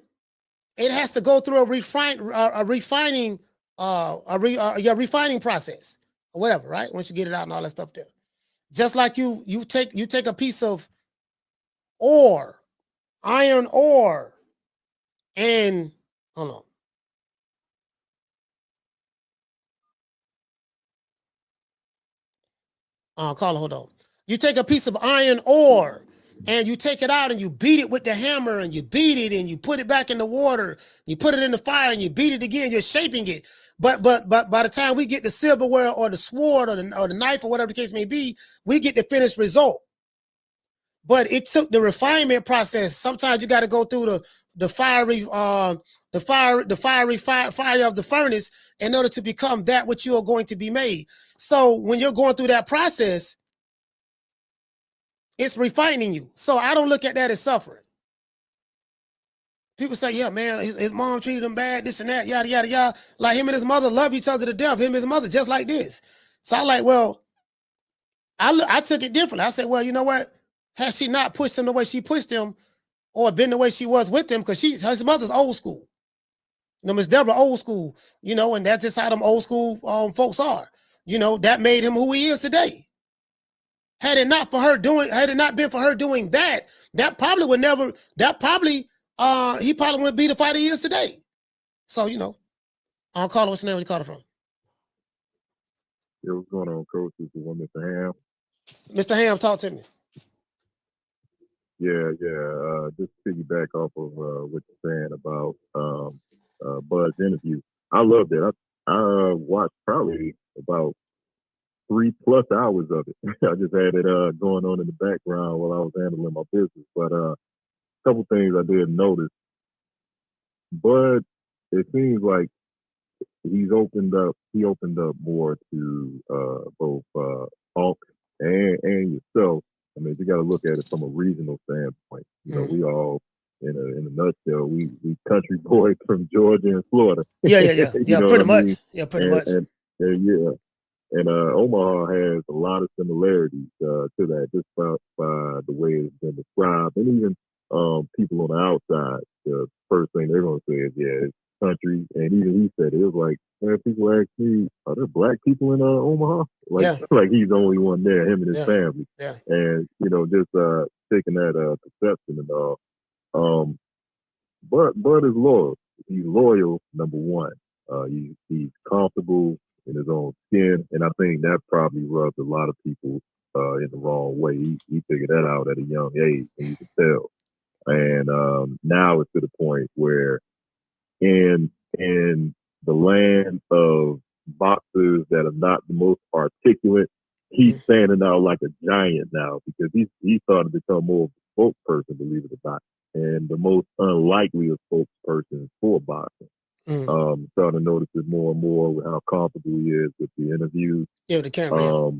it has to go through a refining process or whatever, right? Once you get it out and all that stuff there. Just like you take a piece of ore, iron ore, and hold on. Carla, hold on. You take a piece of iron ore and you take it out and you beat it with the hammer and you beat it and you put it back in the water. You put it in the fire and you beat it again. You're shaping it. But by the time we get the silverware or the sword or the knife or whatever the case may be, we get the finished result. But it took the refinement process. Sometimes you got to go through the fire of the furnace in order to become that which you are going to be made. So when you're going through that process, it's refining you. So I don't look at that as suffering. People say, yeah, man, his mom treated him bad, this and that, yada, yada, yada. Like him and his mother love each other to death. Him and his mother just like this. So I'm like, well, I took it differently. I said, well, you know what? Had she not pushed him the way she pushed him or been the way she was with him, because his mother's old school. You know, Miss Deborah old school, you know, and that's just how them old school folks are. You know, that made him who he is today. Had it not been for her doing that, he probably wouldn't be the fighter he is today. So, you know, I'll call him. What's your name? Where you call it from? Yeah, what's going on, Coach? This is Mr. Ham. Mr. Ham, talk to me. Yeah. Just piggyback off of what you're saying about Bud's interview. I loved it. I watched probably about 3+ hours of it. I just had it going on in the background while I was handling my business. But a couple things I did notice. Bud, it seems like he opened up more to both Hawk and yourself. I mean, you got to look at it from a regional standpoint. You know, we all, in a nutshell, we country boys from Georgia and Florida. Yeah, pretty much. Yeah, pretty much. And Omaha has a lot of similarities to that, just by the way it's been described. And even people on the outside, the first thing they're going to say is, yeah, it's country. And even he said it was like, man, people ask me, are there black people in Omaha? Like he's the only one there, him and his family. Yeah. And, you know, just taking that perception and all. Bud is loyal. He's loyal, number one. He's comfortable in his own skin, and I think that probably rubbed a lot of people in the wrong way. He figured that out at a young age, and you could tell. And now it's to the point where in the land of boxers that are not the most articulate, he's standing out like a giant now, because he's starting to become more of a spokesperson, believe it or not, and the most unlikely of spokespersons for boxing. Starting to notice it more and more with how comfortable he is with the interviews. Yeah, the camera.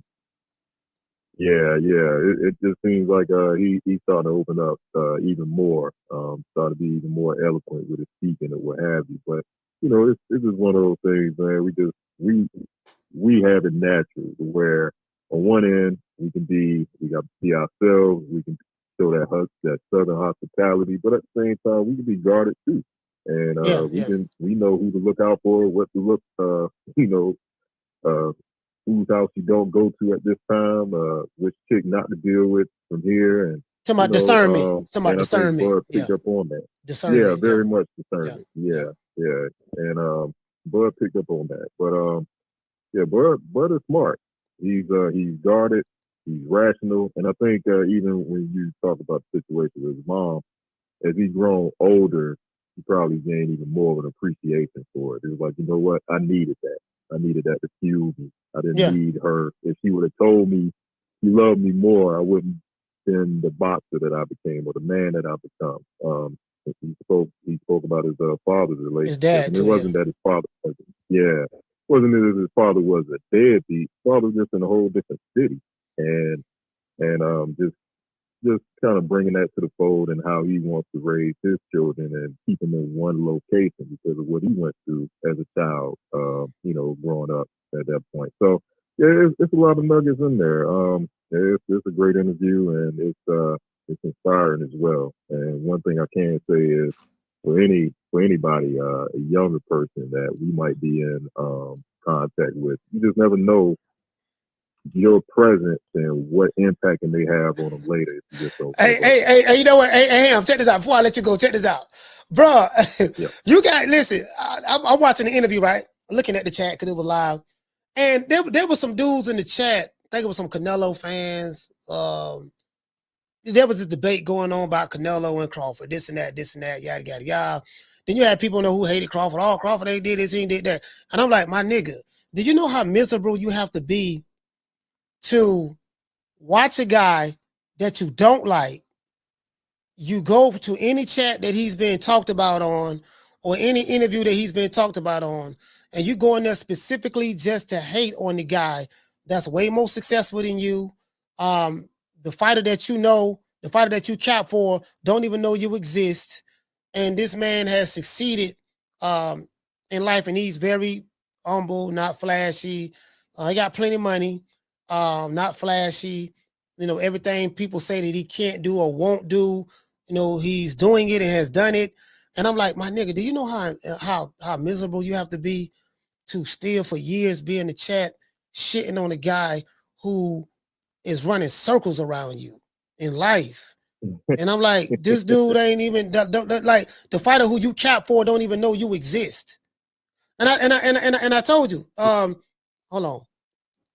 It just seems like he's starting to open up even more, starting to be even more eloquent with his speaking or what have you. But you know, it's just one of those things, man. We have it natural to where on one end we got to be ourselves. We can show that southern hospitality, but at the same time we can be guarded too. And we know who to look out for, what to look, whose house you don't go to at this time, which chick not to deal with from here, and discernment. Bud picked up on that. Discernment. Very much discernment. Yeah. And Bud picked up on that. But Bud is smart. He's guarded. He's rational, and I think even when you talk about the situation with his mom, as he's grown older, he probably gained even more of an appreciation for it. It was like, you know what? I needed that. I needed that to fuel me. I didn't need her if she would have told me she loved me more, I wouldn't been the boxer that I became or the man that I become. He spoke about his father's relationship. His dad, and too, it wasn't that his father wasn't that his father was a deadbeat. His father was just in a whole different city. And just kind of bringing that to the fold and how he wants to raise his children and keep them in one location because of what he went through as a child, growing up at that point. So, yeah, it's a lot of nuggets in there. It's a great interview and it's inspiring as well. And one thing I can say is for anybody, a younger person that we might be in contact with, you just never know your presence and what impact it may have on them later. If you just don't Hey, you know what? Hey, check this out. Before I let you go, check this out. Bro, you got, listen, I'm watching the interview, right? Looking at the chat because it was live. And there were some dudes in the chat. I think it was some Canelo fans. There was a debate going on about Canelo and Crawford, this and that, yada, yada, yada. Then you had people know who hated Crawford. Oh, Crawford ain't did this, he ain't did that. And I'm like, my nigga, do you know how miserable you have to be to watch a guy that you don't like? You go to any chat that he's been talked about on or any interview that he's been talked about on, and you go in there specifically just to hate on the guy that's way more successful than you. The fighter that you know, the fighter that you cap for, don't even know you exist. And this man has succeeded in life, and he's very humble, not flashy. He got plenty of money, not flashy. You know, everything people say that he can't do or won't do, you know, he's doing it and has done it. And I'm like, my nigga, do you know how miserable you have to be to still for years be in the chat shitting on a guy who is running circles around you in life? And I'm like, this dude ain't even like the fighter who you cap for don't even know you exist. And I told you, hold on,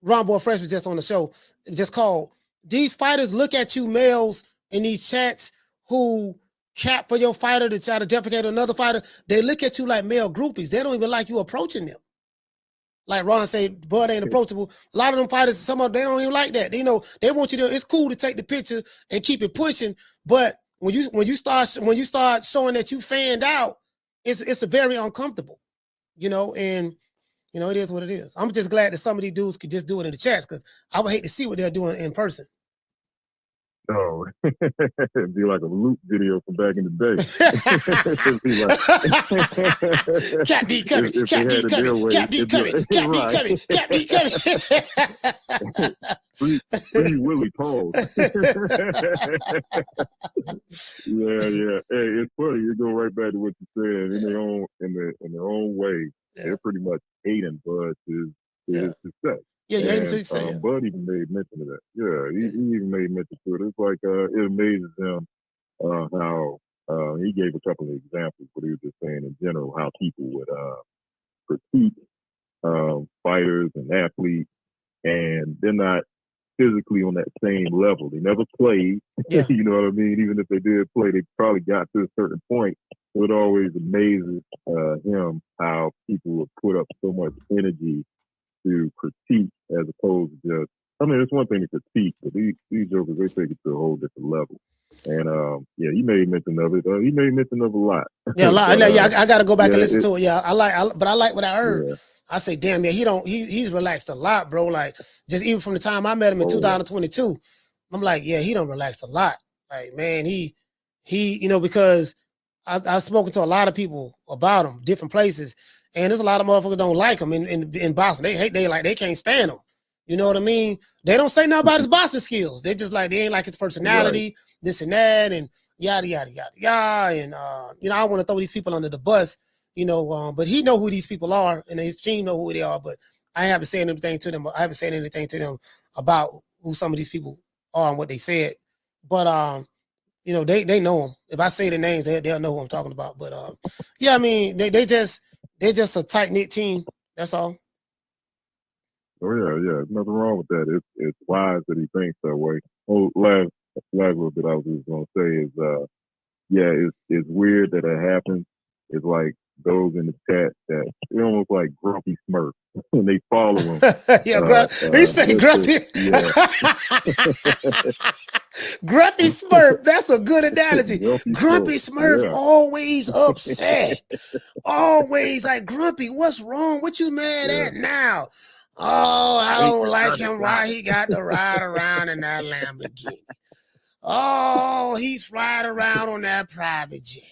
Ron Boy Fresh was just on the show, just called. These fighters look at you males in these chats who cap for your fighter to try to deprecate another fighter. They look at you like male groupies. They don't even like you approaching them. Like Ron said, Bud ain't approachable. A lot of them fighters, some of them, they don't even like that. You know, they want you to, it's cool to take the picture and keep it pushing. But when you start showing that you fanned out, it's a very uncomfortable, you know, and you know, it is what it is. I'm just glad that some of these dudes could just do it in the chats because I would hate to see what they're doing in person. Oh, it'd be like a loop video from back in the day. Cat B coming, cat B coming, cat B coming, cat B coming, cat B coming. Free Willie Paul. Yeah. Hey, it's funny. You go right back to what you said in their own way. Yeah. They're pretty much hating Bud to his success. Yeah, you hate him to success. Bud even made mention of that. Yeah, he even made mention to it. It's like it amazes him how he gave a couple of examples, but he was just saying in general how people would critique fighters and athletes, and they're not physically on that same level. They never played. Yeah. You know what I mean? Even if they did play, they probably got to a certain point. So it always amazes him how people would put up so much energy to critique as opposed to just, I mean, it's one thing to critique, but these jokers, they take it to a whole different level. And yeah, he made mention of it. He made mention of a lot. Yeah, a lot. I got to go back and listen to it. Yeah, but I like what I heard. Yeah. I say, damn, yeah, he's relaxed a lot, bro. Like, just even from the time I met him in 2022, I'm like, yeah, he done relaxed a lot. Like, man, he, you know, because I've spoken to a lot of people about him, different places, and there's a lot of motherfuckers don't like him in boxing. They can't stand him. You know what I mean? They don't say nothing about his boxing skills. They just like, they ain't like his personality, this and that, and yada, yada, yada, yada. And, you know, I want to throw these people under the bus, you know, but he know who these people are and his team know who they are, but I haven't said anything to them. I haven't said anything to them about who some of these people are and what they said. But, you know, they know them. If I say the names, they'll know who I'm talking about. But, yeah, I mean, they're just a tight-knit team. That's all. Oh, yeah. There's nothing wrong with that. It's wise that he thinks that way. Oh, last little bit I was just going to say is, yeah, it's weird that it happens. It's like those in the chat that they're almost like Grumpy Smurf when they follow him. Yeah, he say Grumpy. Grumpy Smurf. That's a good analogy. Grumpy Smurf always upset. Always like, Grumpy, what's wrong? What you mad at now? Oh, I don't like him. Why he got to ride around in that Lamborghini? Oh, he's riding around on that private jet.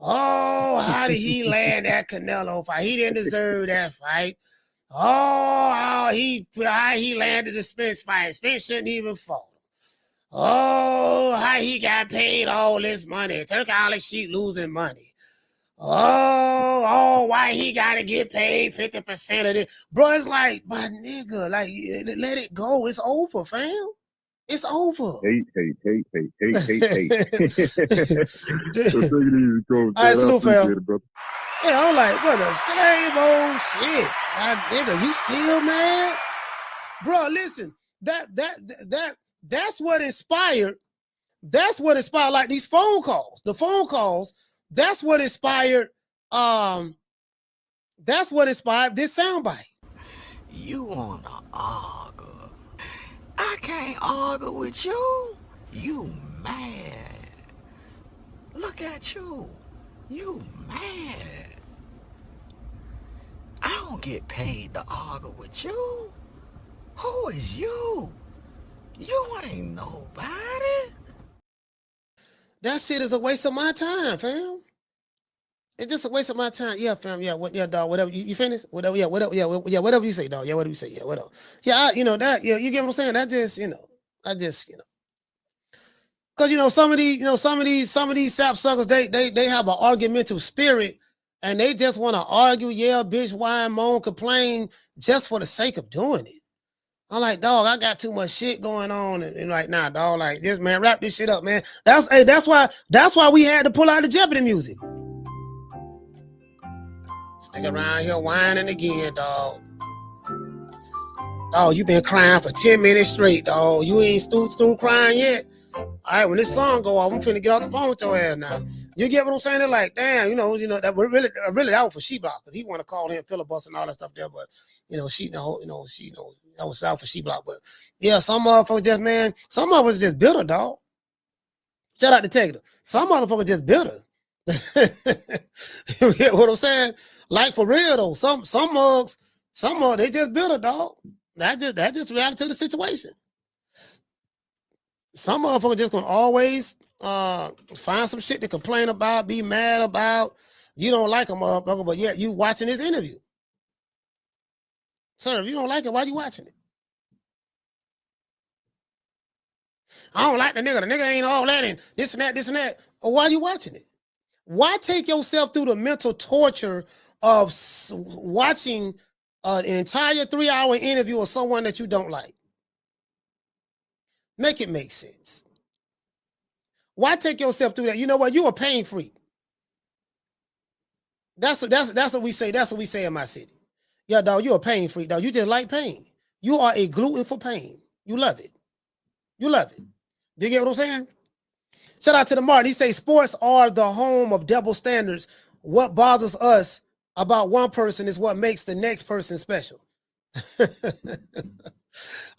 Oh, how did he land that Canelo fight? He didn't deserve that fight. Oh, he landed the Spence fight. Spence shouldn't even fought. Oh, how he got paid all this money. Turk all this shit losing money. Oh, why he gotta get paid 50% of this? Bro, it's like, my nigga, like, let it go. It's over, fam. It's over. Hate. All right, salute, fam. Yeah, I'm like, what the same old shit. Nigga, you still mad? Bro, listen, that's what inspired. That's what inspired, like these phone calls. The phone calls, that's what inspired, that's what inspired this soundbite. You wanna argue? I can't argue with you. You mad. Look at you. You mad. I don't get paid to argue with you. Who is you? You ain't nobody. That shit is a waste of my time, fam. It's just a waste of my time. Yeah, fam. Yeah, dog. Whatever. You finished? Whatever. Yeah, whatever. Yeah, whatever you say, dog. Yeah, whatever you say. Yeah, whatever. Yeah, that. You get what I'm saying? That just, because some of these sap suckers, they have an argumentative spirit, and they just want to argue, yell, bitch, whine, moan, complain, just for the sake of doing it. I'm like, dog, I got too much shit going on, and like, nah, dog, like this, man, wrap this shit up, man. That's why we had to pull out the Jeopardy music. Stick around here whining again, dog. Dog, you been crying for 10 minutes straight, dog. You ain't through crying yet. All right, when this song go off, I'm finna get off the phone with your ass now. You get what I'm saying? They're like, damn, that really that was for She-Block, because he want to call him filibuster and all that stuff there, but she that was out for She-Block. But yeah, some motherfuckers just bitter, dog. Shout out to Taylor. Some motherfuckers just bitter. You get what I'm saying? Like, for real though, some mugs, they just bitter, dog. That just reality to the situation. Some motherfuckers just gonna always find some shit to complain about, be mad about. You don't like a motherfucker, but yet you watching this interview. Sir, if you don't like it, why you watching it? I don't like the nigga. The nigga ain't all that and this and that. Or why you watching it? Why take yourself through the mental torture of watching an entire 3-hour interview of someone that you don't like? Make it make sense. Why take yourself through that? You know what? You're a pain freak. That's what we say. That's what we say in my city. Yeah, dog, you're a pain freak, dog. You just like pain. You are a gluten for pain. You love it. You love it. Do you get what I'm saying? Shout out to the Martin. He say sports are the home of double standards. What bothers us about one person is what makes the next person special.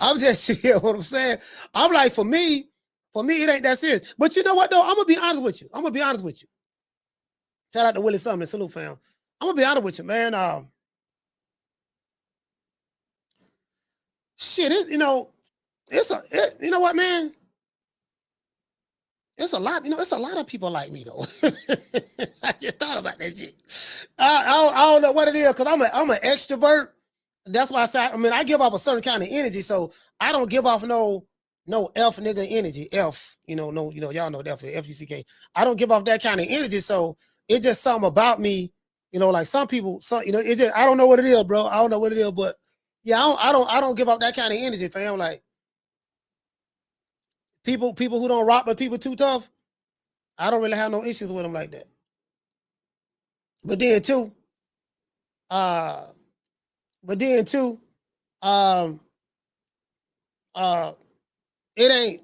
I'm just, you know what I'm saying? I'm like, for me, it ain't that serious. But you know what, though? I'm going to be honest with you. Shout out to Willie Sumner. Salute, fam. I'm going to be honest with you, man. You know what, man? It's a lot, it's a lot of people like me, though. I just thought about that shit. I don't know what it is, because I'm an extrovert. That's why I say, I give off a certain kind of energy, so I don't give off no F nigga energy. F, y'all know F, F-U-C-K. I don't give off that kind of energy, so it's just something about me, like some people, it just, I don't know what it is, bro. I don't know what it is, but yeah, I don't give off that kind of energy, fam. Like, people who don't rock, but people too tough, I don't really have no issues with them like that. But then too, it ain't.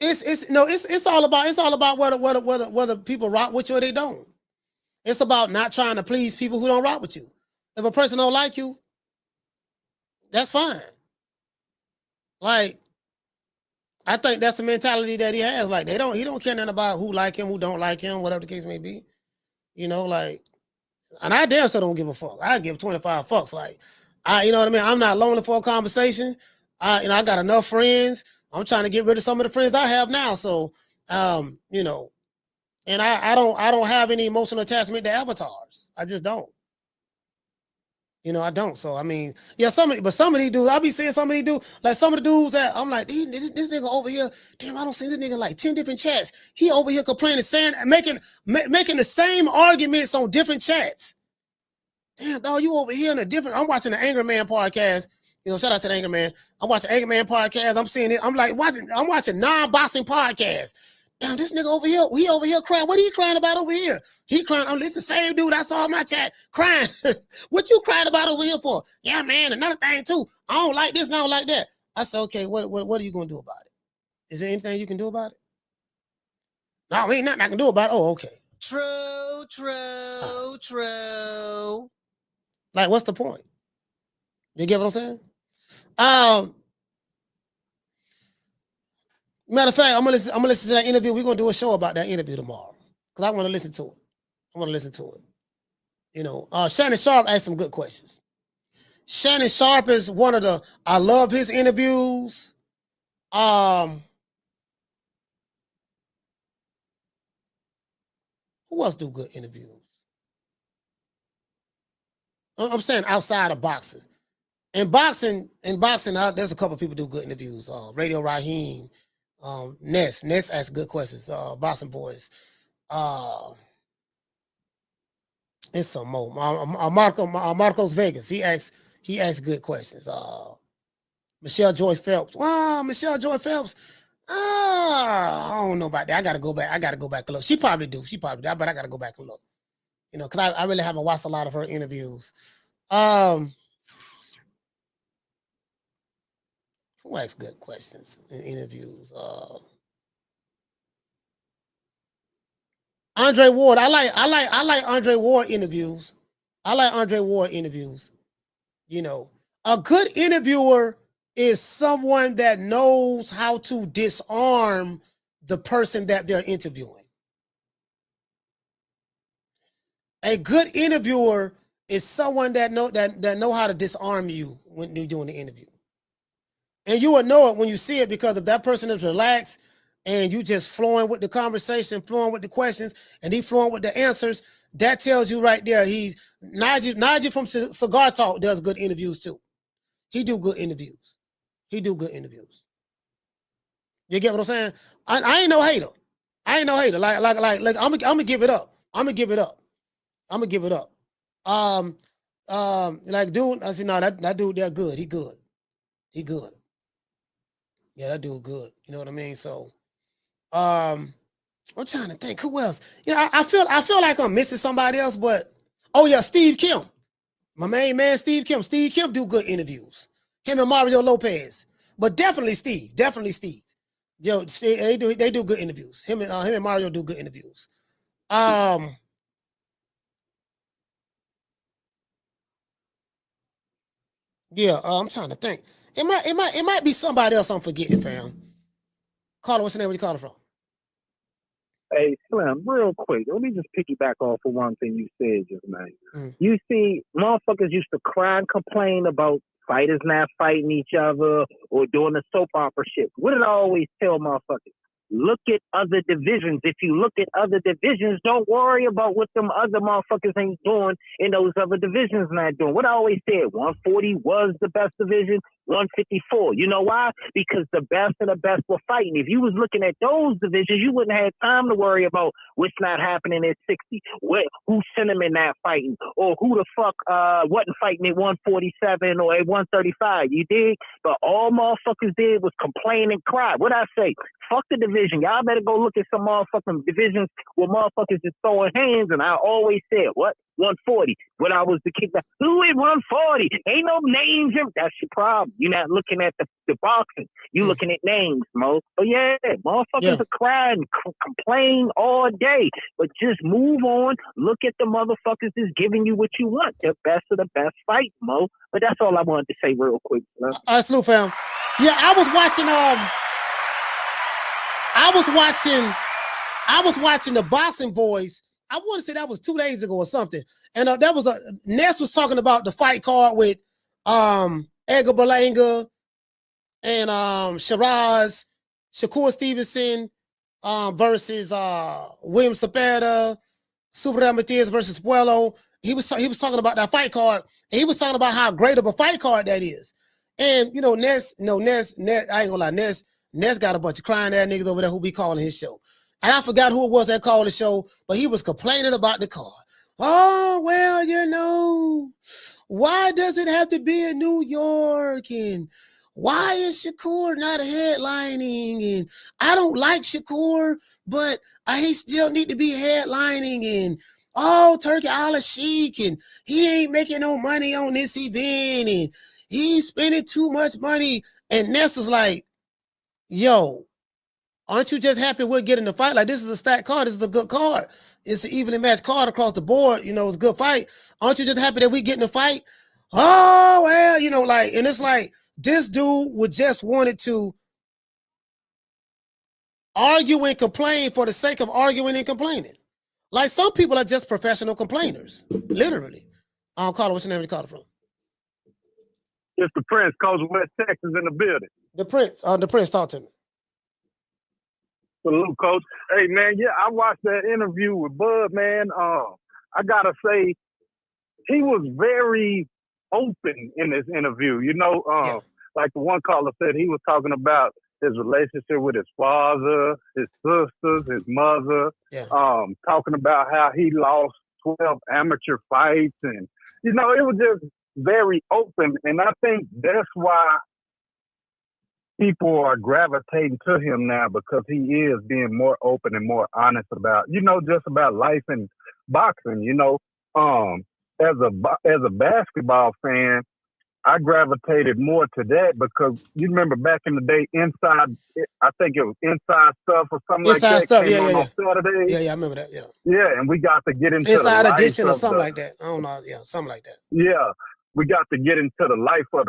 It's all about whether people rock with you or they don't. It's about not trying to please people who don't rock with you. If a person don't like you, that's fine. Like, I think that's the mentality that he has. Like, he don't care nothing about who like him, who don't like him, whatever the case may be. You know, like, and I damn sure don't give a fuck. I give 25 fucks. Like, you know what I mean? I'm not lonely for a conversation. I got enough friends. I'm trying to get rid of some of the friends I have now. So, you know, and I don't have any emotional attachment to avatars. I just don't. You know, I don't. So I mean, yeah, some of these dudes, I be seeing some of these dudes, like some of the dudes that I'm like, this nigga over here, damn, I don't see this nigga in like 10 different chats. He over here complaining, saying, making the same arguments on different chats. Damn, dog, you over here in a different. I'm watching the Angry Man podcast. You know, shout out to the Angry Man. I'm watching Angry Man podcast. I'm seeing it. I'm watching non-boxing podcasts. Damn, this nigga over here, he over here crying. What are you crying about over here? He crying. Oh, it's the same dude I saw in my chat crying. What you crying about over here for? Yeah, man, another thing too. I don't like this and I don't like that. I said, okay, what are you going to do about it? Is there anything you can do about it? No, ain't nothing I can do about it. Oh, okay. True. Like, what's the point? You get what I'm saying? Matter of fact, I'm gonna listen to that interview. We're gonna do a show about that interview tomorrow because I want to listen to it. You know, Shannon Sharp asked some good questions. Shannon Sharp is one of the. I love his interviews. Who else do good interviews? I'm saying outside of boxing. In boxing, there's a couple of people do good interviews. Radio Raheem. Ness asks good questions. Boxing Boys. It's some more. Marcos Vegas. He asks good questions. Michelle Joy Phelps. Michelle Joy Phelps. I don't know about that. I gotta go back and look. She probably do, but I gotta go back and look. You know, because I really haven't watched a lot of her interviews. Who asks good questions in interviews? Andre Ward. I like Andre Ward interviews. You know, a good interviewer is someone that knows how to disarm the person that they're interviewing. A good interviewer is someone that know how to disarm you when you're doing the interview. And you will know it when you see it, because if that person is relaxed and you just flowing with the conversation, flowing with the questions, and he flowing with the answers, that tells you right there. He's Nigel from Cigar Talk does good interviews too. He do good interviews. You get what I'm saying? I ain't no hater. Like I'm gonna give it up. Like dude, I said, no, that dude, they're good. He good. Yeah, that dude good. You know what I mean? So, I'm trying to think who else. Yeah, I feel like I'm missing somebody else, but oh yeah, Steve Kim, my main man, Steve Kim. Steve Kim do good interviews. Him and Mario Lopez, but definitely Steve. Yo, they do good interviews. Him and Mario do good interviews. Yeah, I'm trying to think. It might be somebody else I'm forgetting, fam. Caller, what's your name? Where you calling from? Hey, Slim, real quick, let me just piggyback off of one thing you said just now. You see, motherfuckers used to cry and complain about fighters not fighting each other or doing the soap opera shit. What did I always tell motherfuckers? Look at other divisions. If you look at other divisions, don't worry about what them other motherfuckers ain't doing in those other divisions not doing. What I always said, 140 was the best division, 154. You know why? Because the best of the best were fighting. If you was looking at those divisions, you wouldn't have time to worry about what's not happening at 60, who's cinnamon not fighting, or who the fuck wasn't fighting at 147 or at 135. You dig? But all motherfuckers did was complain and cry. What I say? Fuck the division. Y'all better go look at some motherfucking divisions where motherfuckers is throwing hands. And I always said, what? 140. When I was the kid, who is 140? Ain't no names. That's your problem. You're not looking at the boxing. You looking at names, Mo. But yeah, motherfuckers are crying, complain all day. But just move on. Look at the motherfuckers that's giving you what you want. The best of the best fight, Mo. But that's all I wanted to say real quick. All right, Sloop fam. Yeah, I was watching the Boxing Boys. I want to say that was 2 days ago or something. And that was Ness was talking about the fight card with Edgar Berlanga and Shiraz, Shakur Stevenson versus William Zepeda, Super Ramirez versus Puello. He was talking about that fight card, and he was talking about how great of a fight card that is. And Ness, I ain't gonna lie, Ness got a bunch of crying ass niggas over there who be calling his show. And I forgot who it was that called the show, but he was complaining about the card. Oh, well, why does it have to be in New York? And why is Shakur not headlining? And I don't like Shakur, but he still need to be headlining. And Turkey Al-Sheikh, and he ain't making no money on this event, and he's spending too much money. And Ness was like, yo, aren't you just happy we're getting the fight? Like, this is a stacked card. This is a good card. It's an evenly matched card across the board. It's a good fight. Aren't you just happy that we getting the fight? Oh, well, and it's like this dude would just wanted to argue and complain for the sake of arguing and complaining. Like, some people are just professional complainers, literally. Carter, what's your name? Where you call it from? It's the Prince, Coach of West Texas in the building. The Prince, talk to me. Salute, Coach. Hey, man, yeah, I watched that interview with Bud, man. I gotta say, he was very open in this interview. Like the one caller said, he was talking about his relationship with his father, his sisters, his mother. Yeah. Talking about how he lost 12 amateur fights, and it was just very open. And I think that's why people are gravitating to him now, because he is being more open and more honest about, just about life and boxing. As a basketball fan, I gravitated more to that because you remember back in the day, I think it was Inside Stuff or something Inside like that. Stuff, came on Saturday. Yeah, I remember that. Yeah. Yeah, and we got to get into Inside the life Edition or of something like that. I don't know. Yeah, something like that. Yeah, we got to get into the life of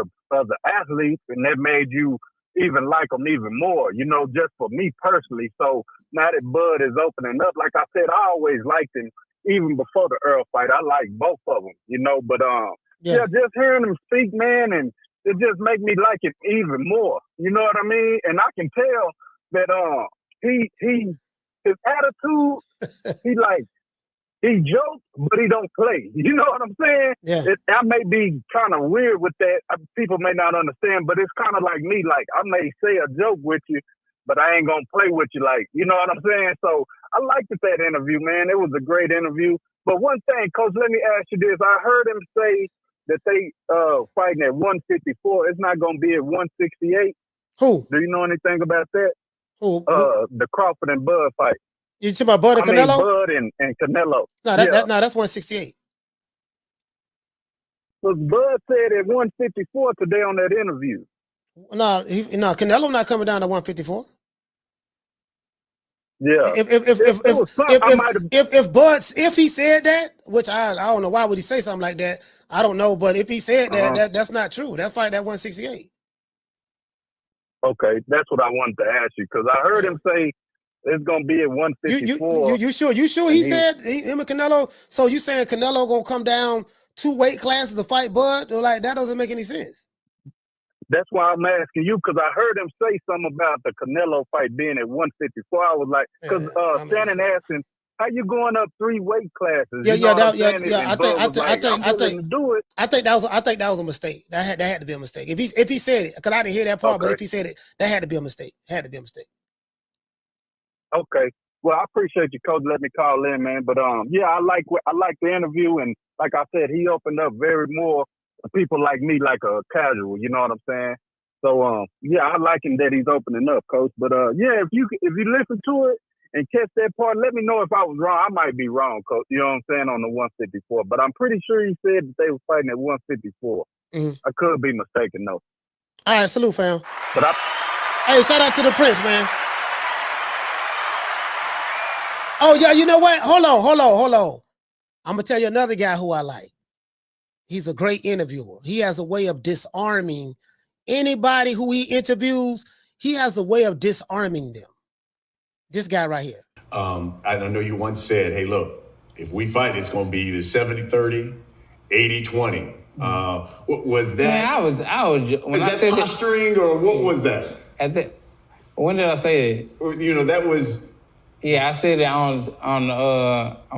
the athletes, and that made you even like them even more, just for me personally. So now that Bud is opening up, like I said, I always liked him even before the Earl fight. I liked both of them, but yeah, just hearing him speak, man, and it just make me like it even more. You know what I mean? And I can tell that his attitude, he jokes, but he don't play. You know what I'm saying? Yeah. I may be kind of weird with that. People may not understand, but it's kind of like me. Like, I may say a joke with you, but I ain't going to play with you. Like, you know what I'm saying? So I liked that interview, man. It was a great interview. But one thing, Coach, let me ask you this. I heard him say that they fighting at 154. It's not going to be at 168. Who? Do you know anything about that? Who? The Crawford and Bud fight. You talking about Bud and Canelo? Bud and Canelo. No, that's 168. But Bud said at 154 today on that interview. No, Canelo not coming down to 154. Yeah. If he said that, which I don't know, why would he say something like that? I don't know, but if he said that, that's not true. That fight at 168. Okay, that's what I wanted to ask you, because I heard him say it's gonna be at 154. You sure? He said him and Canelo. So you saying Canelo gonna come down 2 weight classes to fight Bud? Like, that doesn't make any sense. That's why I'm asking you, because I heard him say something about the Canelo fight being at 154. I was like, because Shannon asked him, "How you going up 3 weight classes?" I think that was a mistake. That had to be a mistake. If he said it, because I didn't hear that part, but if he said it, that had to be a mistake. Okay. Well, I appreciate you, Coach. Let me call in, man. But yeah, I like the interview, and like I said, he opened up very more to people like me, like a casual. You know what I'm saying? So yeah, I like him that he's opening up, Coach. But yeah, if you listen to it and catch that part, let me know if I was wrong. I might be wrong, Coach. You know what I'm saying, on the 154. But I'm pretty sure he said that they were fighting at 154. I could be mistaken though. All right, salute, fam. But hey, shout out to the Prince, man. Oh yeah, you know what? Hold on. I'm gonna tell you another guy who I like. He's a great interviewer. He has a way of disarming anybody who he interviews. He has a way of disarming them. This guy right here. I know you once said, hey, look, if we fight, it's going to be either 70-30, 80-20. Was that? Man, I was. When I said posturing or what was that? When did I say that? You know, that was. Yeah, I said it on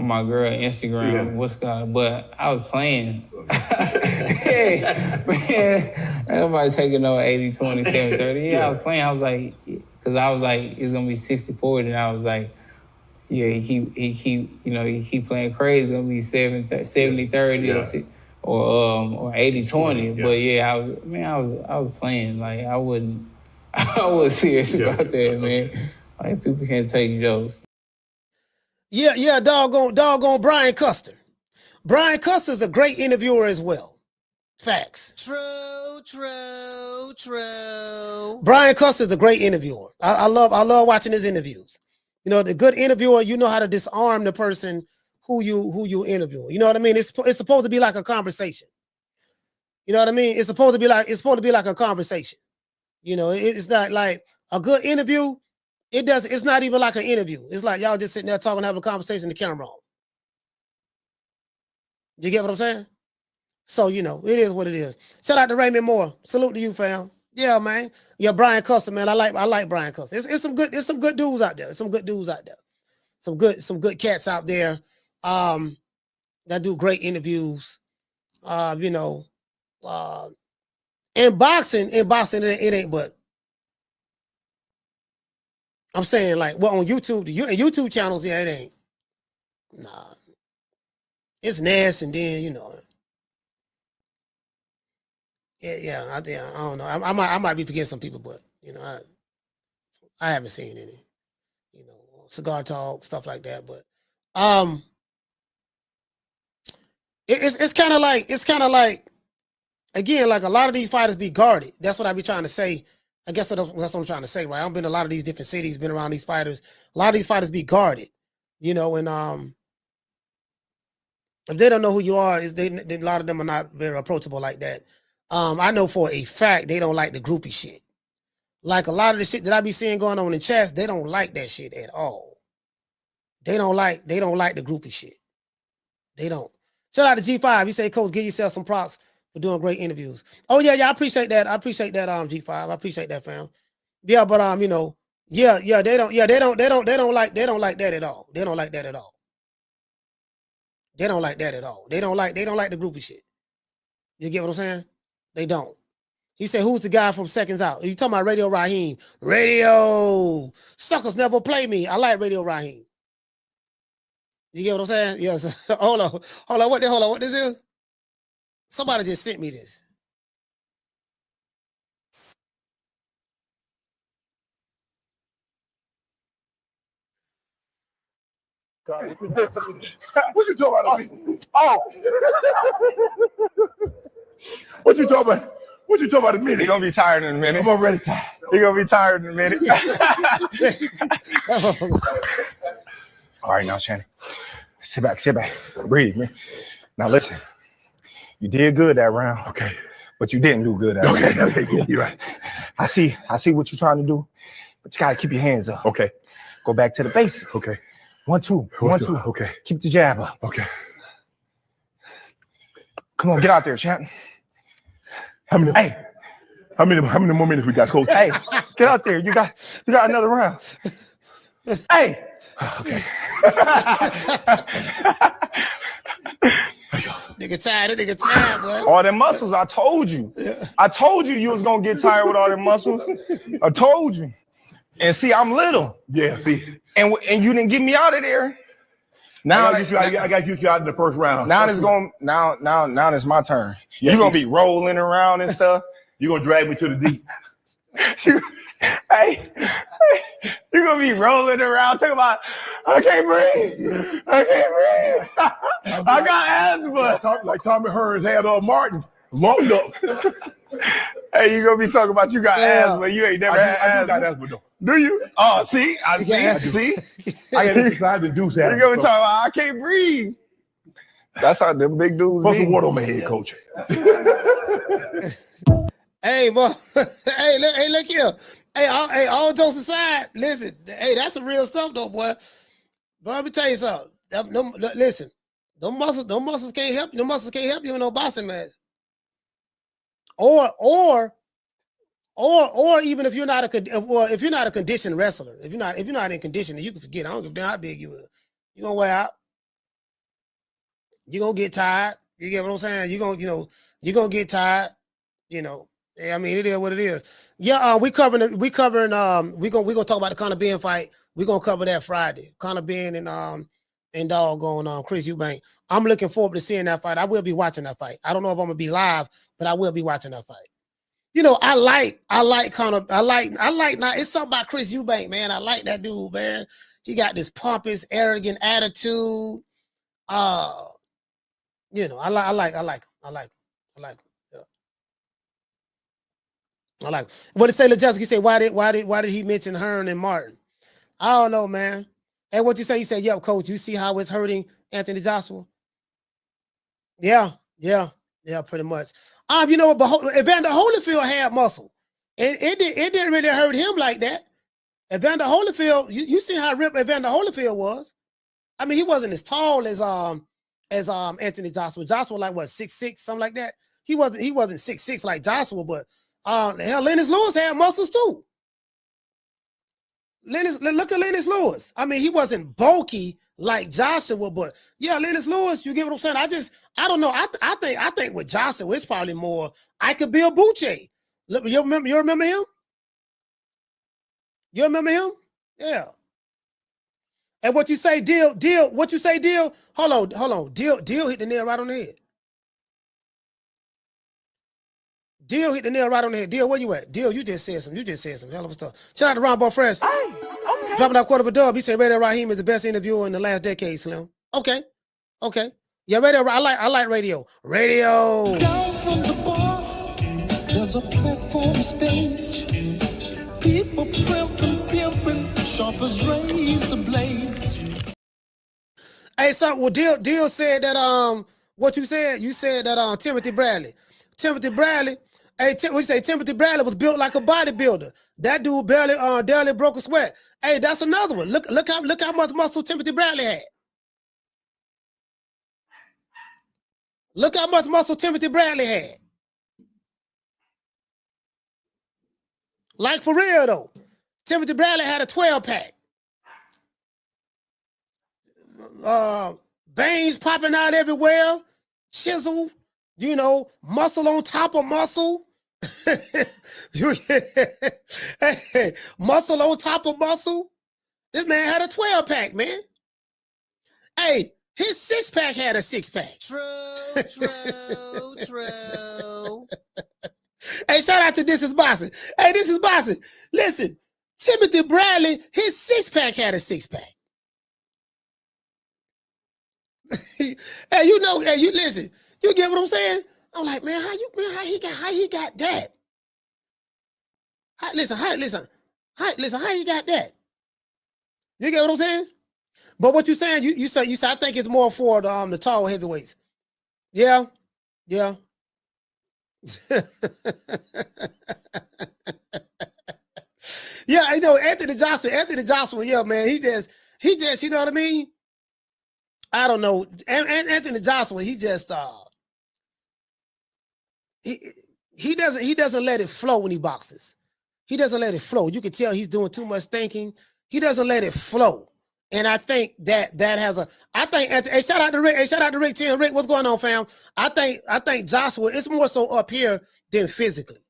my girl Instagram. Yeah. What's called, but I was playing. Hey, man, nobody taking no 80-20, 70-30. Yeah, I was playing. I was like, because I was like, it's gonna be 60-40, and I was like, yeah, he keep playing crazy. It's gonna be 70-30 or 80-20. Yeah. But yeah, I was playing. Like I was serious about that, man. Like people can't take jokes. Yeah, doggone Brian Custer. Brian Custer's a great interviewer as well. Facts. True. Brian Custer's a great interviewer. I love watching his interviews. You know, the good interviewer, you know how to disarm the person who you interview. You know what I mean? It's supposed to be like a conversation. You know what I mean? It's supposed to be like a conversation. You know, it's not like a good interview. It's not even like an interview. It's like y'all just sitting there talking, having a conversation, the camera on. You get what I'm saying? So, you know, it is what it is. Shout out to Raymond Moore. Salute to you, fam. Yeah, man. Yeah, Brian Custer, man. I like Brian Custer. It's some good dudes out there. Some good cats out there that do great interviews. You know, in boxing, it ain't but. I'm saying, like, well, on YouTube, the YouTube channels, yeah, it ain't. Nah. It's Ness, and then, you know. Yeah, I don't know. I might be forgetting some people, but, you know, I haven't seen any, you know, cigar talk, stuff like that. But it's kind of like, again, like a lot of these fighters be guarded. That's what I be trying to say. I guess that's what I'm trying to say, right? I've been to a lot of these different cities, been around these fighters. A lot of these fighters be guarded, you know, and if they don't know who you are, a lot of them are not very approachable like that. I know for a fact they don't like the groupie shit. Like a lot of the shit that I be seeing going on in chats, they don't like that shit at all. They don't like the groupie shit. They don't. Shout out to G5. He say, Coach, give yourself some props for doing great interviews. Oh yeah, I appreciate that. G5. I appreciate that, fam. Yeah, but you know, they don't like that at all. They don't like that at all. They don't like that at all. They don't like the groupie shit. You get what I'm saying? They don't. He said, who's the guy from Seconds Out? You talking about Radio Raheem? Radio suckers never play me. I like Radio Raheem. You get what I'm saying? Yes. Hold on. What this is? Somebody just sent me this. What you talking about? Oh. What you talking about? What you talking about in a minute? You're gonna be tired in a minute. I'm already tired. You're gonna be tired in a minute. All right, now, Shannon. Sit back. Breathe, man. Now listen. You did good that round. Okay. But you didn't do good that round. Okay, you're right. I see what you're trying to do, but you gotta keep your hands up. Okay. Go back to the basics. Okay. 1, 2. 1, 2. Okay. Keep the jab up. Okay. Come on, get out there, champ. How many more minutes we got, Coach? Hey, get out there. You got another round. Hey. Okay. Nigga tired, boy. All them muscles, I told you. I told you was gonna get tired with all them muscles. I told you. And see, I'm little. Yeah, see. And you didn't get me out of there. Now I got you out in the first round. Now it's my turn. Yeah, you're gonna be rolling around and stuff. You're gonna drag me to the deep. Hey, you're gonna be rolling around talking about I can't breathe. I can't breathe. I got asthma. Like Tommy Hearns had Martin locked up. Hey, you gonna be talking about you got asthma. You ain't never had asthma. I do got asthma though. Do you? Oh, see, I see. I got exercise induced asthma. You gonna be talking about I can't breathe. That's how them big dudes Put be. some water on my head, coach. Hey, boy. hey, look here. Hey, all jokes aside, listen. Hey, that's some real stuff, though, boy. But let me tell you something. Listen, them muscles can't help you. Them muscles can't help you in no boxing match. Or even if you're not a conditioned wrestler, if you're not in conditioning, you can forget. I don't give a damn how big you are. You're gonna wear out. You're gonna get tired. You get what I'm saying? You're gonna get tired. You know. I mean, it is what it is. Yeah, we're gonna talk about the Conor Benn fight. We're gonna cover that Friday. Conor Benn and doggone Chris Eubank. I'm looking forward to seeing that fight. I will be watching that fight. I don't know if I'm gonna be live, but I will be watching that fight. You know, I like Conor. I like now. It's something about Chris Eubank, man. I like that dude, man. He got this pompous, arrogant attitude. You know, I like him. I like. What did say? Lejewski say, why did he mention Hearn and Martin? I don't know, man. And what you say? You said, "Yep, coach. You see how it's hurting Anthony Joshua?" Yeah, pretty much. You know, but Evander Holyfield had muscle. It didn't really hurt him like that. Evander Holyfield, you see how ripped Evander Holyfield was. I mean, he wasn't as tall as Anthony Joshua. Joshua like what 6'6", something like that. He wasn't 6'6" like Joshua, but. Hell, Lennox Lewis had muscles too. Look at Lennox Lewis. I mean, he wasn't bulky like Joshua, but yeah, Lennox Lewis. You get what I'm saying? I don't know. I think with Joshua, it's probably more. I could be a Buche. You remember him? You remember him? Yeah. And what you say, Deal? What you say, Deal? Hold on. Deal hit the nail right on the head. Deal hit the nail right on the head. Deal, where you at? Deal, you just said some hell of a stuff. Shout out to Ron Ball Fresh. Hey, okay. Dropping that quarter of a dub. He said Radio Raheem is the best interviewer in the last decade, Slim. Okay. Yeah, Radio. I like radio. Radio. Down from the bar, there's a platform stage. People pimping, sharp as razor blades. Hey, so well, Deal said that what you said? You said that Timothy Bradley. Hey, what you say? Timothy Bradley was built like a bodybuilder. That dude barely broke a sweat. Hey, that's another one. Look how much muscle Timothy Bradley had. Look how much muscle Timothy Bradley had. Like for real though, Timothy Bradley had a 12-pack. Veins popping out everywhere. Chisel. You know, muscle on top of muscle. Muscle on top of muscle. This man had a 12-pack, man. Hey, his 6-pack had a 6-pack. True. Hey, shout out to This Is Boxing. Hey, This Is Boxing. Listen, Timothy Bradley, his 6-pack had a 6-pack. Hey, you know, hey, you listen. You get what I'm saying? I'm like, man, how he got that? How he got that? You get what I'm saying? But what you saying? You say I think it's more for the tall heavyweights. Yeah. Yeah, I know Anthony Joshua, yeah, man. He just, you know what I mean? I don't know. Anthony Joshua, he just he doesn't let it flow when he boxes. He doesn't let it flow. You can tell he's doing too much thinking. He doesn't let it flow. And I think that has hey, shout out to Rick. Hey, shout out to Rick 10. Rick, what's going on, fam? I think Joshua, it's more so up here than physically.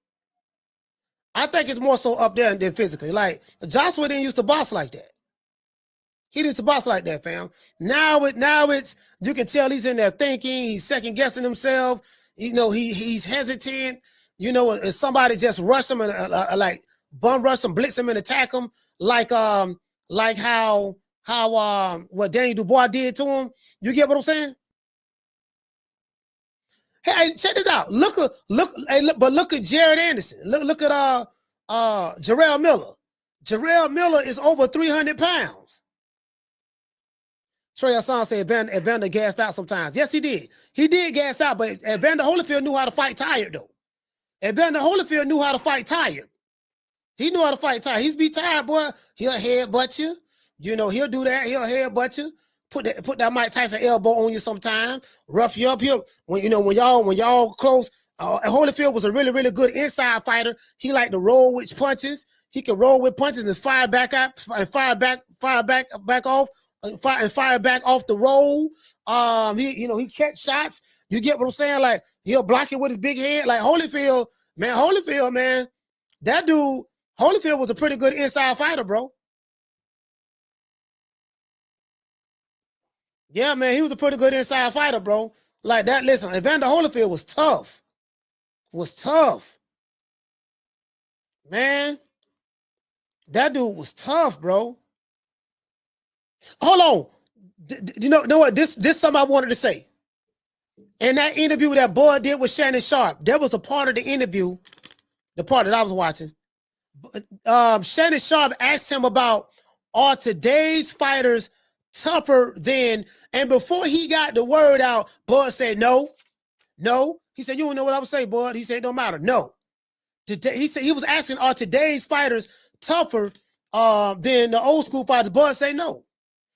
I think it's more so up there than physically. Like Joshua didn't used to box like that. He didn't used to box like that, fam. Now it's you can tell he's in there thinking, he's second guessing himself. You know, he's hesitant. You know, if somebody just rushed him and like bum rush him, blitz him, and attack him like how what Daniel Dubois did to him. You get what I'm saying? Hey, check this out. Look at Jared Anderson. Look at Jarrell Miller. Jarrell Miller is over 300 pounds. Trey Hassan said Evander gassed out sometimes. Yes, he did. He did gas out, but Evander Holyfield knew how to fight tired, though. Evander Holyfield knew how to fight tired. He knew how to fight tired. He's be tired, boy. He'll headbutt you. You know, he'll do that. He'll headbutt you. Put that Mike Tyson elbow on you sometime. Rough you up here. When y'all close. Holyfield was a really, really good inside fighter. He liked to roll with punches. He could roll with punches and fire back off the roll. He catch shots. You get what I'm saying? Like, he'll block it with his big head. Like Holyfield, man. That dude, Holyfield was a pretty good inside fighter, bro. Yeah, man, he was a pretty good inside fighter, bro. Like that, listen, Evander Holyfield was tough. Man, that dude was tough, bro. Hold on. You know what? This is something I wanted to say. In that interview that boy did with Shannon Sharp, there was a part of the interview, the part that I was watching. Shannon Sharp asked him about, are today's fighters tougher than, and before he got the word out, Bud said no. He said, you don't know what I would say, Bud. He said, it don't matter. No. He said he was asking, are today's fighters tougher than the old school fighters? Bud said no.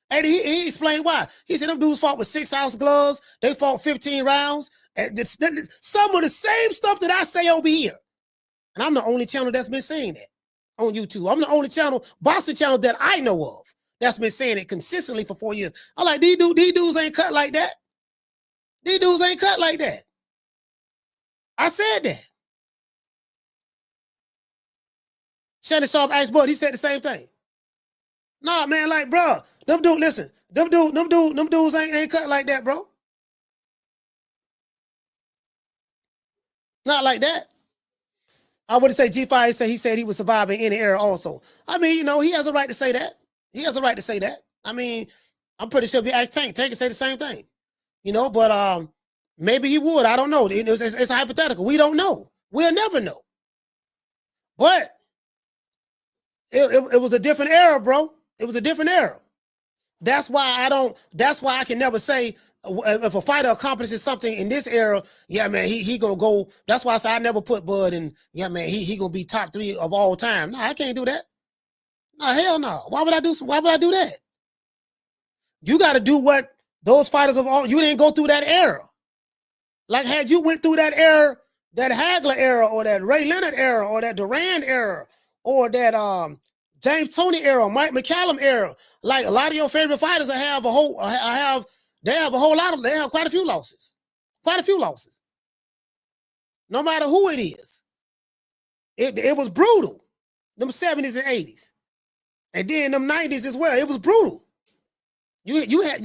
And he explained why. He said them dudes fought with 6-ounce gloves. They fought 15 rounds. And some of the same stuff that I say over here. And I'm the only channel that's been saying that on YouTube. I'm the only boxing channel that I know of that's been saying it consistently for 4 years. I'm like, these dudes ain't cut like that. These dudes ain't cut like that. I said that. Shannon Sharp asked Bud, he said the same thing. Nah, man, like, bro, them dudes ain't cut like that, bro. Not like that. I would say G5 he said he would survive in any era also. I mean, you know, he has a right to say that. He has a right to say that. I mean, I'm pretty sure if you ask Tank can say the same thing. You know, but maybe he would. I don't know. It's hypothetical. We don't know. We'll never know. But it was a different era, bro. It was a different era. That's why I can never say if a fighter accomplishes something in this era, yeah, man, he gonna go. That's why I say I never put Bud in, yeah, man, he gonna be top 3 of all time. No, I can't do that. No, hell no. Why would I do that? You gotta do what those fighters of all, you didn't go through that era. Like had you went through that era, that Hagler era, or that Ray Leonard era, or that Duran era, or that James Toney era, Mike McCallum era, like a lot of your favorite fighters they have quite a few losses. No matter who it is. It was brutal. Them 70s and 80s. And then them 90s as well. It was brutal. You had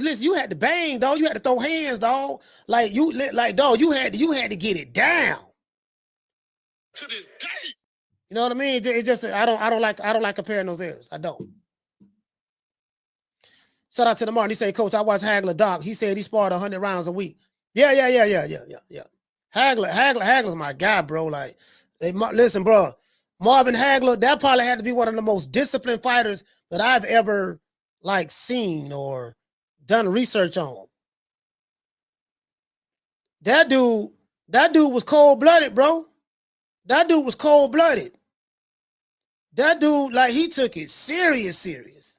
to bang, dog. You had to throw hands, dog. Dog, you had to get it down. To this day. You know what I mean? It just I don't like comparing those eras. I don't. Shout out to the Martin. He said, Coach, I watched Hagler doc. He said he sparred 100 rounds a week. Yeah. Hagler's my guy, bro. Like, listen, bro. Marvin Hagler, that probably had to be one of the most disciplined fighters that I've ever like seen or done research on. That dude was cold-blooded, bro. That dude was cold-blooded. That dude, like, he took it serious.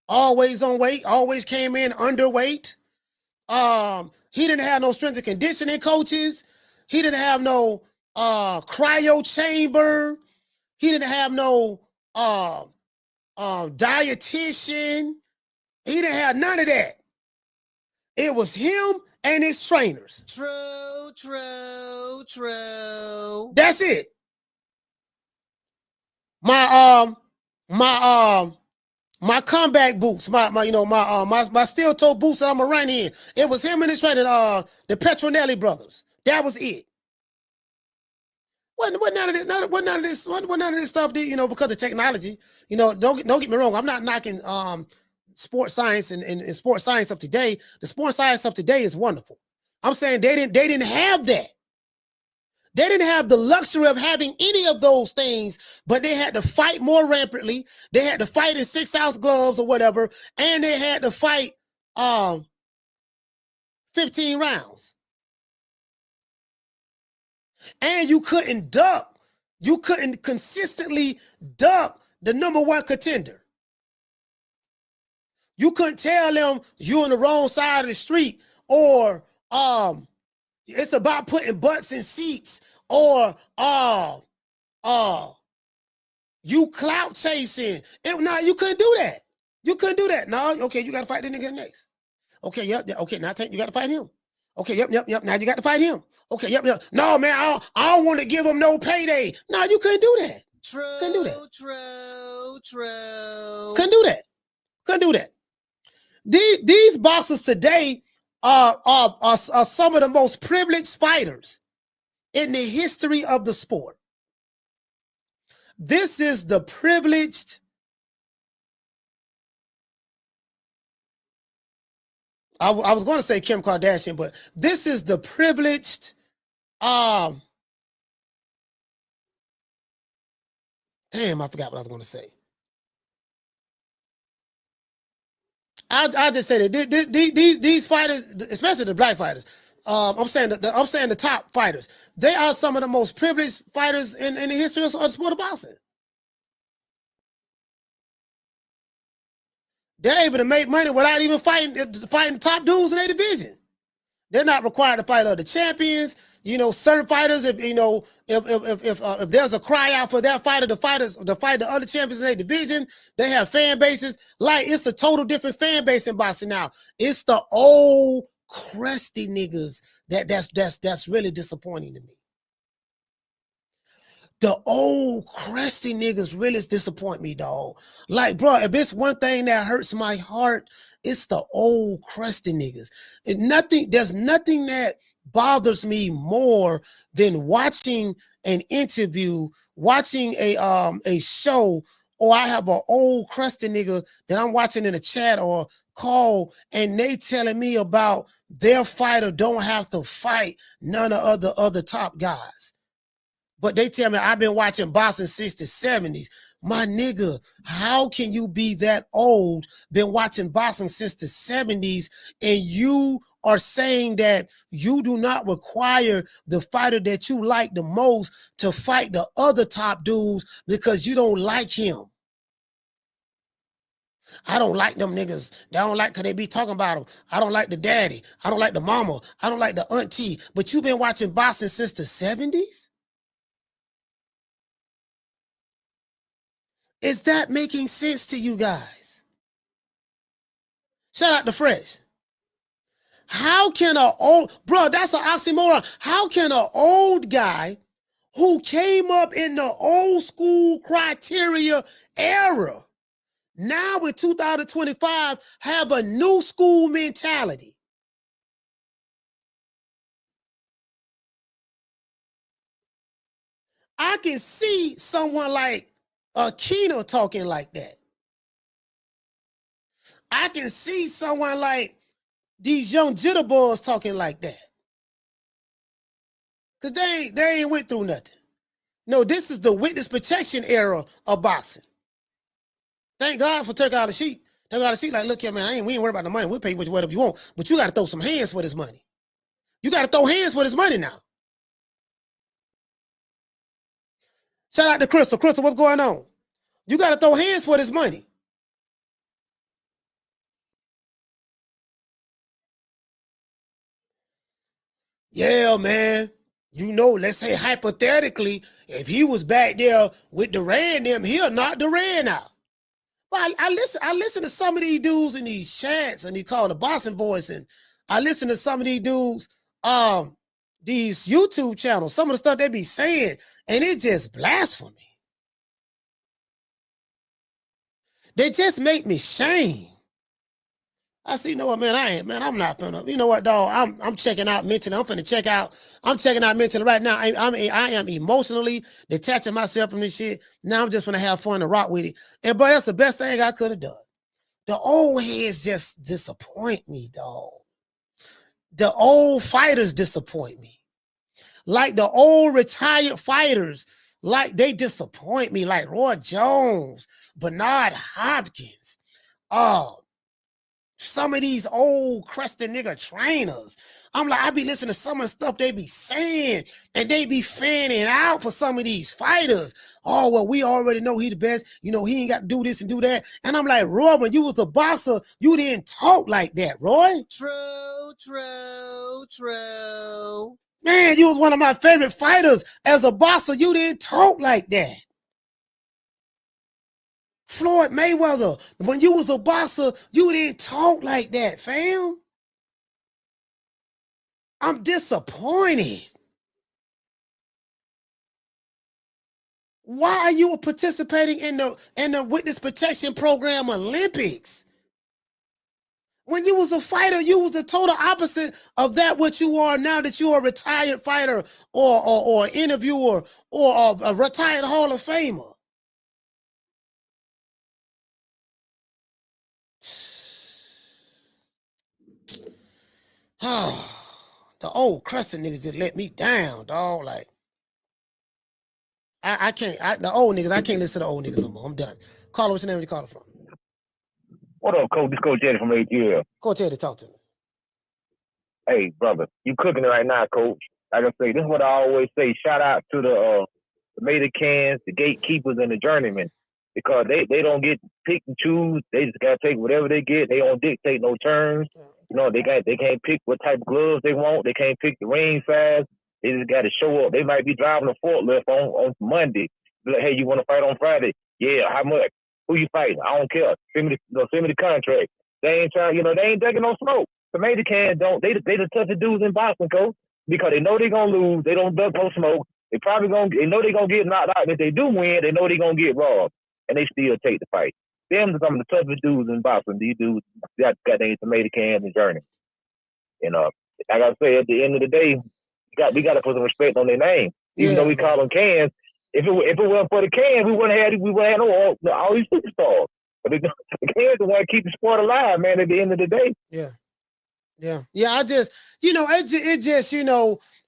Always on weight, always came in underweight. He didn't have no strength and conditioning coaches. He didn't have no cryo chamber. He didn't have no dietitian. He didn't have none of that. It was him and his trainers. True. That's it. My comeback boots, my steel toe boots that I'm gonna run in. It was him and his trainer, the Petronelli brothers. That was it. Wasn't none of this stuff, because of technology. Don't get me wrong. I'm not knocking sports science and sports science of today. The sports science of today is wonderful. I'm saying they didn't have that. They didn't have the luxury of having any of those things, but they had to fight more rampantly. They had to fight in 6-ounce gloves or whatever, and they had to fight 15 rounds. And you couldn't duck. You couldn't consistently duck the number one contender. You couldn't tell them you're on the wrong side of the street, or it's about putting butts in seats, or you clout chasing. No, you couldn't do that. You couldn't do that. No, okay, you got to fight the nigga next. Okay, yep, okay, now you got to fight him. Okay, yep, now you got to fight him. Okay, yep. No, man, I don't want to give him no payday. No, you couldn't do that. Couldn't do that. Couldn't do that. These boxers today are some of the most privileged fighters in the history of the sport. This is the privileged. I was going to say Kim Kardashian, but this is the privileged. Damn, I forgot what I was going to say. I just say that these fighters, especially the black fighters, I'm saying the top fighters, they are some of the most privileged fighters in the history of the sport of boxing. They're able to make money without even fighting the top dudes in their division. They're not required to fight other champions. Certain fighters, if there's a cry out for that fighter to fight the other champions in their division, they have fan bases. Like, it's a total different fan base in boxing now. It's the old crusty niggas that's really disappointing to me. The old crusty niggas really disappoint me, dog. Like, bro, if it's one thing that hurts my heart, it's the old crusty niggas. There's nothing that bothers me more than watching an interview, watching a show, or I have an old crusty nigga that I'm watching in a chat or call, and they telling me about their fighter don't have to fight none of the other top guys. But they tell me I've been watching boxing since the 70s. My nigga, how can you be that old, been watching boxing since the 70s, and you are saying that you do not require the fighter that you like the most to fight the other top dudes because you don't like him? I don't like them niggas. They don't like because they be talking about them. I don't like the daddy. I don't like the mama. I don't like the auntie. But you've been watching boxing since the 70s? Is that making sense to you guys? Shout out to Fresh. How can that's an oxymoron. How can an old guy who came up in the old school criteria era now in 2025 have a new school mentality? I can see someone like Akina talking like that. I can see someone like these young jitterbugs talking like that. Because they ain't went through nothing. No, this is the witness protection era of boxing. Thank God for Turk out the sheet. Turk out the sheet like, look here, man, we ain't worried about the money. We'll pay you whatever you want. But you got to throw some hands for this money. You got to throw hands for this money now. Shout out to Crystal. Crystal, what's going on? You got to throw hands for this money. Yeah, man. Let's say hypothetically, if he was back there with Duran them, he'll knock Duran out. But I listen to some of these dudes in these chats, and he call the boxing boys, and I listen to some of these dudes, these YouTube channels, some of the stuff they be saying, and it's just blasphemy. They just make me shame. I said, you know what, man, I'm not finna. You know what, dog? I'm checking out mentally. I'm finna check out. I'm checking out mentally right now. I am emotionally detaching myself from this shit. Now I'm just gonna have fun and rock with it. And but that's the best thing I could have done. The old heads just disappoint me, dog. The old fighters disappoint me. Like the old retired fighters, like they disappoint me. Like Roy Jones, Bernard Hopkins. Some of these old crusted nigga trainers. I'm like, I be listening to some of the stuff they be saying, and they be fanning out for some of these fighters. Oh, well, we already know he the best. You know, he ain't got to do this and do that. And I'm like, Roy, when you was a boxer, you didn't talk like that, Roy. True. Man, you was one of my favorite fighters. As a boxer, you didn't talk like that. Floyd Mayweather, when you was a boxer, you didn't talk like that, fam. I'm disappointed. Why are you participating in the witness protection program Olympics? When you was a fighter, you was the total opposite of that what you are now that you are a retired fighter or interviewer or a retired Hall of Famer. The old crescent niggas just let me down, dog. Like, I can't. The old niggas, I can't listen to the old niggas no more. I'm done. Caller, what's your name? Where you calling from? What up, Coach? This Coach Eddie from ATL. Coach Eddie, talk to me. Hey, brother, you cooking it right now, Coach. Like I say, this is what I always say. Shout out to the Maidicans, the gatekeepers, and the journeymen, because they don't get pick and choose. They just gotta take whatever they get. They don't dictate no terms. You know, they can't pick what type of gloves they want. They can't pick the ring size. They just got to show up. They might be driving a forklift on Monday. Be like, hey, you want to fight on Friday? Yeah, how much? Who you fighting? I don't care. Send me the contract. They ain't trying. They ain't taking no smoke. The Maidicans don't. They the toughest dudes in boxing, Coach, because they know they gonna lose. They don't duck no smoke. They know they gonna get knocked out. And if they do win, they know they gonna get robbed, and they still take the fight. Them are some of the toughest dudes in boxing. These dudes got named Maidicans and journey. Like I say, at the end of the day, we got to put some respect on their name. Even though we call them cans, if it wasn't for the cans, we wouldn't have all these superstars. But the cans are what keep the sport alive, man. At the end of the day. Yeah. I just, it just,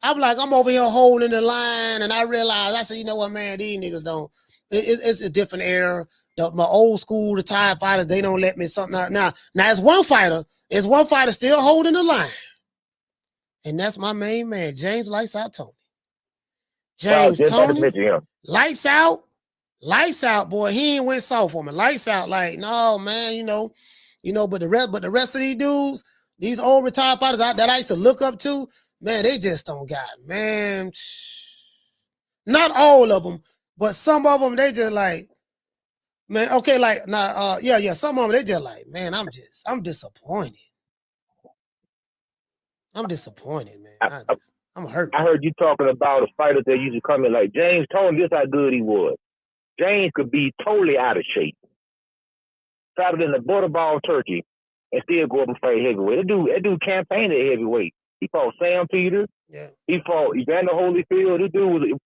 I'm like, I'm over here holding the line, and I realize, I said, you know what, man, these niggas don't. It's a different era. My old school retired fighters, they don't let me something out. Now it's one fighter still holding the line. And that's my main man, James Lights Out Tony. James Tony, lights out, boy. He ain't went soft for me. Lights out, like, no, man, but the rest of these dudes, these old retired fighters that I used to look up to, man, they just don't got, man. Not all of them, but some of them, they just like, man, okay, like, some of them, they just like, man, I'm disappointed. I'm disappointed, man. I'm hurt. I heard you talking about a fighter that used to come in like James Tony. This how good he was. James could be totally out of shape, fatter than the butterball turkey, and still go up and fight heavyweight. That dude campaigned at heavyweight. He fought Sam Peters. Yeah. He fought Evander Holyfield.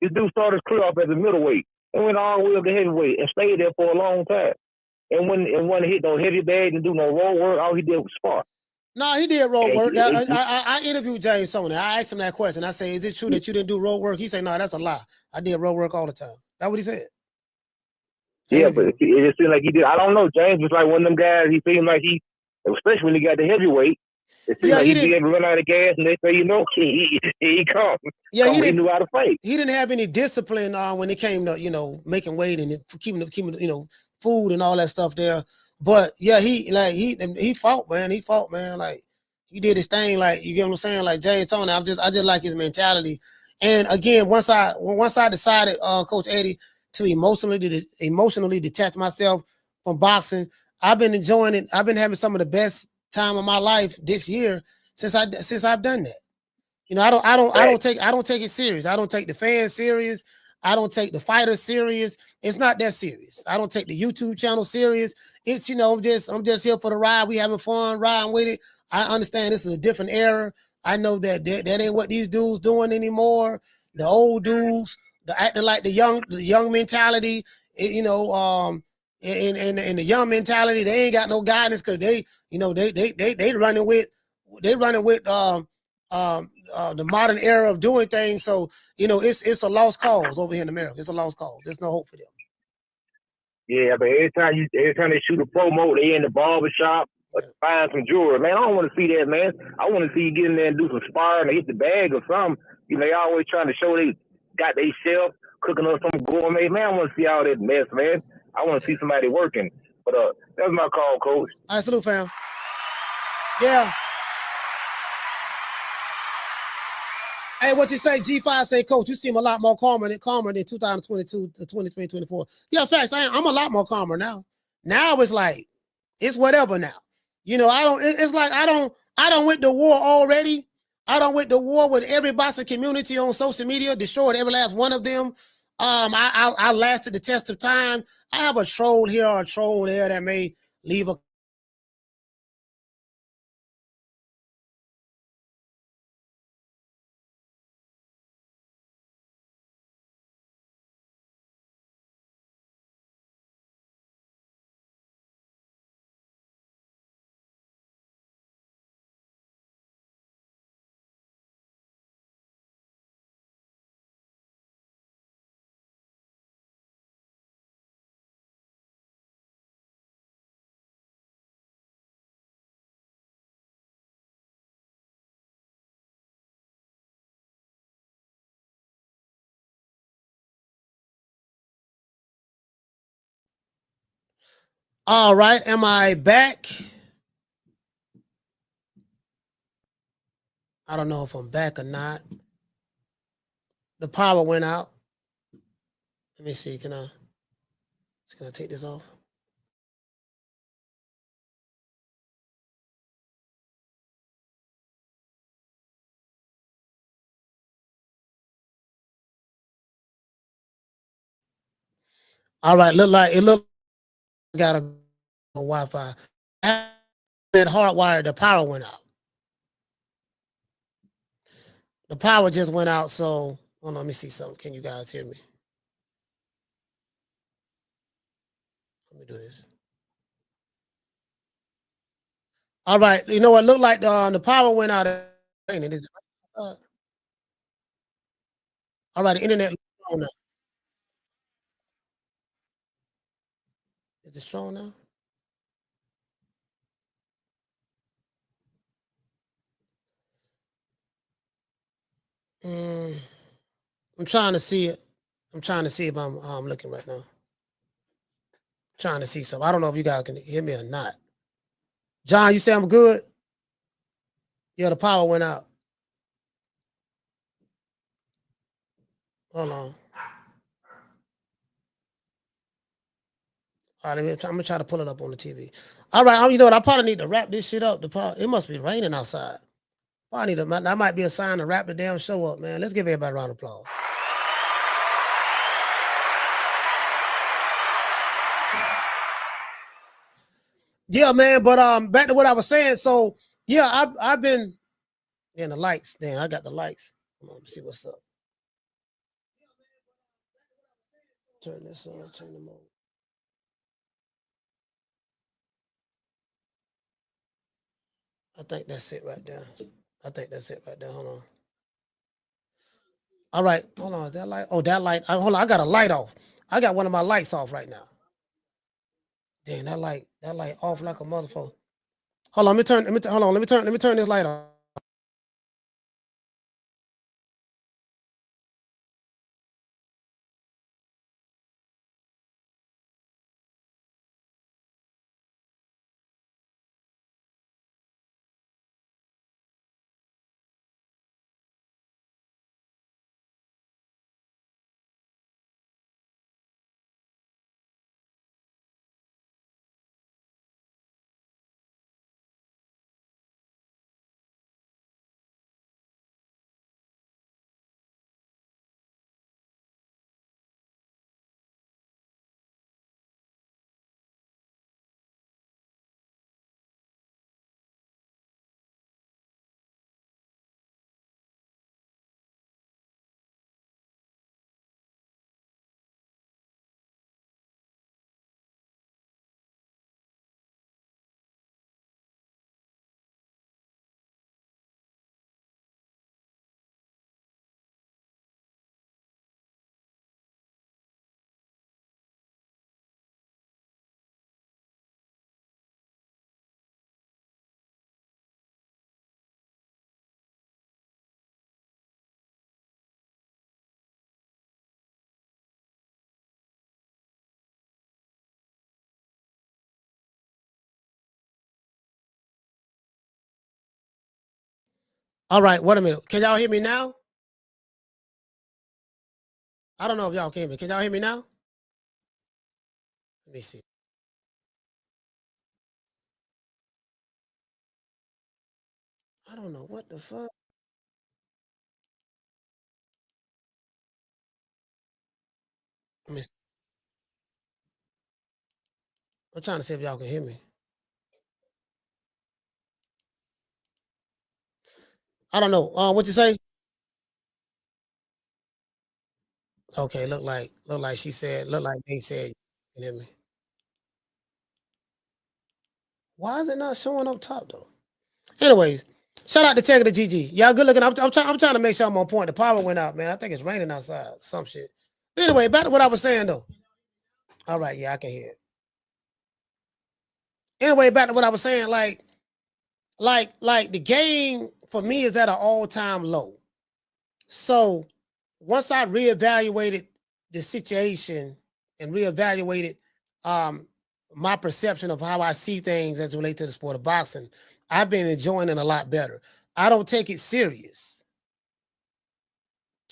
This dude started his career off as a middleweight and went all the way up to heavyweight and stayed there for a long time. And when hit no heavy bag and do no roll work, all he did was spar. No, he did road work. I interviewed James Tony. I asked him that question. I said, is it true that you didn't do road work? He said, no, that's a lie. I did road work all the time. That's what he said. Yeah, but it seemed like he did. I don't know. James was like one of them guys. He seemed like especially when he got the heavyweight, it seemed like he didn't run out of gas, and they say, he come. Yeah, he knew how to fight. He didn't have any discipline when it came to making weight and keeping food and all that stuff there. But yeah, he fought, man. Like, he did his thing. Like, you get what I'm saying? Like James Tony, I just like his mentality. And again, once I decided, Coach Eddie, to emotionally detach myself from boxing, I've been enjoying it. I've been having some of the best time of my life this year since I've done that. I don't take it serious. I don't take the fans serious. I don't take the fighters serious. It's not that serious. I don't take the YouTube channel serious. It's, you know, I'm just here for the ride. We having fun riding with it. I understand this is a different era. I know that ain't what these dudes doing anymore. The old dudes, the acting like the young mentality, you know, in the young mentality, they ain't got no guidance because they running with the modern era of doing things. So, you know, it's a lost cause over here in America. It's a lost cause. There's no hope for them. Yeah, but every time they shoot a promo, they in the barber shop buying some jewelry. Man, I don't want to see that, man. I want to see you get in there and do some sparring or hit the bag or something. You know, they always trying to show they got their chef cooking up some gourmet. Man, I want to see all that mess, man. I want to see somebody working. But that's my call, Coach. All right, salute, fam. Yeah. Hey, what you say? G5 say, Coach, you seem a lot more calmer than 2022 to 23, 24. Yeah, facts. I'm a lot more calmer now. Now it's like, it's whatever now. You know, it's like I don't went to war already. I don't went to war with every boxing community on social media, destroyed every last one of them. I lasted the test of time. I have a troll here or a troll there that may leave a All right, am I back? I don't know if I'm back or not. The power went out. Let me see. Can I take this off? All right, look like got a Wi-Fi. That hardwired, the power went out. The power just went out, so hold on, let me see something. Can you guys hear me? Let me do this. All right, you know what? Look like the power went out. Is it right? All right, the internet is strong now. Is it strong now? I'm trying to see it. I'm trying to see if I'm looking right now. Trying to see something. I don't know if you guys can hear me or not. John, you say I'm good? Yeah, the power went out. Hold on. All right, I'm gonna try to pull it up on the TV. All right, you know what? I probably need to wrap this shit up. It must be raining outside. That might be a sign to wrap the damn show up, man. Let's give everybody a round of applause. Yeah, man. But back to what I was saying. So yeah, I've been in the lights. Damn, I got the lights. Hold on, let's see what's up. Turn this on. Turn them on. I think that's it right there. Hold on. All right, hold on. That light. Oh, that light. Hold on. I got a light off. I got one of my lights off right now. Damn, that light off like a motherfucker. Hold on. Let me turn this light on. All right, wait a minute. Can y'all hear me now? I don't know if y'all can hear me. Can y'all hear me now? Let me see. I don't know what the fuck. Let me see. I'm trying to see if y'all can hear me. I don't know. What you say? Okay, look like she said, look like they said you can hear me. Why is it not showing up top though? Anyways, shout out to Tech of the GG. Y'all good looking. I'm trying to make sure I'm on point. The power went out, man. I think it's raining outside. Some shit. Anyway, back to what I was saying though. All right, yeah, I can hear it. Anyway, back to what I was saying, like the game for me is at an all-time low. So once I reevaluated the situation and reevaluated my perception of how I see things as it relates to the sport of boxing, I've been enjoying it a lot better. I don't take it serious.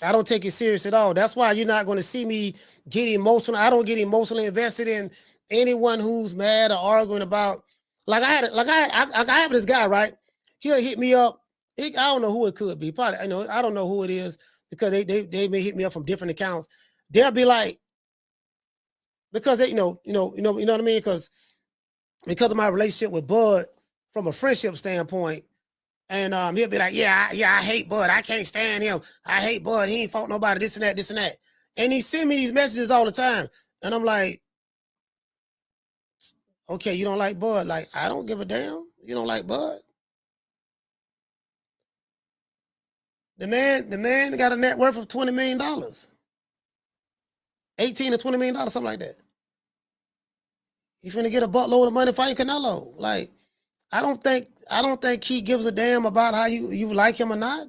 I don't take it serious at all. That's why you're not going to see me get emotional. I don't get emotionally invested in anyone who's mad or arguing about. I have this guy, right? He'll hit me up. I don't know who it could be. Probably, I don't know who it is because they may hit me up from different accounts. They'll be like, because they, you know what I mean? Because of my relationship with Bud from a friendship standpoint. And he'll be like, yeah, I hate Bud. I can't stand him. I hate Bud. He ain't fought nobody, this and that. And he send me these messages all the time. And I'm like, okay, you don't like Bud. Like, I don't give a damn. You don't like Bud. The man got a net worth of $20 million. 18 to $20 million, something like that. He's finna get a buttload of money fighting Canelo. Like, I don't think he gives a damn about how you like him or not.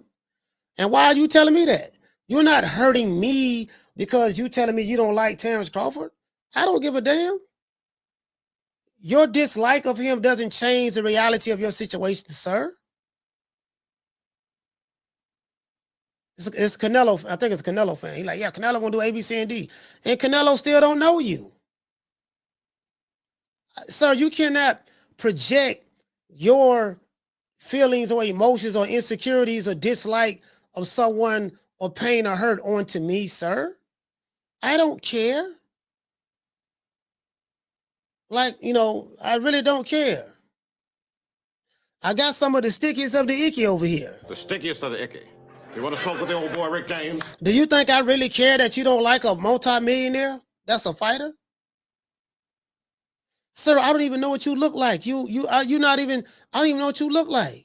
And why are you telling me that? You're not hurting me because you telling me you don't like Terrence Crawford. I don't give a damn. Your dislike of him doesn't change the reality of your situation, sir. It's Canelo. I think it's Canelo fan. He's like, yeah, Canelo gonna do A, B, C, and D. And Canelo still don't know you. Sir, you cannot project your feelings or emotions or insecurities or dislike of someone or pain or hurt onto me, sir. I don't care. Like, I really don't care. I got some of the stickiest of the icky over here. The stickiest of the icky. You want to smoke with the old boy Rick James? Do you think I really care that you don't like a multimillionaire that's a fighter? Sir, I don't even know what you look like. I don't even know what you look like.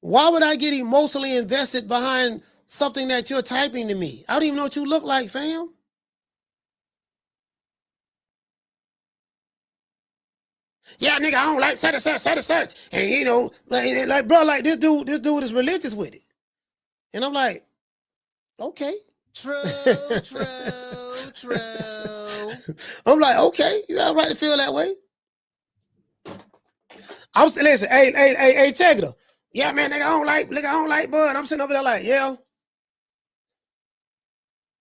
Why would I get emotionally invested behind something that you're typing to me? I don't even know what you look like, fam. Yeah, nigga, I don't like such and such. And like bro, like this dude is religious with it. And I'm like, okay. True. I'm like, okay, you got a right to feel that way. Listen, hey, Tegra. Yeah, man, nigga, I don't like Bud. I'm sitting over there like, yeah.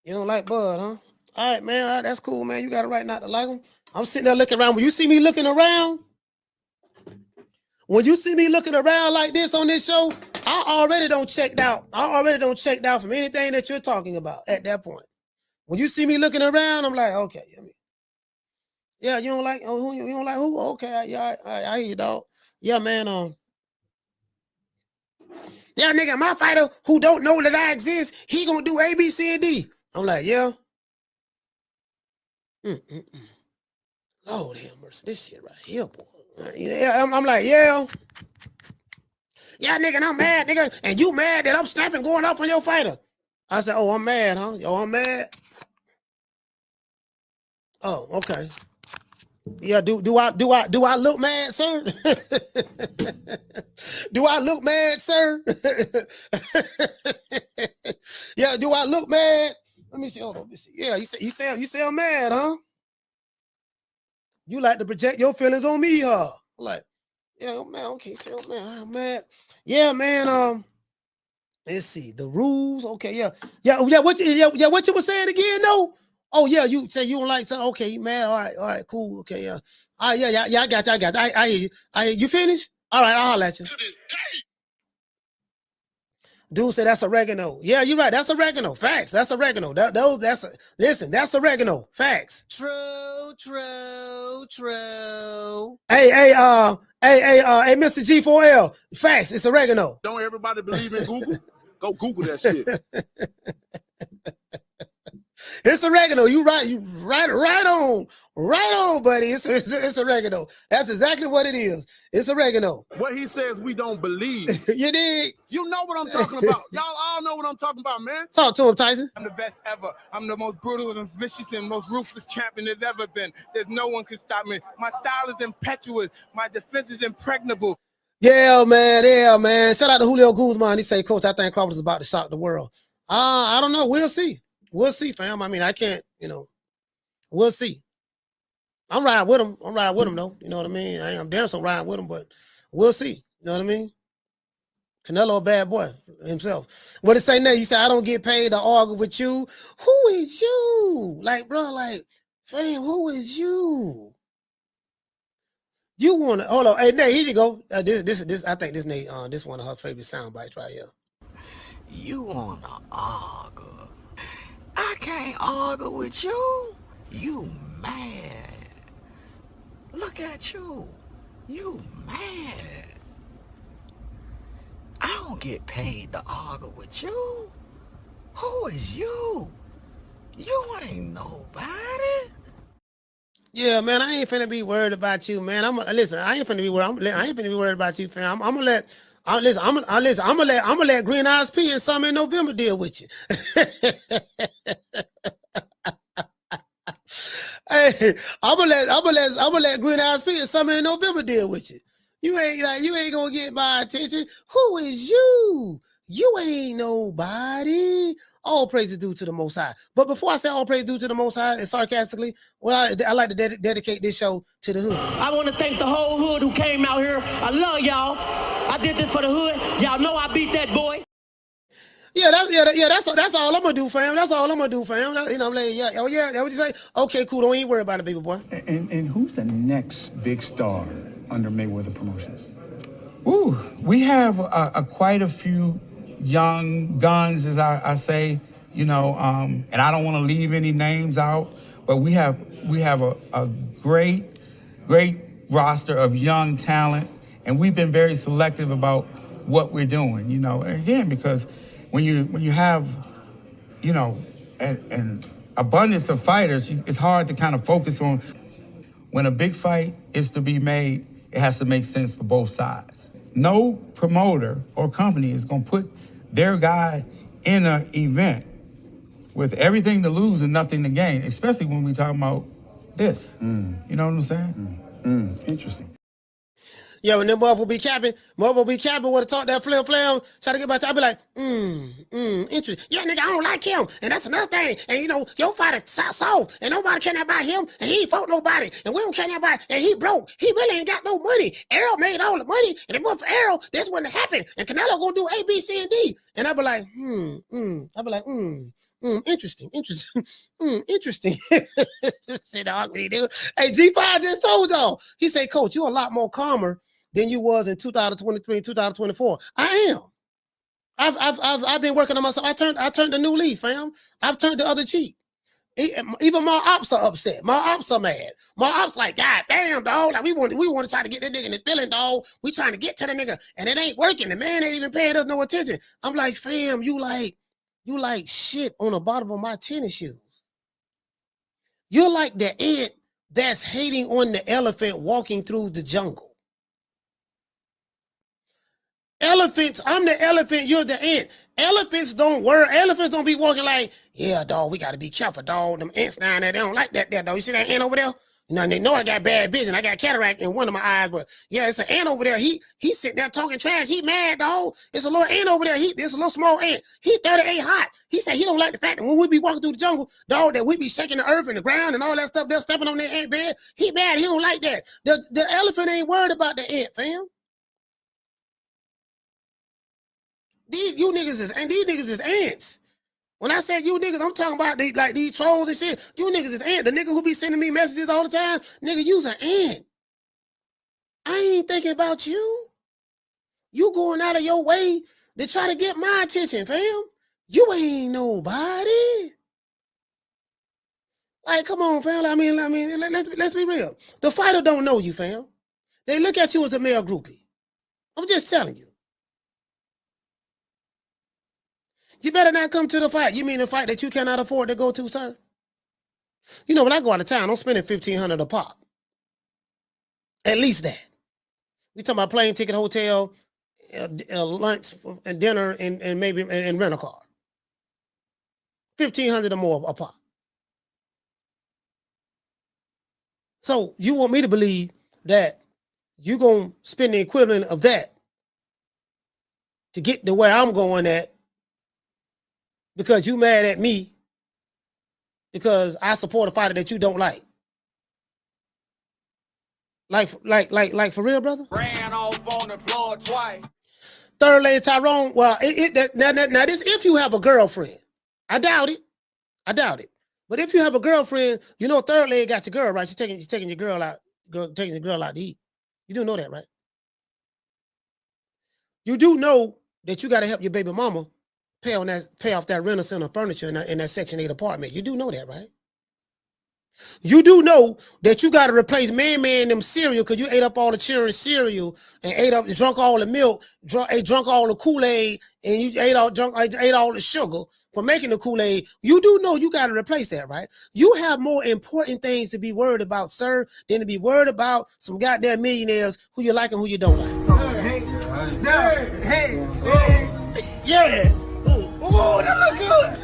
You don't like Bud, huh? All right, man, all right, that's cool, man. You got a right not to like him. I'm sitting there looking around. When you see me looking around like this on this show, I already don't checked out from anything that you're talking about at that point. When you see me looking around, I'm like, okay. Yeah, you don't like who? Okay, yeah, I hear you, dog. Yeah, man. Yeah, nigga, my fighter who don't know that I exist, he gonna do A, B, C, and D. I'm like, yeah. Lord have mercy, this shit right here, boy. Yeah, I'm like, yeah. Yeah, nigga, and I'm mad, nigga. And you mad that I'm snapping going off on your fighter. I said, oh, I'm mad, huh? Oh, I'm mad. Oh, okay. Yeah, do I look mad, sir? Do I look mad, sir? Yeah, do I look mad? Let me see. Hold on. Let me see. Yeah, you say I'm mad, huh? You like to project your feelings on me, huh? Like, Yeah, man. Okay, so man, man. Yeah, man. Let's see the rules. Okay, yeah. What you were saying again? No. Oh yeah, you say you don't like something. Okay, man. All right, cool. Okay, yeah. All right, yeah. I got you. I hear you. You finished? All right, I'll let you. To this day. Dude said that's oregano. Yeah, you're right. That's oregano. Facts. That's oregano. Listen, that's oregano. Facts. True. Hey, Mr. G4L. Facts. It's oregano. Don't everybody believe in Google? Go Google that shit. It's oregano. You right. You right on, buddy. It's oregano. That's exactly what it is. It's oregano. What he says we don't believe. You dig? You know what I'm talking about. Y'all all know what I'm talking about, man. Talk to him, Tyson. I'm the best ever. I'm the most brutal and vicious and most ruthless champion there's ever been. There's no one can stop me. My style is impetuous. My defense is impregnable. Yeah, man. Shout out to Julio Guzman. He say, Coach, I think Crawford is about to shock the world. I don't know. We'll see. We'll see, fam. I mean, I can't, we'll see. I'm riding with him. Though. You know what I mean? I'm damn so riding with him, but we'll see. You know what I mean? Canelo a bad boy himself. What it say now? You say, I don't get paid to argue with you. Who is you? Like, bro, fam, who is you? You want to, hold on. Hey, Nate, here you go. This, I think this Nate, this one of her favorite sound bites right here. You want to argue. I can't argue with you. You mad. Look at you. You mad. I don't get paid to argue with you. Who is you? You ain't nobody. Yeah, man, I ain't finna be worried about you, man. Listen. I ain't finna be worried. I ain't finna be worried about you, fam. I'm gonna let Green Eyes P and Summer in November deal with you. Hey, I'm gonna let Green Eyes P and Summer in November deal with you. You ain't gonna get my attention. Who is you? You ain't nobody. All praise is due to the Most High. But before I say all praise due to the Most High, and sarcastically, well, I like to dedicate this show to the hood. I want to thank the whole hood who came out here. I love y'all. I did this for the hood. Y'all know I beat that boy. That's all I'm gonna do, fam. That's all I'm gonna do, fam. I'm like, that what you say? Okay, cool. Don't even worry about it, baby boy. And who's the next big star under Mayweather Promotions? Ooh, we have quite a few young guns, as I say, and I don't want to leave any names out, but we have a great roster of young talent, and we've been very selective about what we're doing, again, because when you have, an abundance of fighters, it's hard to kind of focus on. When a big fight is to be made, it has to make sense for both sides. No promoter or company is going to put their guy in an event with everything to lose and nothing to gain, especially when we talk about this. You know what I'm saying? Interesting. Yeah, when them motherfuckers be capping, want to talk that flam, try to get back to, I be like, interesting. Yeah, nigga, I don't like him. And that's another thing. And, your fighter soft, and nobody care about him, and he ain't fought nobody, and we don't care about, and he broke. He really ain't got no money. Errol made all the money, and if it wasn't for Errol, this wouldn't have happened. And Canelo gonna do A, B, C, and D. And I be like, interesting. Interesting. Say the ugly dude. Hey, G5 just told y'all. He said, Coach, you're a lot more calmer than you was in 2023 and 2024. I am. I've been working on myself. I turned a new leaf, fam. I've turned the other cheek. Even my ops are upset. My ops are mad. My ops like, God damn, dog. Like we want to try to get that nigga in his feeling, dog. We trying to get to the nigga, and it ain't working. The man ain't even paying us no attention. I'm like, fam, you like shit on the bottom of my tennis shoes. You're like the ant that's hating on the elephant walking through the jungle. Elephants, I'm the elephant, you're the ant. Elephants don't worry. Elephants don't be walking like, yeah, dog, we got to be careful, dog. Them ants down there, they don't like that there, dog. You see that ant over there? You know, and they know I got bad vision. I got cataract in one of my eyes, but yeah, it's an ant over there. He sitting there talking trash. He mad, dog. It's a little ant over there. It's a little small ant. He 38 hot. He said he don't like the fact that when we be walking through the jungle, dog, that we be shaking the earth and the ground and all that stuff. They're stepping on that ant bed. He mad. He don't like that. The elephant ain't worried about the ant, fam. These niggas is ants. When I said you niggas, I'm talking about these trolls and shit. You niggas is ant. The nigga who be sending me messages all the time, nigga, you's an ant. I ain't thinking about you. You going out of your way to try to get my attention, fam. You ain't nobody. Like, come on, fam. I mean, let's be real. The fighter don't know you, fam. They look at you as a male groupie. I'm just telling you. You better not come to the fight. You mean the fight that you cannot afford to go to, sir? You know, when I go out of town, I'm spending $1,500 a pop. At least that. We talking about plane ticket, hotel, lunch, and dinner, and maybe and rent a car. $1,500 or more a pop. So you want me to believe that you're going to spend the equivalent of that to get to where I'm going at because you mad at me because I support a fighter that you don't like. Like for real, brother? Ran off on the floor twice. Third lane Tyrone, well, now this if you have a girlfriend. I doubt it. But if you have a girlfriend, you know third lane got your girl, right? You're taking your girl out, taking your girl out to eat. You do know that, right? You do know that you got to help your baby mama pay off that rental center furniture in that Section 8 apartment. You do know that, right? You do know that you got to replace man them cereal because you ate up all the children's cereal and drunk all the milk, drunk all the Kool-Aid, and you ate all the sugar for making the Kool-Aid. You do know you got to replace that, right? You have more important things to be worried about, sir, than to be worried about some goddamn millionaires who you like and who you don't like. Yeah. Oh, that look good.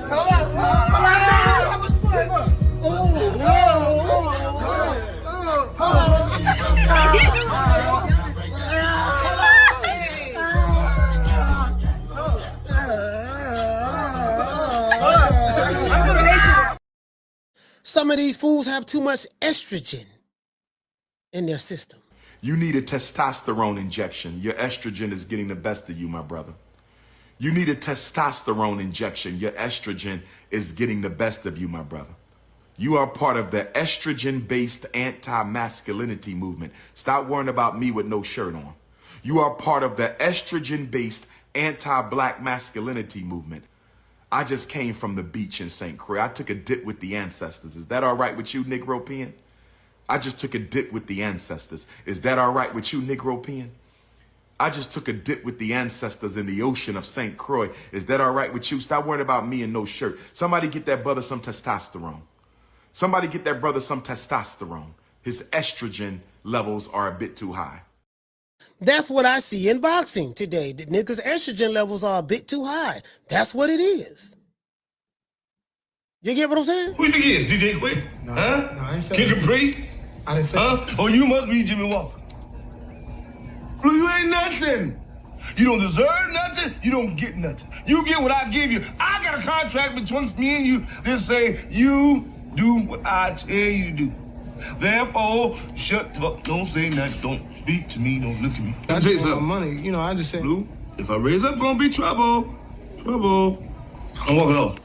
Some of these fools have too much estrogen in their system. You need a testosterone injection. Your estrogen is getting the best of you, my brother. You need a testosterone injection. Your estrogen is getting the best of you, my brother. You are part of the estrogen-based anti-masculinity movement. Stop worrying about me with no shirt on. You are part of the estrogen-based anti-black masculinity movement. I just came from the beach in St. Croix. I took a dip with the ancestors. Is that all right with you, Negropean? I just took a dip with the ancestors. Is that all right with you, Negropean? I just took a dip with the ancestors in the ocean of St. Croix. Is that all right with you? Stop worrying about me and no shirt. Somebody get that brother some testosterone. Somebody get that brother some testosterone. His estrogen levels are a bit too high. That's what I see in boxing today. The niggas' estrogen levels are a bit too high. That's what it is. You get what I'm saying? Who you think he is? DJ Quick? No, huh? No, I ain't saying Kid Capri? I didn't say that. Oh, you must be Jimmy Walker. Blue, you ain't nothing. You don't deserve nothing. You don't get nothing. You get what I give you. I got a contract between me and you that say you do what I tell you to do. Therefore, shut the fuck. Don't say nothing. Don't speak to me. Don't look at me. I tell you something. Money, you know, I just say, Blue, if I raise up, gonna be trouble. Trouble. I'm walking off.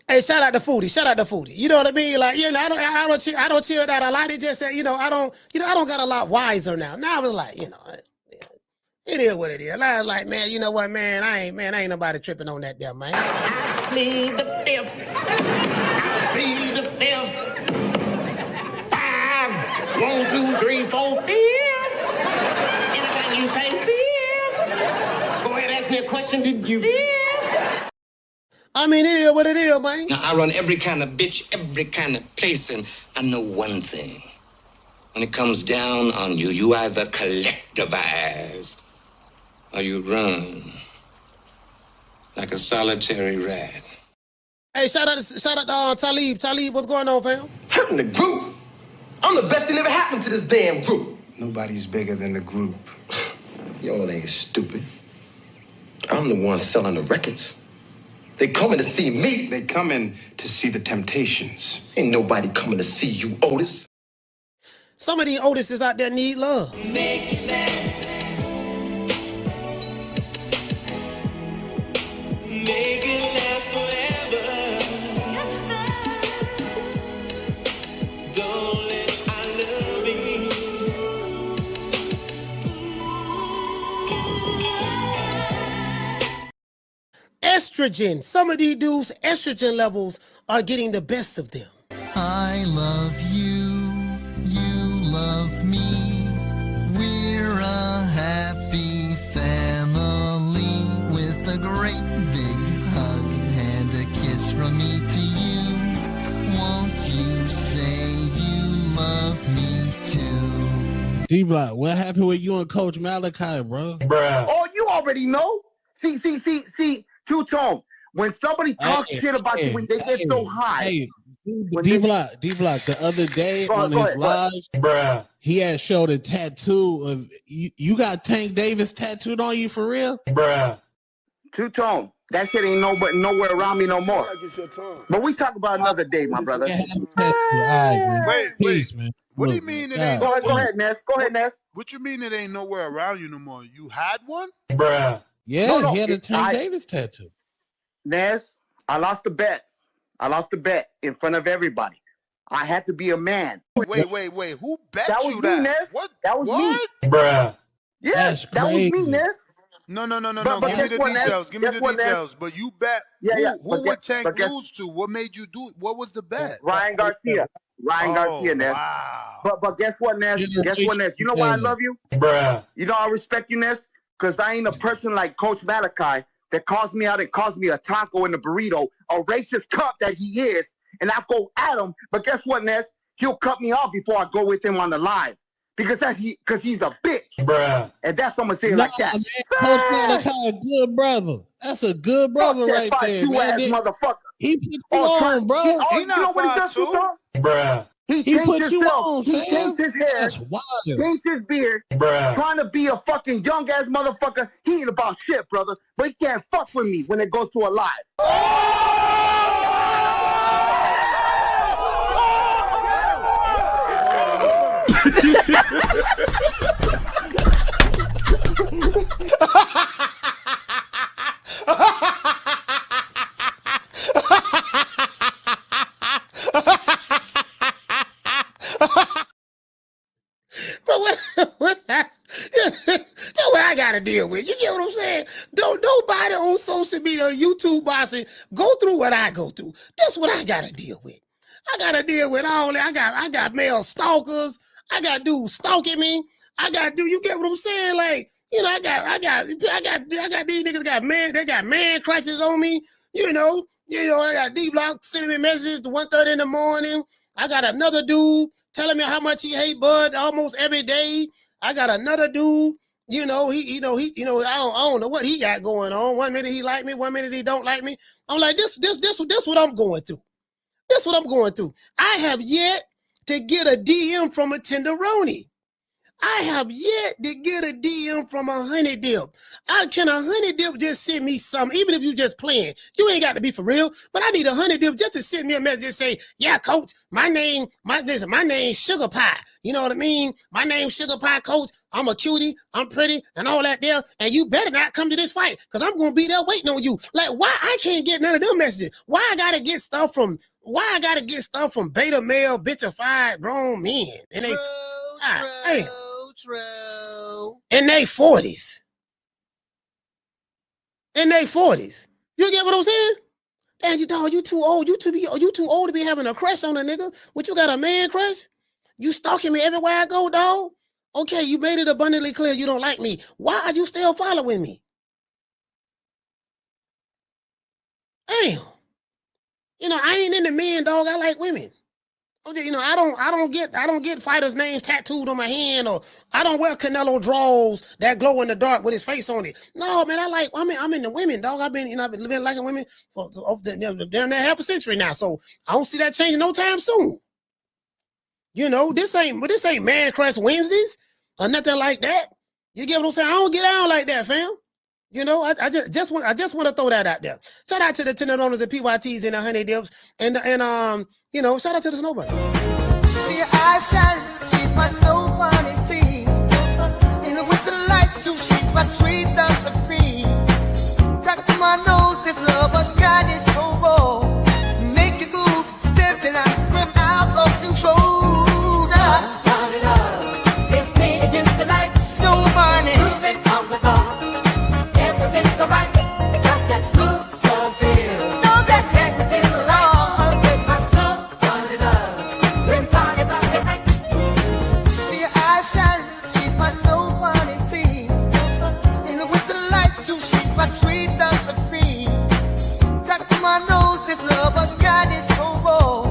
Hey, shout out to Foodie. You know what I mean? Like, you know, I don't chill that a lot. It just said, I don't got a lot wiser now. Now it's like, it is what it is. I was like, man, you know what, man? I ain't nobody tripping on that there, man. I plead the fifth. I plead the fifth. 5, 1, 2, 3, 4, 5. Anything you say, 5. Go ahead, ask me a question. Did you? 5. I mean, it is what it is, man. Now, I run every kind of bitch, every kind of place, and I know one thing. When it comes down on you, you either collectivize or you run like a solitary rat. Hey, shout out to Talib. Talib, what's going on, fam? Hurting the group. I'm the best thing ever happened to this damn group. Nobody's bigger than the group. Y'all ain't stupid. I'm the one selling the records. They coming to see me. They coming to see the Temptations. Ain't nobody coming to see you, Otis. Some of these Otises out there need love. Make it last. Make it last forever. Don't let I love me. Estrogen. Some of these dudes' estrogen levels are getting the best of them. I love you. You love me. We're a happy family with a great big hug and a kiss from me to you. Won't you say you love me too? D-Block, what happened with you and Coach Malachi, bro? Oh, you already know. See, Two-Tone. When somebody talks shit about you, when they get so high. Hey, D-Block, the other day on his live, he had showed a tattoo of you got Tank Davis tattooed on you for real? Two-Tone. That shit ain't nowhere around me no more. But we talk about another day, my brother. Wait. Man. What do you mean it ain't? Go ahead, Ness. What you mean it ain't nowhere around you no more? You had one? Yeah, No, he had a Tank Davis tattoo. Ness, I lost the bet. In front of everybody. I had to be a man. Wait. Who bet that was you me, that? Ness. What? That was me. Yeah, That's that was me, crazy. Ness. No. But Give me the details. Give me the Ness? details. But you bet. Yeah. Who would Tank lose to? What made you do it? What was the bet? Ryan Garcia, Ness. Wow. But guess what, Ness? You know why I love you? You know I respect you, Ness? Because I ain't a person like Coach Malachi that calls me out and calls me a taco in a burrito, a racist cunt that he is, and I go at him. But guess what, Ness? He'll cut me off before I go with him on the line. Because he's a bitch. And that's what I'm gonna say like that. Man, Coach Malachi, a good brother. That's a good brother right there, man. Motherfucker. He put you on, bro. You know what he does to He changed put you himself. on, He Sam. changed his hair. That's wild. Changed his beard. Trying to be a fucking young ass motherfucker. He ain't about shit, brother. But he can't fuck with me when it goes to a live. But that's what I gotta deal with. You get what I'm saying? Nobody on social media, YouTube bossing, go through what I go through. That's what I gotta deal with. I gotta deal with all that. I got male stalkers. I got dudes stalking me. You get what I'm saying? Like, you know, I got these niggas they got man crushes on me. You know, I got D-Block sending me messages to 1:30 in the morning. I got another dude telling me how much he hate Bud almost every day. I got another dude, I don't know what he got going on. 1 minute he like me, 1 minute he don't like me. I'm like, this what I'm going through. This what I'm going through. I have yet to get a DM from a tenderoni. I have yet to get a DM from a honey dip. Can a honey dip just send me something, even if you just playing? You ain't got to be for real, but I need a honey dip just to send me a message and say, yeah, coach, my name's Sugar Pie. You know what I mean? My name's Sugar Pie, coach. I'm a cutie, I'm pretty, and all that there. And you better not come to this fight, because I'm going to be there waiting on you. Like, why I can't get none of them messages? Why I got to get stuff from beta male, bitchified grown men? And they, True. In their 40s. You get what I'm saying? Damn, you too old. You too old to be having a crush on a nigga. What, you got a man crush? You stalking me everywhere I go, dog? Okay, you made it abundantly clear you don't like me. Why are you still following me? Damn. I ain't into men, dog. I like women. I don't get fighters' names tattooed on my hand, or I don't wear Canelo draws that glow in the dark with his face on it. No, man, I'm into women, dog. I've been liking women for damn near half a century now, so I don't see that changing no time soon. You know, this ain't Man Crush Wednesdays or nothing like that. You get what I'm saying? I don't get down like that, fam. You know, I just want to throw that out there. Shout out to the tenant owners, the PYTs and the honey dips, and you know, shout out to the snowbirds. See her eyes shining, she's my snow bunny, please. In the winter lights, so she's my sweet dust of cream. Talk to my nose, this love has got it so raw. Make you lose, stepping out, rip out of control. Turn it up, it's me against the light. Snow bunny, moving on the bar. Everything's so right, got that smooth, so feel. No, that's next to the law. With my snow, turn it up, bring party back the night. See her eyes shining, she's my snow bunny, please. In the winter lights, so she's my sweet dust of cream. Talk to my nose, this love has got it so raw.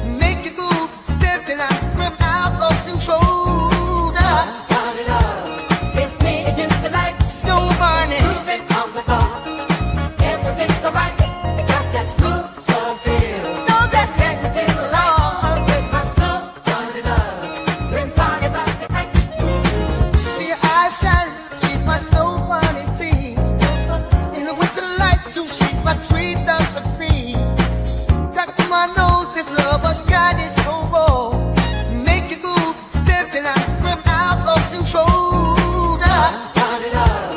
Make you lose, stepping out, rip out of control. Turn it up, it's me against the light. Snow bunny, moving on the bar. Everything's so right, got that smooth, so feel. No, that's next to the law. With my snow, turn it up, bring party back the night. See her eyes shining, she's my snow bunny, please. In the winter lights, so she's my sweet dust of cream. Talk to my nose, this love has got it so raw. Make you lose, stepping out, rip out of control. Turn it up,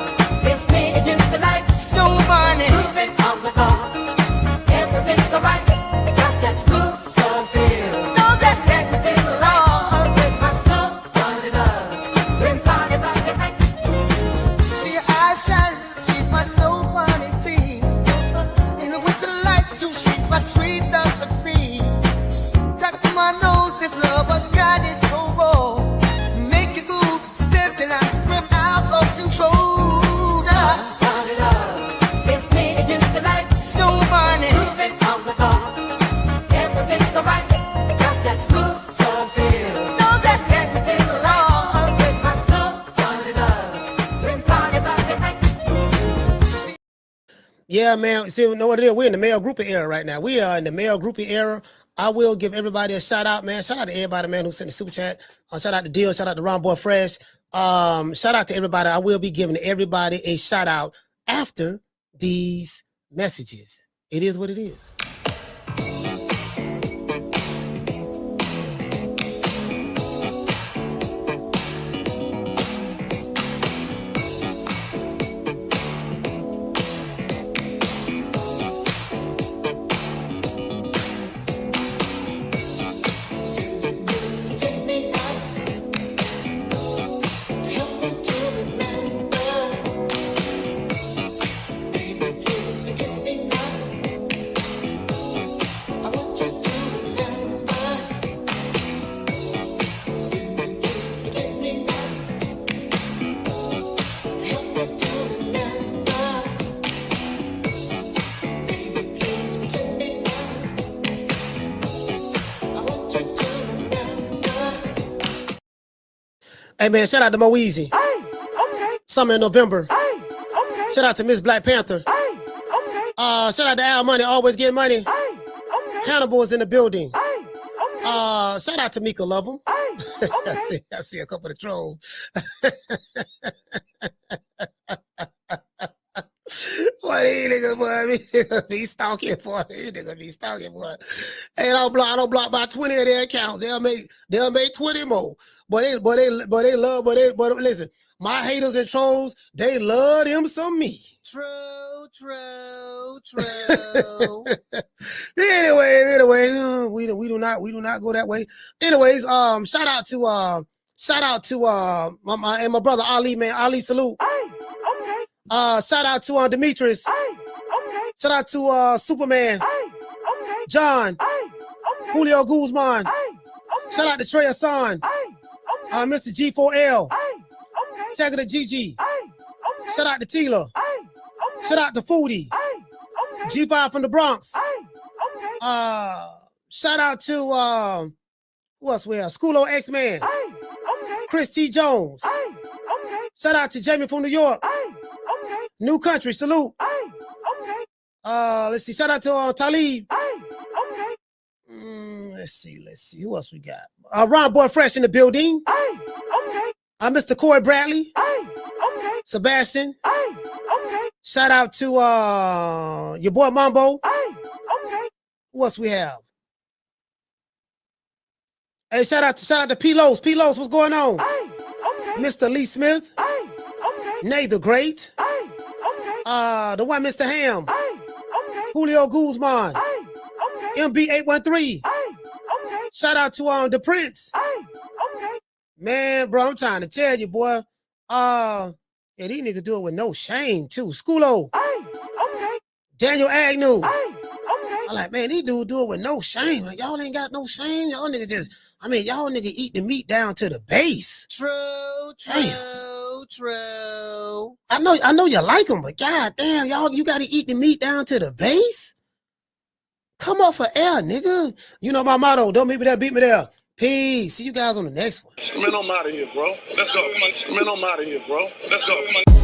it's me against the light. Snow bunny, moving on the bar. Everything's so right, got that smooth, so feel. No, that's next to the law. With my snow, turn it up, bring party back the night. See her eyes shining, she's my snow bunny, please. In the winter lights, so she's my sweet dust of cream. Talk to my nose, this love has got it so raw. Make you lose, stepping out, rip out of control. Turn it up, it's me against the light. Snow bunny, moving on the bar. Everything's so right, got that smooth, so feel. No, that's next to the law. With my snow, turn it up, bring party back the night. Yeah, man. See, you know what it is? We're in the male groupie era right now. We are in the male groupie era. I will give everybody a shout out, man. Shout out to everybody, man, who sent the super chat. Shout out to Dill. Shout out to Ron Boy Fresh. Shout out to everybody. I will be giving everybody a shout out after these messages. It is what it is. Hey, man, shout out to Mo Easy. Okay. Summer in November. Okay. Shout out to Miss Black Panther. Okay. Shout out to Al Money, always get money. Okay. Hannibal is in the building. Okay. Shout out to Mika Love 'em. Okay. I see a couple of trolls. Boy, these niggas, boy, be stalking, boy. These niggas be stalking, boy. Hey, I don't block by 20 of their accounts. They'll make 20 more. But listen, my haters and trolls, they love them some me. Troll. Anyway, we do not go that way. Anyways, shout out to my brother Ali, man. Ali, salute. Okay. Shout out to Demetrius. Okay. Shout out to Superman. Okay. John. Okay. Julio Guzman. Okay. Shout out to Trey Hassan. Okay. Mr. G4L. Okay. Check it to Gigi. Okay. Shout out to Tila. Okay. Shout out to Foodie. Okay. G5 from the Bronx. Okay. Shout out to who else we have? Schoolo X-Man. Okay. Chris T. Jones. Okay. Shout out to Jamie from New York. Okay. New Country, salute. Okay. Let's see. Shout out to Talib. Okay. Let's see. Who else we got? Ron Boy Fresh in the building. Hey, okay. Mr. Corey Bradley. Hey, okay. Sebastian. Hey, okay. Shout out to your boy Mambo. Hey, okay. Who else we have? Hey, shout out to P-Los. P-Los, what's going on? Hey, okay. Mr. Lee Smith. Hey, okay. Nay the Great. Hey, okay. The one Mr. Ham. Hey, okay. Julio Guzman. Hey, okay. MB813. Hey, okay. Shout out to the Prince. Hey, okay. Man, bro, I'm trying to tell you, boy. Yeah, these niggas do it with no shame too. Schoolo. Hey, okay. Daniel Agnew. Hey, okay. I'm like, man, these dudes do it with no shame. Like, y'all ain't got no shame. Y'all niggas y'all niggas eat the meat down to the base. True. I know you like them, but god damn, y'all, you gotta eat the meat down to the base? Come up for air, nigga. You know my motto, don't beat me there, beat me there. Peace. See you guys on the next one. Man, I'm out of here, bro. Let's go. Man, I'm out of here, bro. Let's go.